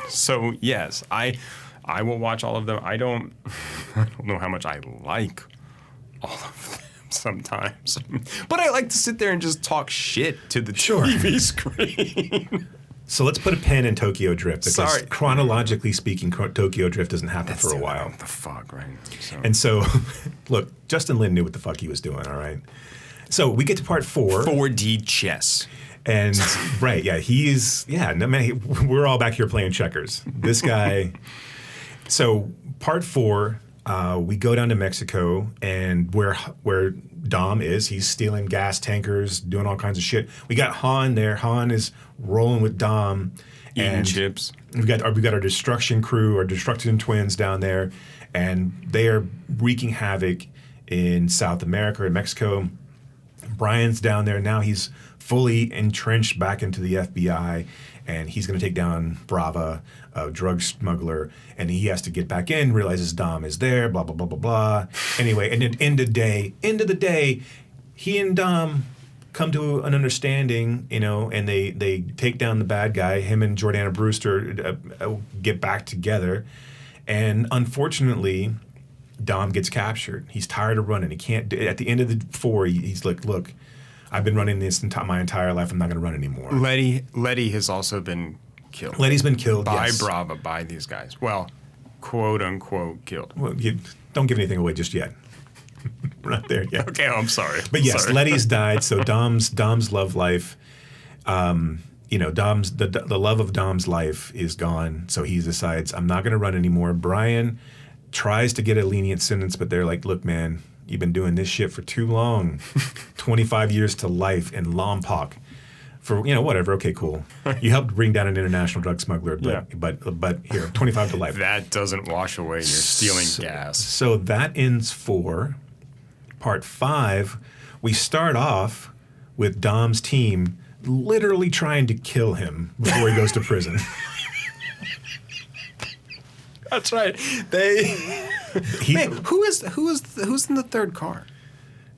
So yes, I will watch all of them. I don't know how much I like all of them sometimes, but I like to sit there and just talk shit to the TV screen. So let's put a pin in Tokyo Drift because chronologically speaking, Tokyo Drift doesn't happen for a while. What the fuck, right? And so, look, Justin Lin knew what the fuck he was doing. All right. So we get to part 4. 4D chess. And, right, yeah, no, man, we're all back here playing checkers. This guy. So part 4, we go down to Mexico and where Dom is, he's stealing gas tankers, doing all kinds of shit. We got Han there. Han is rolling with Dom. Eating chips. We got our destruction crew, our destruction twins down there, and they are wreaking havoc in South America and Mexico. Brian's down there. Now he's fully entrenched back into the FBI, and he's going to take down Brava, a drug smuggler, and he has to get back in, realizes Dom is there, blah, blah, blah, blah, blah. Anyway, and at the end of the day, he and Dom come to an understanding, and they take down the bad guy. Him and Jordana Brewster get back together, and unfortunately, Dom gets captured. He's tired of running. He can't. At the end of the 4, he's like, "Look, I've been running this my entire life. I'm not going to run anymore." Letty has also been killed. Letty's been killed by Brava, by these guys. Well, quote unquote killed. Well, don't give anything away just yet. We're not there yet. Okay, I'm sorry. But yes, Letty's died. So Dom's love life, Dom's the love of Dom's life is gone. So he decides, I'm not going to run anymore. Brian tries to get a lenient sentence, but they're like, look, man, you've been doing this shit for too long. 25 years to life in Lompoc. For, whatever, okay, cool. You helped bring down an international drug smuggler, but here, 25 to life. That doesn't wash away your stealing gas. So that ends 4. Part 5, we start off with Dom's team literally trying to kill him before he goes to prison. That's right. Man, who's in the third car?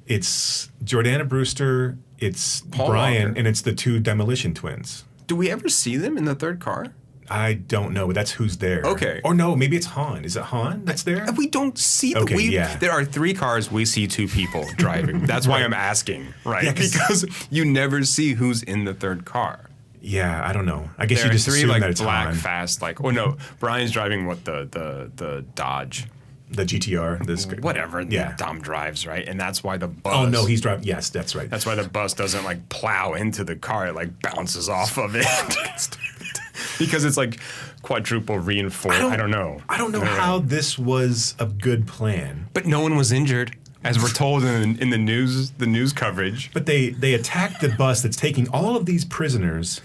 It's Jordana Brewster, it's Paul Brian, Walker. and it's the two Demolition Twins. Do we ever see them in the third car? I don't know, but that's who's there. Okay. Or no, maybe it's Han. Is it Han that's there? We don't see them. Okay, There are 3 cars. We see 2 people driving. That's why I'm asking, right? Yeah, because you never see who's in the third car. Yeah, I don't know. I guess There you are just 3 assume like that it's black, Han. fast, like. Oh no, Brian's driving what the Dodge. The GTR. This Whatever. Yeah. Dom drives, right? And that's why the bus. Oh no, he's driving. Yes, that's right. That's why the bus doesn't like plow into the car. It like bounces off of it. Because it's like quadruple reinforced. I don't know. I don't know how this was a good plan. But no one was injured, as we're told in the news coverage. But they attacked the bus that's taking all of these prisoners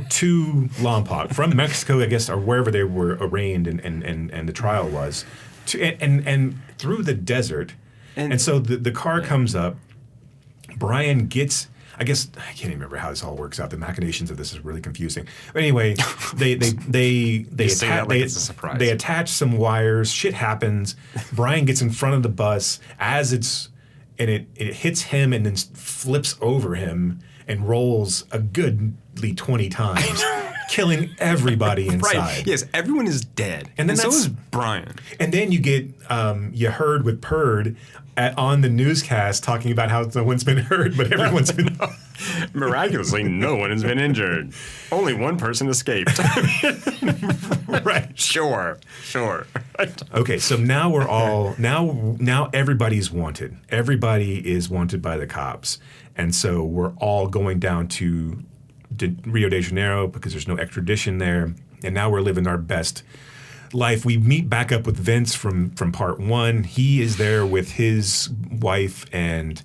to Lompoc from Mexico, I guess, or wherever they were arraigned and the trial was, and through the desert. And so the car comes up. Brian gets. I guess I can't even remember how this all works out. The machinations of this is really confusing. But anyway, they attach some wires. Shit happens. Brian gets in front of the bus and it hits him and then flips over him and rolls a goodly 20 times, killing everybody inside. Right. Yes, everyone is dead. And then so is Brian. And then you get you heard with Purd on the newscast talking about how no one's been hurt, but everyone's been. Miraculously, no one has been injured. Only one person escaped. Right. Sure. Okay, so now we're all now everybody's wanted. Everybody is wanted by the cops, and so we're all going down to Rio de Janeiro because there's no extradition there, and now we're living our best life. We meet back up with Vince from part 1. He is there with his wife and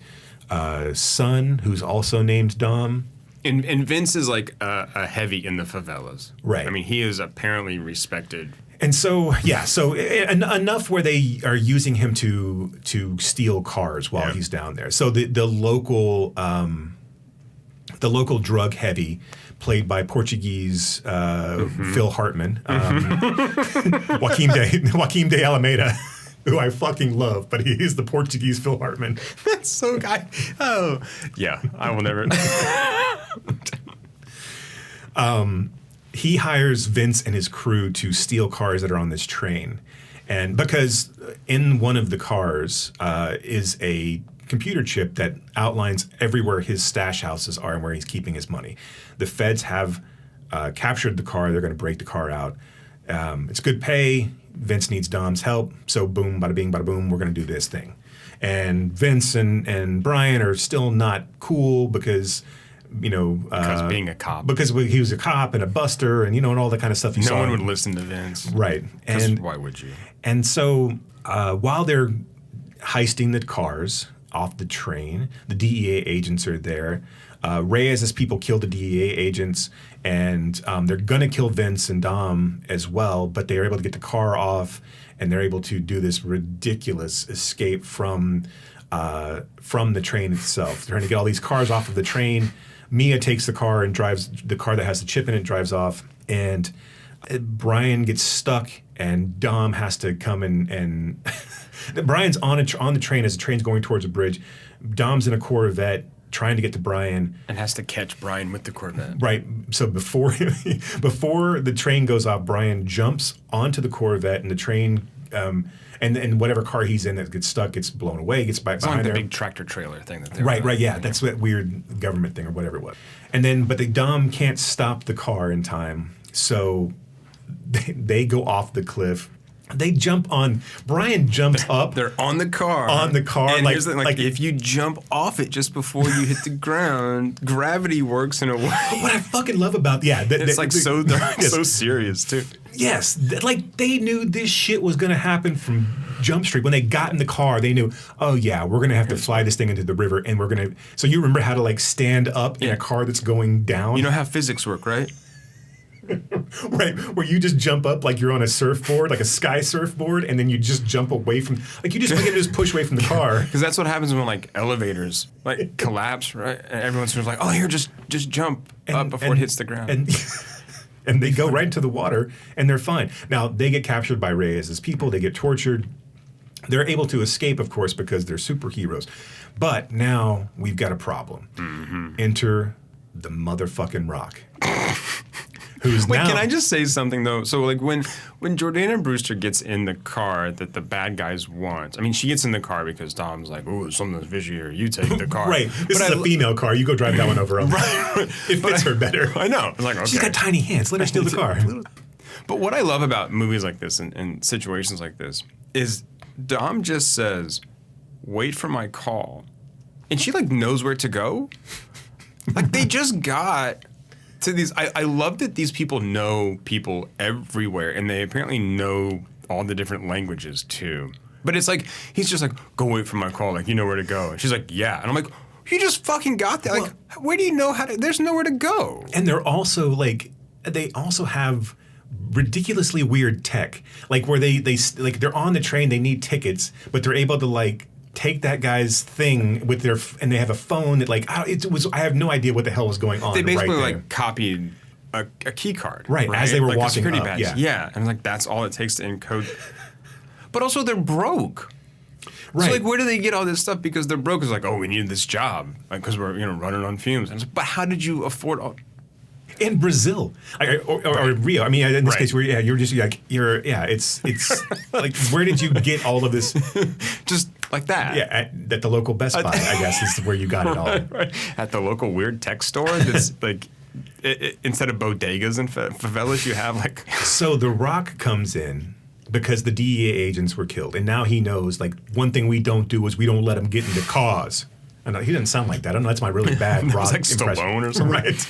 son, who's also named Dom. And Vince is like a heavy in the favelas. Right. I mean, he is apparently respected. And so, enough where they are using him to steal cars while he's down there. So the local drug heavy, played by Portuguese Phil Hartman, Joaquim de Alameda, who I fucking love, but he is the Portuguese Phil Hartman. That's so yeah, I will never. He hires Vince and his crew to steal cars that are on this train. And because in one of the cars is a computer chip that outlines everywhere his stash houses are and where he's keeping his money. The feds have captured the car. They're going to break the car out. It's good pay. Vince needs Dom's help. So boom, bada bing, bada boom, we're going to do this thing. And Vince and Brian are still not cool because, because being a cop. Because he was a cop and a buster and, and all that kind of stuff you saw. No one would listen to Vince. Right. And why would you? And so while they're heisting the cars off the train, the DEA agents are there. Reyes's people kill the DEA agents, and they're going to kill Vince and Dom as well, but they're able to get the car off, and they're able to do this ridiculous escape from the train itself. They're trying to get all these cars off of the train. Mia takes the car and drives the car that has the chip in it, drives off, and Brian gets stuck, and Dom has to come and Brian's on the train as the train's going towards a bridge. Dom's in a Corvette trying to get to Brian. And has to catch Brian with the Corvette. Right. So before the train goes off, Brian jumps onto the Corvette, and the train and whatever car he's in that gets stuck gets blown away, gets behind like the there. big tractor trailer thing that they're Right, yeah. That's that weird government thing or whatever it was. And then, but the Dom can't stop the car in time, so they go off the cliff. They jump on. Brian jumps up. They're on the car. And here's the thing, like if you jump off it just before you hit the ground, gravity works in a way. What I fucking love about it's so serious too. Yes, they knew this shit was gonna happen from Jump Street. When they got in the car, they knew, oh yeah, we're gonna have to fly this thing into the river, and we're gonna. So you remember how to stand up in a car that's going down? You know how physics work, right? Right, where you just jump up like you're on a surfboard, like a sky surfboard, and then you just jump away from, like you just push away from the car. Because that's what happens when like elevators like collapse, right? And everyone's just like, oh, here, just jump up before it hits the ground. And they go right into the water, and they're fine. Now, they get captured by Reyes' people. They get tortured. They're able to escape, of course, because they're superheroes. But now we've got a problem. Mm-hmm. Enter the motherfucking Rock. Who's Wait, now... can I just say something, though? So, like, when Jordana Brewster gets in the car that the bad guys want, I mean, she gets in the car because Dom's like, oh, something's fishy here. You take the car. Right. This is a female car. You go drive that one over. Right. It fits her better. I know. It's like, okay. She's got tiny hands. Let her steal the car. But what I love about movies like this and situations like this is Dom just says, wait for my call. And she, like, knows where to go. Like, they just got... to these, I love that these people know people everywhere, and they apparently know all the different languages too. But it's like he's just like, go wait for my call, like you know where to go. And she's like, yeah, and I'm like, you just fucking got that. Like, where do you know how to? There's nowhere to go. And they're also like, they also have ridiculously weird tech, like where they like they're on the train, they need tickets, but they're able to like take that guy's thing with their and they have a phone that like I have no idea what the hell was going on. They basically right like copied a key card, right as they were like walking a security up. badge. Yeah, and like that's all it takes to encode. But also they're broke. Right. So like where do they get all this stuff? Because they're broke. It's like, oh, we needed this job because we're running on fumes. And it's like, but how did you afford all? In Brazil, or Rio. I mean, in this case, it's like, where did you get all of this? Just like that. Yeah, at the local Best Buy, I guess, is where you got it all. Right. At the local weird tech store that's like, instead of bodegas and favelas, you have like... So The Rock comes in because the DEA agents were killed, and now he knows, like, one thing we don't do is we don't let them get into cars. I know, he doesn't sound like that. I don't know, that's my really bad Rock like impression. Stallone or something. Right.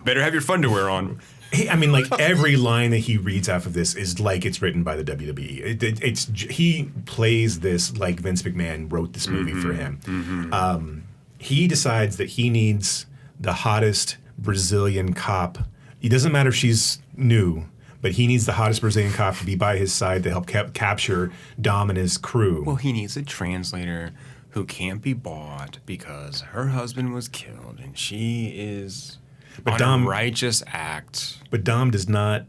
Better have your funderwear on. I mean, like, every line that he reads off of this is like it's written by the WWE. He plays this like Vince McMahon wrote this movie for him. Mm-hmm. He decides that he needs the hottest Brazilian cop. It doesn't matter if she's new, but he needs the hottest Brazilian cop to be by his side to help capture Dom and his crew. Well, he needs a translator who can't be bought because her husband was killed and she is... But Dom, a righteous act. But Dom does not.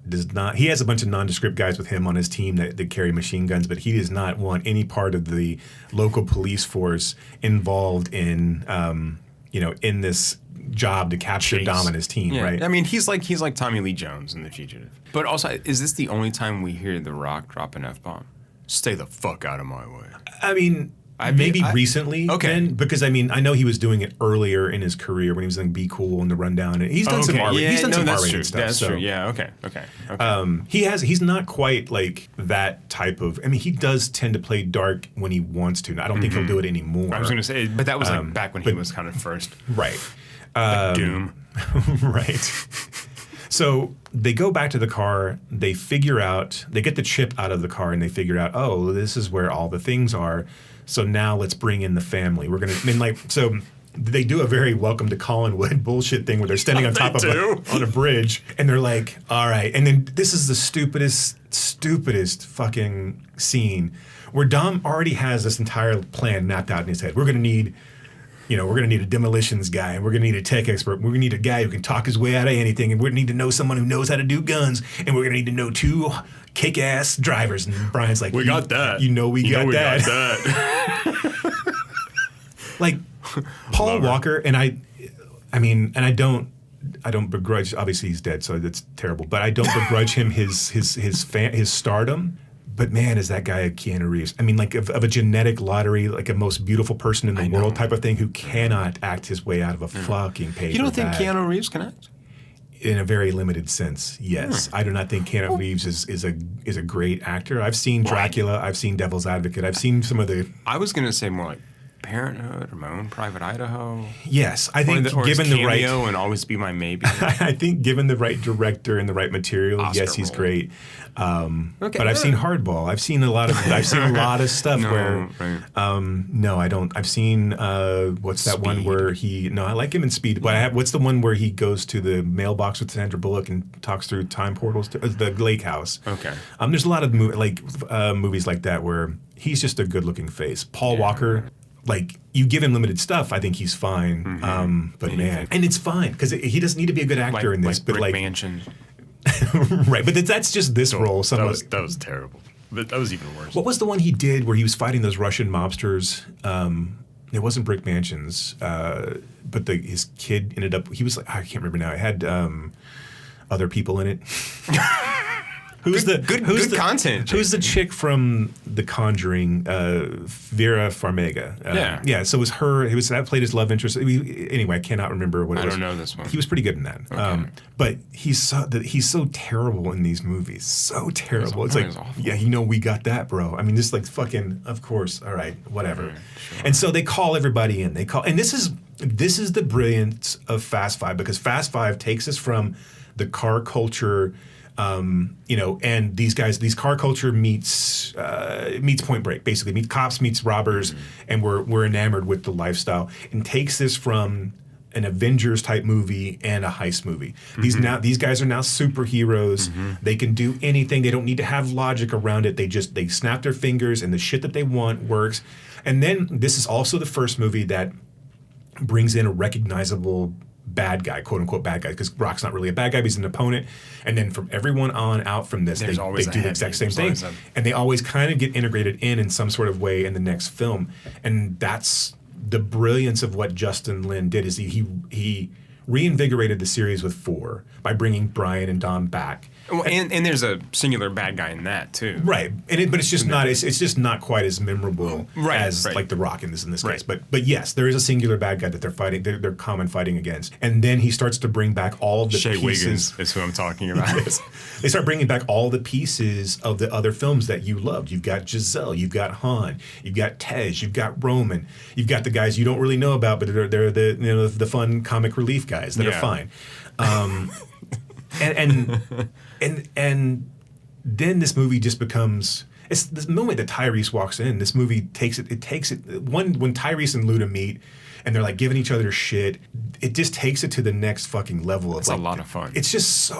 He has a bunch of nondescript guys with him on his team that carry machine guns, but he does not want any part of the local police force involved in, in this job to capture Dom and his team. Right. I mean, he's like Tommy Lee Jones in The Fugitive. But also, is this the only time we hear The Rock drop an F-bomb? Stay the fuck out of my way. I mean. Maybe recently, then, because I mean, I know he was doing it earlier in his career when he was doing Be Cool and The Rundown, and he's done some R-rated stuff. That's true. Yeah, okay. He's not quite like that type of. I mean, he does tend to play dark when he wants to. I don't think he'll do it anymore. I was going to say, but that was like back when he was kind of first, right? Like Doom, right? So they go back to the car. They get the chip out of the car, and they figure out, oh, this is where all the things are. So now let's bring in the family. We're gonna, so they do a very Welcome to Collinwood bullshit thing where they're standing on top of on a bridge, and they're like, all right. And then this is the stupidest fucking scene where Dom already has this entire plan mapped out in his head. We're gonna need a demolitions guy, and we're gonna need a tech expert. We're gonna need a guy who can talk his way out of anything, and we're gonna need to know someone who knows how to do guns, and we're gonna need to know 2 kick-ass drivers. And Brian's like, we got that. We got that. Like Paul Walker, and I don't begrudge. Obviously, he's dead, so that's terrible. But I don't begrudge him his stardom. But man, is that guy a Keanu Reeves? I mean, like of a genetic lottery, like a most beautiful person in the world type of thing, who cannot act his way out of a fucking paper. You don't think Keanu Reeves can act? In a very limited sense, yes. I do not think Keanu Reeves is a great actor. I've seen Dracula. I've seen Devil's Advocate. I've seen some of the... I was going to say more like Parenthood or My Own Private Idaho. Yes, I think or given the right and Always Be My Maybe. I think given the right director and the right material, Oscar yes, he's role. great. Okay, But I've seen Hardball. I've seen a lot of stuff No, where no, I don't. I've seen what's that one where he? No, I like him in Speed. But what's the one where he goes to the mailbox with Sandra Bullock and talks through time portals to the Lake House? Okay. There's a lot of movies like that where he's just a good-looking face. Paul Walker. Like, you give him limited stuff, I think he's fine. But man, and it's fine because he doesn't need to be a good actor in this. But Brick Mansion. Right, but that's just this role. That was terrible. But that was even worse. What was the one he did where he was fighting those Russian mobsters? It wasn't Brick Mansions, but his kid ended up. He was like, I can't remember now. It had other people in it. Who's good content? Who's the chick from The Conjuring? Vera Farmiga. Yeah. So it was her. That played his love interest. Anyway, I cannot remember what it was. I don't know this one. He was pretty good in that. Okay. But he's so terrible in these movies. So terrible. It's like, awful. we got that, bro. I mean, just like fucking. Of course. All right. Whatever. Sure. And so they call everybody in. And this is the brilliance of Fast Five, because Fast Five takes us from the car culture. And these car culture meets Point Break, basically. Meets cops, meets robbers, and we're enamored with the lifestyle, and takes this from an Avengers type movie and a heist movie. These guys are now superheroes. They can do anything. They don't need to have logic around it. They snap their fingers and the shit that they want works. And then this is also the first movie that brings in a recognizable bad guy, quote unquote bad guy, because Rock's not really a bad guy, but he's an opponent. And then from everyone on out from this, they do the exact same thing. And they always kind of get integrated in some sort of way in the next film. And that's the brilliance of what Justin Lin did, is he reinvigorated the series with 4 by bringing Brian and Dom back. And there's a singular bad guy in that too, right? But it's just not. It's just not quite as memorable as like The Rock in this case. But yes, there is a singular bad guy that they're fighting. They're common fighting against. And then he starts to bring back all of the Shea pieces. Wiggins is who I'm talking about. Yes. They start bringing back all the pieces of the other films that you loved. You've got Giselle, you've got Han, you've got Tej, you've got Roman, you've got the guys you don't really know about, but they're the fun comic relief guys that are fine. And then this movie just becomes. It's the moment that Tyrese walks in. This movie takes it. When Tyrese and Luda meet, and they're like giving each other shit. It just takes it to the next fucking level. It's like, a lot of fun. It's just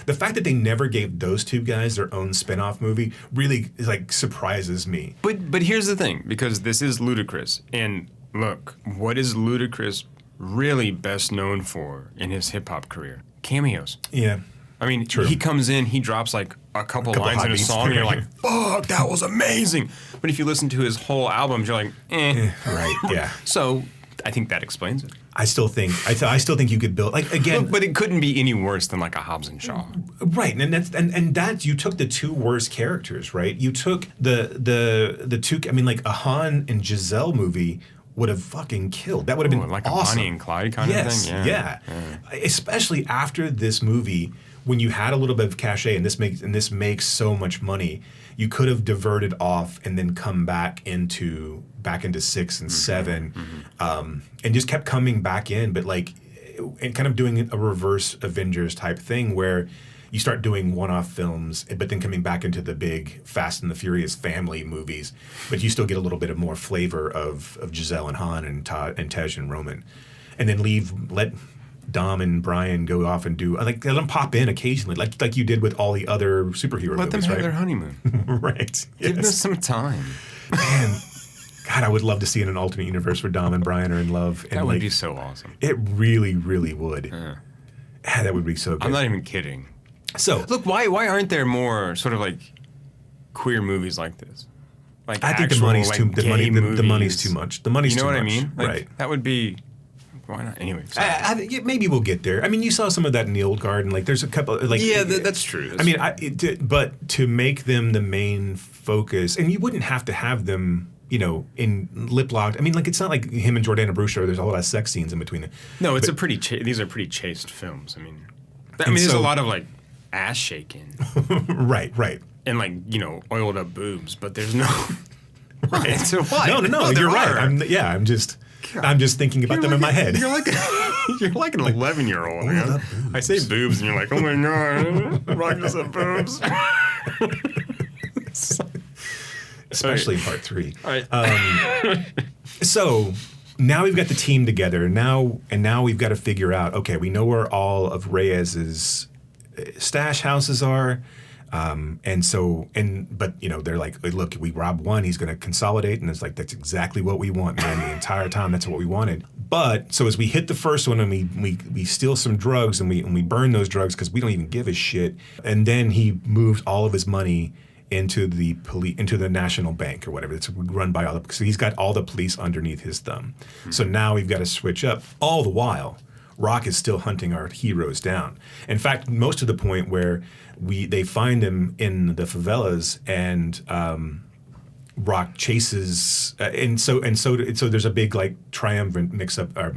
the fact that they never gave those two guys their own spin-off movie really like surprises me. But here's the thing, because this is Ludacris, and look, what is Ludacris really best known for in his hip hop career? Cameos. Yeah. I mean, True. He comes in, he drops like a couple lines in a song, and you're like, fuck, that was amazing. But if you listen to his whole album, you're like, Right, yeah. So I think that explains it. I still think you could build, like, again. But it couldn't be any worse than like a Hobbs and Shaw. Right, and that's you took the two worst characters, right? You took the two, I mean, like a Han and Giselle movie would have fucking killed. That would have been like awesome. A Bonnie and Clyde kind of thing? Yeah. Especially after this movie, when you had a little bit of cachet, and this makes so much money, you could have diverted off and then come back into 6 and 7, and just kept coming back in, but like, and kind of doing a reverse Avengers type thing where you start doing one-off films, but then coming back into the big Fast and the Furious family movies, but you still get a little bit of more flavor of Giselle and Han and Todd and Tej and Roman, and then let Dom and Brian go off and do, like, let them pop in occasionally, like you did with all the other superhero movies, Let them have their honeymoon. Right. Give them some time. Man, God, I would love to see in an alternate universe where Dom and Brian are in love. And that would be so awesome. It really, really would. That would be so good. I'm not even kidding. So look, why aren't there more sort of like queer movies like this? Like I think actual, the money's like, too the money's movies. too much. The money's too much. You know what I mean? Like, right. That would be. Why not? Anyway, maybe we'll get there. I mean, you saw some of that in the old guard, and like there's a couple. Like, yeah, that's true. I mean, but to make them the main focus, and you wouldn't have to have them, in lip locked. I mean, like, it's not like him and Jordana Brewster. There's a lot of sex scenes in between them. No, it's these are pretty chaste films. I mean, there's a lot of like ass shaking. Right. And like oiled up boobs, but there's no. Right. So what? No, you're right. I'm just thinking about them in my head. You're like an 11-year-old. Man. I say boobs, and you're like, oh my god, Rock just said boobs. Especially in part 3. All right. So now we've got the team together. Now we've got to figure out. Okay, we know where all of Reyes's stash houses are. But they're like, look, we rob one, he's going to consolidate, and it's like, that's exactly what we want, man. The entire time, that's what we wanted. But so as we hit the first one and we steal some drugs and we burn those drugs because we don't even give a shit, and then he moved all of his money into the National Bank or whatever. It's run by so he's got all the police underneath his thumb. Mm-hmm. So now we've got to switch up. All the while, Rock is still hunting our heroes down. In fact, most of the point where they find him in the favelas, and Rock chases, and so there's a big like triumvirate mix-up or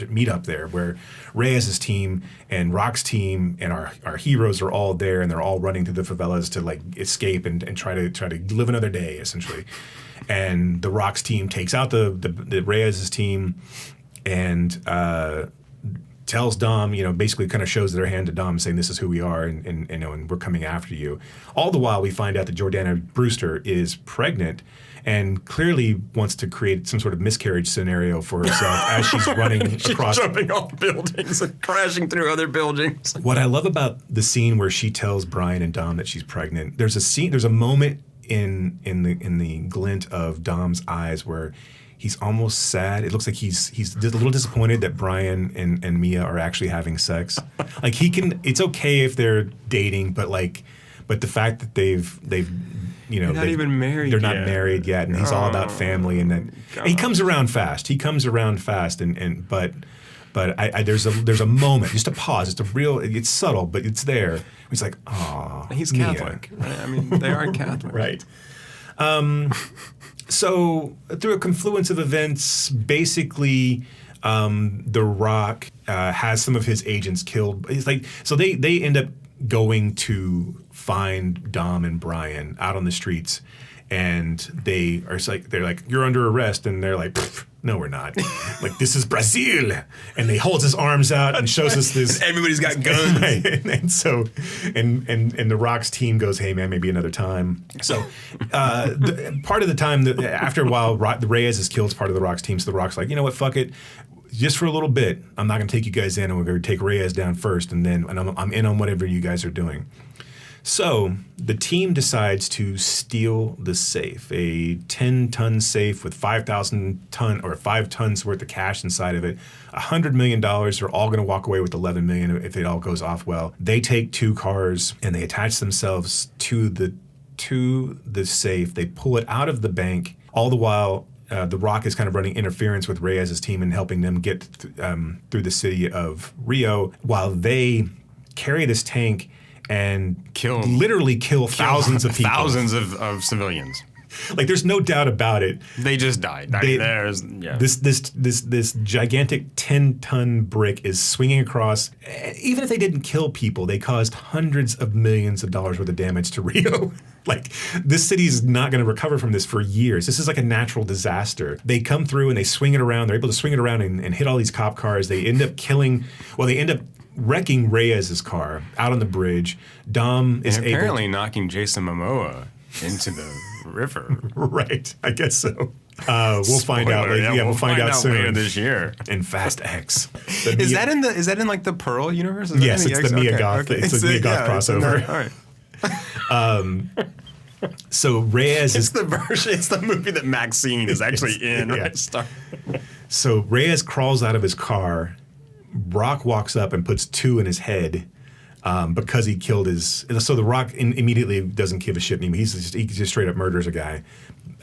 meet-up there where Reyes's team and Rock's team and our heroes are all there, and they're all running through the favelas to like escape and try to live another day essentially. And the Rock's team takes out the Reyes's team and tells Dom, basically kind of shows their hand to Dom saying this is who we are and we're coming after you. All the while we find out that Jordana Brewster is pregnant and clearly wants to create some sort of miscarriage scenario for herself as she's running across. Jumping off buildings and crashing through other buildings. What I love about the scene where she tells Brian and Dom that she's pregnant, there's a moment in the glint of Dom's eyes where he's almost sad. It looks like he's a little disappointed that Brian and Mia are actually having sex. Like it's okay if they're dating, but the fact that they've they're not even married. They're not married yet, and he's all about family. And then he comes around fast. But there's a moment, just a pause. It's subtle, but it's there. He's like, oh, he's Catholic. Right? I mean, they are Catholic, right? So through a confluence of events, basically, The Rock has some of his agents killed. It's like, so they end up going to find Dom and Brian out on the streets, and they're like, you're under arrest, and they're like, no, we're not. Like, this is Brazil, and he holds his arms out and shows us this. Everybody's got guns, right? And so, and The Rock's team goes, hey man, maybe another time. So, part of the time, after a while, Reyes is killed as part of The Rock's team. So The Rock's like, you know what, fuck it. Just for a little bit, I'm not going to take you guys in, and we're going to take Reyes down first, and I'm in on whatever you guys are doing. So the team decides to steal the safe, a 10-ton safe with 5 tons worth of cash inside of it, $100 million. They're all going to walk away with $11 million if it all goes off well. They take 2 cars and they attach themselves to the safe. They pull it out of the bank. All the while, The Rock is kind of running interference with Reyes' team and helping them get through the city of Rio while they carry this tank and literally kill thousands of people. Thousands of civilians. Like, there's no doubt about it. They just died. This gigantic 10-ton brick is swinging across. Even if they didn't kill people, they caused hundreds of millions of dollars worth of damage to Rio. Like, this city is not going to recover from this for years. This is like a natural disaster. They come through and they swing it around. They're able to swing it around and hit all these cop cars. They end up wrecking Reyes' car out on the bridge. Dom is apparently knocking Jason Momoa into the river. Right, I guess so. We'll find out. We'll find out soon later this year in Fast X. Is that in like the Pearl universe? Yes, it's the Mia Goth. It's the Mia Goth crossover. All right. So Reyes is the version. It's the movie that Maxine is actually in. Yeah. Right? So Reyes crawls out of his car. Rock walks up and puts 2 in his head because he killed his. So The Rock immediately doesn't give a shit anymore. He just straight up murders a guy.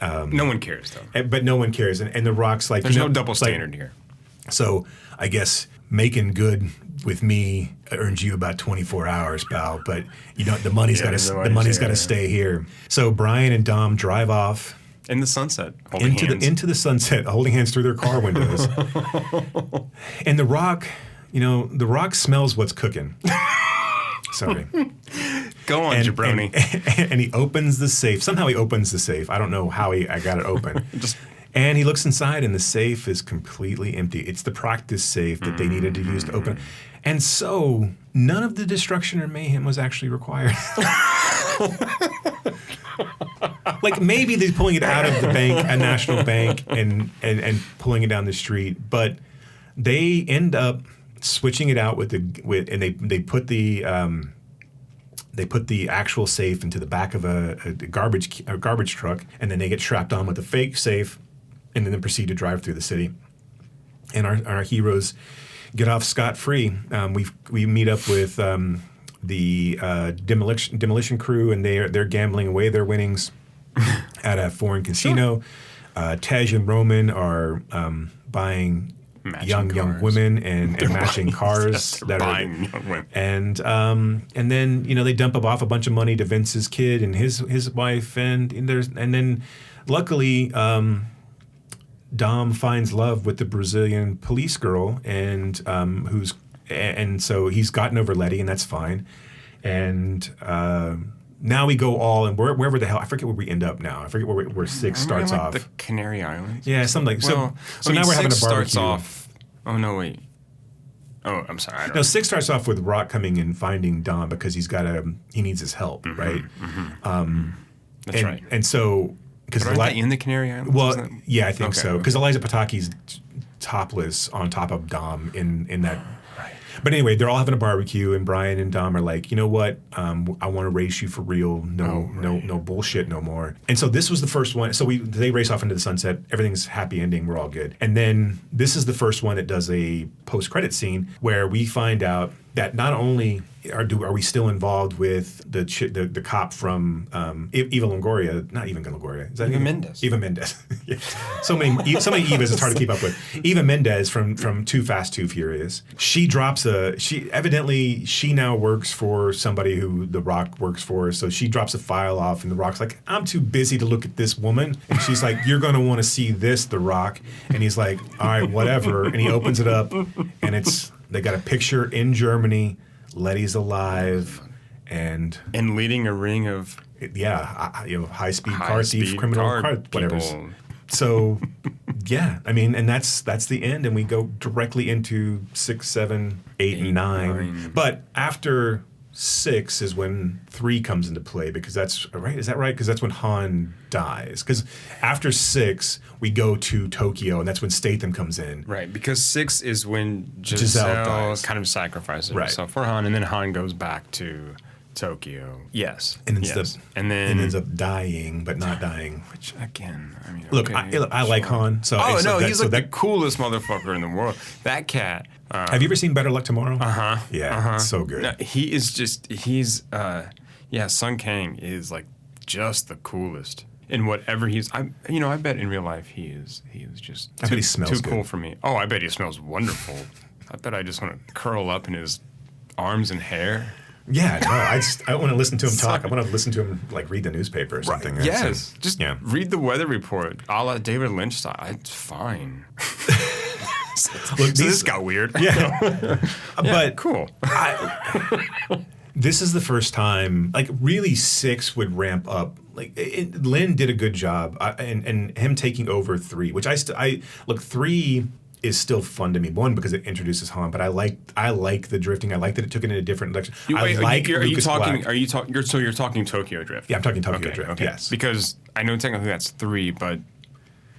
No one cares though. But no one cares, and The Rock's like, there's no double standard here. So I guess making good with me earns you about 24 hours, pal. But the money's got to stay here. So Brian and Dom drive off. In the sunset, into the sunset, holding hands through their car windows. And The Rock, The Rock smells what's cooking. Sorry. Go on, jabroni. And he opens the safe. Somehow he opens the safe. I don't know how I got it open. And he looks inside, and the safe is completely empty. It's the practice safe that they needed to use to open it. And so none of the destruction or mayhem was actually required. Like maybe they're pulling it out of the bank, a national bank, and pulling it down the street, but they end up switching it out and they put the actual safe into the back of a garbage truck, and then they get strapped on with a fake safe, and then proceed to drive through the city. And our heroes get off scot-free. We meet up with the demolition crew, and they're gambling away their winnings at a foreign casino. Tej and Roman are buying young women and matching cars that buying young women. And then they dump off a bunch of money to Vince's kid and his wife, and then luckily Dom finds love with the Brazilian police girl, and so he's gotten over Letty, and that's fine. And now we go all, and wherever the hell, I forget where we end up now. I forget where Six starts off. The Canary Islands? Yeah, something like so now we're having a barbecue. Starts off. Oh no, wait. Oh, I'm sorry. I don't know. Six starts off with Rock coming and finding Dom because he needs his help, right? Mm-hmm. That's right. And so because in the Canary Islands. Well, yeah, I think so. Because Eliza Pataki's topless on top of Dom in that. But anyway, they're all having a barbecue, and Brian and Dom are like, you know what? I want to race you for real. No bullshit no more. And so this was the first one. So they race off into the sunset. Everything's happy ending. We're all good. And then this is the first one that does a post-credit scene where we find out that not only are we still involved with the cop from Eva Longoria, not even Longoria. Is that Eva Mendes? Eva Mendes. Yeah. So many Evas, it's hard to keep up with. Eva Mendes from Too Fast, Too Furious. She drops evidently she now works for somebody who The Rock works for. So she drops a file off, and The Rock's like, I'm too busy to look at this woman. And she's like, you're going to want to see this, The Rock. And he's like, all right, whatever. And he opens it up, and they got a picture in Germany. Letty's alive, and leading a ring of high-speed car thief, criminal car, whatever. So, yeah, I mean, and that's the end, and we go directly into 6, 7, 8, and 9. But after 6 is when 3 comes into play, because that's right. Is that right? Because that's when Han dies. Because after 6, we go to Tokyo, and that's when Statham comes in. Right, because 6 is when Giselle kind of sacrifices herself for Han, and then Han goes back to Tokyo. Yes. And ends up dying, but not dying. Which, again, I mean, look, I like Han. So he's the coolest motherfucker in the world. That cat. Have you ever seen Better Luck Tomorrow? Uh-huh. Yeah, it's so good. No, Sung Kang is like just the coolest in whatever he's. I bet in real life he is just I bet he smells too cool for me. Oh, I bet he smells wonderful. I bet I just want to curl up in his arms and hair. Yeah, no, I want to listen to him talk. I want to listen to him like read the newspaper or something. Right. Yes, read the weather report, a la David Lynch style. It's fine. Look, this got weird. Yeah, but cool. This is the first time, like, really 6 would ramp up. Like, Lin did a good job, and him taking over 3, which look, 3 is still fun to me. 1, because it introduces Han, but I like the drifting. I like that it took it in a different direction. You're talking Tokyo Drift? Yeah, I'm talking Tokyo Drift. Okay. Yes, because I know technically that's 3, but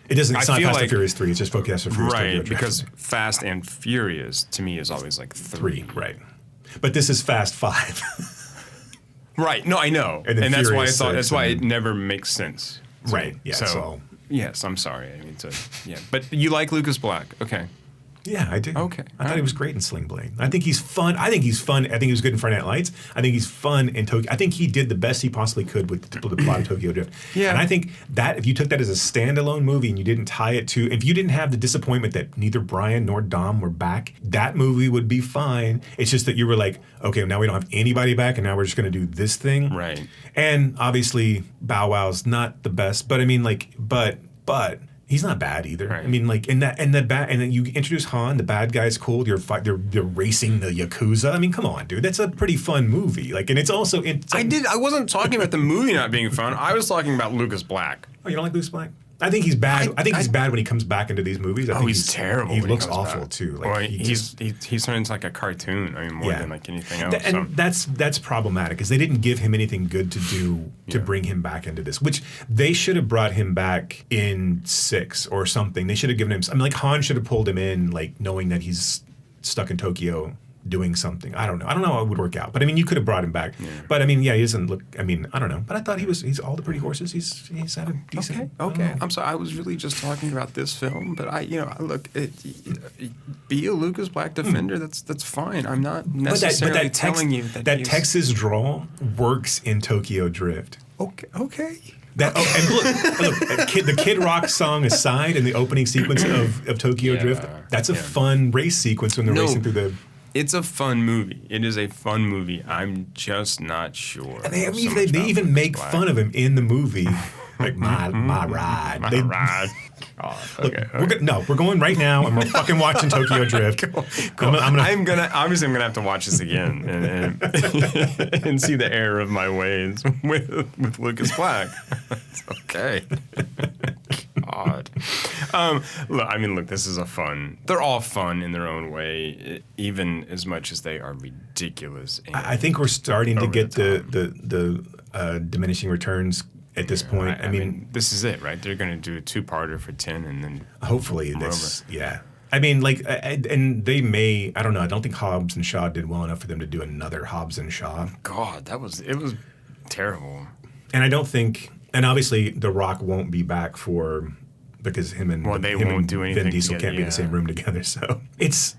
it's not Fast and Furious 3. It's just Fast and Furious Tokyo Drift. Because Fast and Furious to me is always like 3. Right. But this is Fast 5. Right. No, I know, and that's why I thought that's why it never makes sense. Right. Yeah. So yes, I'm sorry. I mean, but you like Lucas Black, okay? Yeah, I do. Okay. I thought he was great in Sling Blade. I think he's fun. I think he was good in Friday Night Lights. I think he's fun in Tokyo. I think he did the best he possibly could with the plot of Tokyo Drift. Yeah. And I think that if you took that as a standalone movie and you didn't tie it to, if you didn't have the disappointment that neither Brian nor Dom were back, that movie would be fine. It's just that you were like, okay, now we don't have anybody back, and now we're just going to do this thing. Right. And obviously, Bow Wow's not the best, but I mean, like, but He's not bad either. Right. I mean, like and then you introduce Han. The bad guy's cool. They're racing the Yakuza. I mean, come on, dude. That's a pretty fun movie. Like, and it's also. I wasn't talking about the movie not being fun. I was talking about Lucas Black. Oh, you don't like Lucas Black? I think he's bad. I think he's bad when he comes back into these movies. I think he's terrible. He looks awful too. Like, well, he's turned into like a cartoon. I mean, more than like anything else. And that's problematic because they didn't give him anything good to do to bring him back into this. Which they should have brought him back in 6 or something. They should have given him. I mean, like Han should have pulled him in, like knowing that he's stuck in Tokyo doing something. I don't know how it would work out. But I mean, you could have brought him back. Yeah. But I mean, he doesn't look. I mean, I don't know. But I thought he's all the pretty horses. He's had a decent. Okay. I'm sorry. I was really just talking about this film. But be a Lucas Black defender. That's fine. I'm not necessarily telling you that Texas drawl works in Tokyo Drift. Okay. And look, the Kid Rock song aside, in the opening sequence of Tokyo Drift, that's a fun race sequence when they're racing through the. It's a fun movie. It is a fun movie. I'm just not sure. And they even make fun of him in the movie. Like, my ride. My ride. God, okay. We're going right now, and we're fucking watching Tokyo Drift. Cool. I'm gonna have to watch this again and see the error of my ways with Lucas Black. It's okay. God. Look, this is they're all fun in their own way, even as much as they are ridiculous. I think we're starting to get the diminishing returns at this point. I mean, this is it, right? They're going to do a 2-parter for 10 and then hopefully this, yeah. I mean, like, and they may, I don't know, I don't think Hobbs and Shaw did well enough for them to do another Hobbs and Shaw. God, it was terrible. And I don't think, and obviously The Rock won't be back because him and Vin Diesel can't be in the same room together. So it's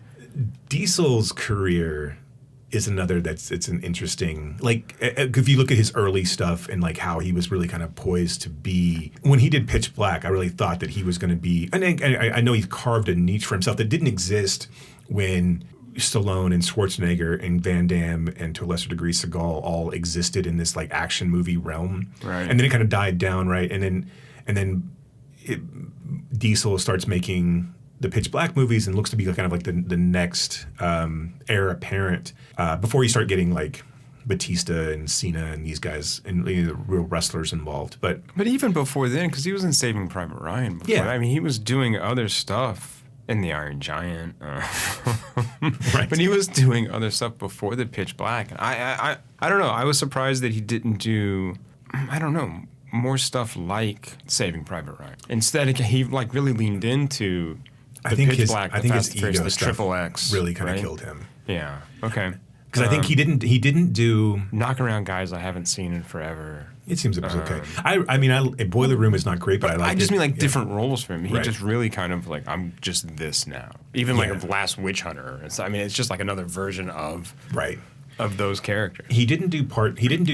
Diesel's career is another it's an interesting, like, if you look at his early stuff and like how he was really kind of poised to be when he did Pitch Black. I really thought that he was going to be, and I know he carved a niche for himself that didn't exist when Stallone and Schwarzenegger and Van Damme and to a lesser degree Seagal all existed in this like action movie realm, right? And then it kind of died down, right? And then Diesel starts making the Pitch Black movies and looks to be kind of like the next heir apparent before you start getting like Batista and Cena and these guys and the real wrestlers involved. But even before then, because he was in Saving Private Ryan before. Yeah. I mean, he was doing other stuff in The Iron Giant. Right. But he was doing other stuff before the Pitch Black. And I don't know. I was surprised that he didn't do, I don't know, more stuff like Saving Private Ryan. Instead, he like really leaned into I think his ego stuff Triple X really kind of killed him. Yeah. Okay. Because I think he didn't do Knocking Around Guys. I haven't seen in forever. It seems it was okay. I mean, Boiler Room is not great, but I like. I just mean like different roles for him. He just really kind of like, I'm just this now. Even like The Last Witch Hunter. I mean, it's just like another version of those characters. He didn't do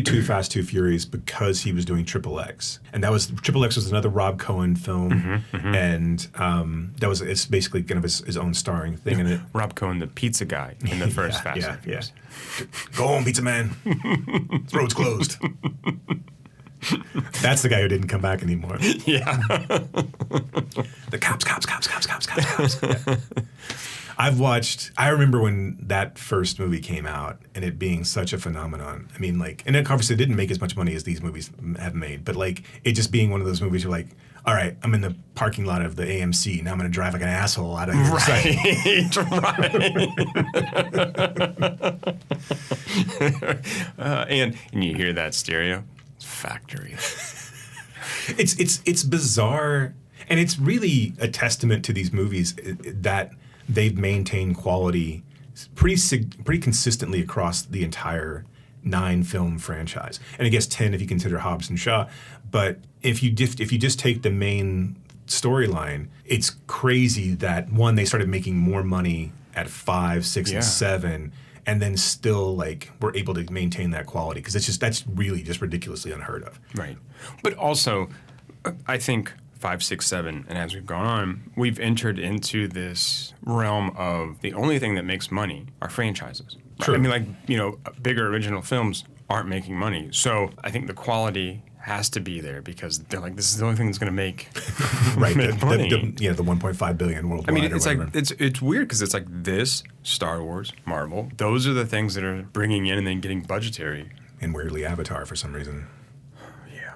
Too Fast, Too Furious because he was doing Triple X, and Triple X was another Rob Cohen film, and it's basically kind of his own starring thing in it. Rob Cohen, the pizza guy in the first Fast and Furious. Go home, pizza man. This road's closed. That's the guy who didn't come back anymore. Yeah. The cops. Yeah. I remember when that first movie came out and it being such a phenomenon. I mean, like, and it obviously didn't make as much money as these movies have made, but like, it just being one of those movies you're like, all right, I'm in the parking lot of the AMC. Now I'm going to drive like an asshole out of here. Right. And you hear that stereo? It's factory. It's bizarre, and it's really a testament to these movies that they've maintained quality pretty consistently across the entire 9-film franchise, and I guess 10 if you consider Hobbs and Shaw. But if you just take the main storyline, it's crazy that one, they started making more money at 5, 6, and 7, and then still like were able to maintain that quality, because that's really just ridiculously unheard of. Right, but also I think 5, 6, 7, and as we've gone on, we've entered into this realm of the only thing that makes money are franchises. True. I mean, like, bigger original films aren't making money. So I think the quality has to be there because they're like, this is the only thing that's going to make right money. The 1.5 billion worldwide. I mean, it's or like whatever. it's weird because it's like this, Star Wars, Marvel. Those are the things that are bringing in and then getting budgetary. And weirdly, Avatar for some reason. Yeah.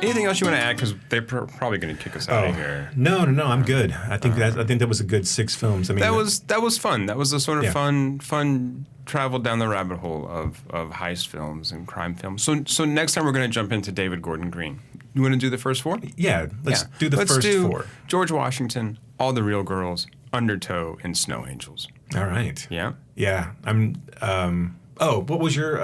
Anything else you want to add? Because they're probably going to kick us out of here. No, I'm good. I think that was a good 6 films. I mean, that was fun. That was a sort of Yeah. fun travel down the rabbit hole of heist films and crime films. So next time we're going to jump into David Gordon Green. You want to do the first 4? Yeah, let's do the first 4. George Washington, All the Real Girls, Undertow, and Snow Angels. All right. Yeah. Yeah. What was your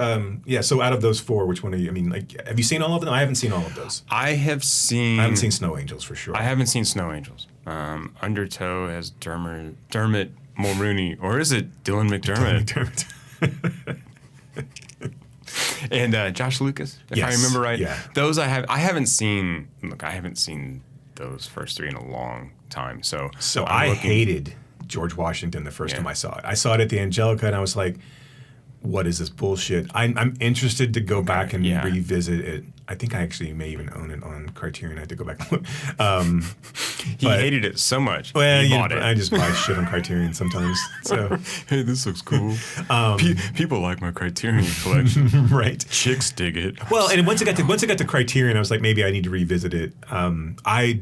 so out of those 4, which one are you? I mean, like, have you seen all of them? I haven't seen all of those. I haven't seen Snow Angels for sure. I haven't seen Snow Angels. Undertow has Dermot Mulroney, or is it Dylan McDermott? And Josh Lucas, if I remember right. Yeah. Those I haven't seen. Look, I haven't seen those first 3 in a long time. So I hated George Washington the first time I saw it. I saw it at the Angelica, and I was like, what is this bullshit? I'm interested to go back and revisit it. I think I actually may even own it on Criterion. I had to go back and look. He hated it so much. Well, he bought it. I just buy shit on Criterion sometimes. So hey, this looks cool. People like my Criterion collection. Right. Chicks dig it. Well, and once it got to Criterion, I was like, maybe I need to revisit it. I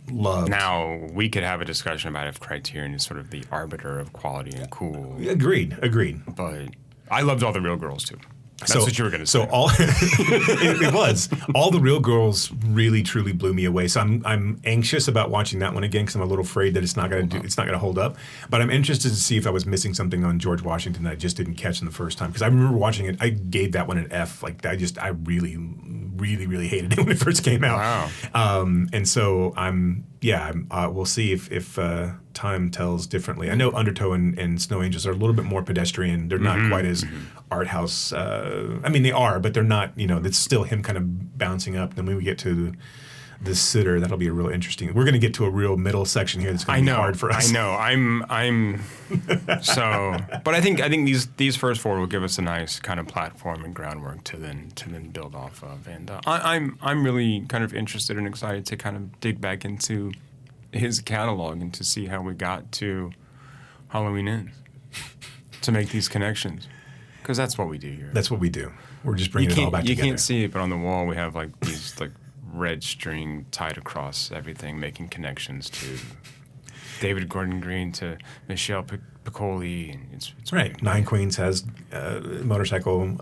loved. Now we could have a discussion about if Criterion is sort of the arbiter of quality and cool. Agreed. But I loved All the Real Girls too. That's what you were going to say. So it was. All the Real Girls really truly blew me away. So I'm anxious about watching that one again because I'm a little afraid that it's not going to hold up. But I'm interested to see if I was missing something on George Washington that I just didn't catch in the first time. Because I remember watching it, I gave that one an F. Like I really, really, really hated it when it first came out. Wow. And so we'll see if time tells differently. I know Undertow and Snow Angels are a little bit more pedestrian. They're not quite as art house. I mean, they are, but they're not. It's still him kind of bouncing up. Then when we get to the sitter, that'll be a real interesting. We're going to get to a real middle section here. That's going to be hard for us. I know. I'm so. But I think these first 4 will give us a nice kind of platform and groundwork to then build off of. And I'm really kind of interested and excited to kind of dig back into his catalog and to see how we got to Halloween Ends to make these connections, because that's what we do here. That's what we do. We're just bringing it all back together. You can't see it, but on the wall we have like these like red string tied across everything, making connections to David Gordon Green to Michelle Piccoli. And it's right. Nine Queens has motorcycle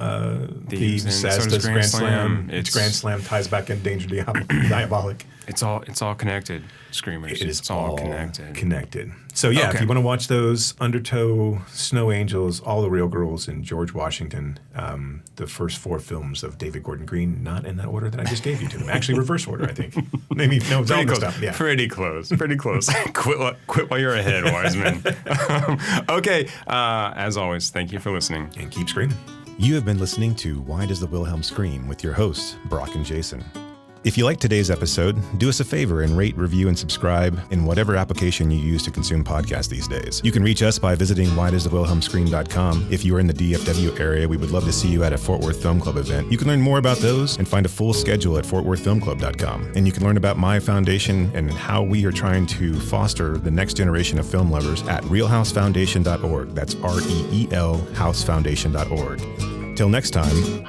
thieves, as does Grand Slam. It's Grand Slam ties back in Danger Diabolik. It's all connected, Screamers. It's all connected. So if you want to watch those, Undertow, Snow Angels, All the Real Girls, and George Washington, the first 4 films of David Gordon Green, not in that order that I just gave you to them. Actually, reverse order, I think. Maybe no, it's all messed up. Yeah. Pretty close. Quit while you're ahead, Wiseman. Okay. As always, thank you for listening. And keep screaming. You have been listening to Why Does the Wilhelm Scream with your hosts, Brock and Jason. If you liked today's episode, do us a favor and rate, review, and subscribe in whatever application you use to consume podcasts these days. You can reach us by visiting whydoesthewilhelmscream.com. If you are in the DFW area, we would love to see you at a Fort Worth Film Club event. You can learn more about those and find a full schedule at fortworthfilmclub.com. And you can learn about my foundation and how we are trying to foster the next generation of film lovers at realhousefoundation.org. That's REEL housefoundation.org. Till next time.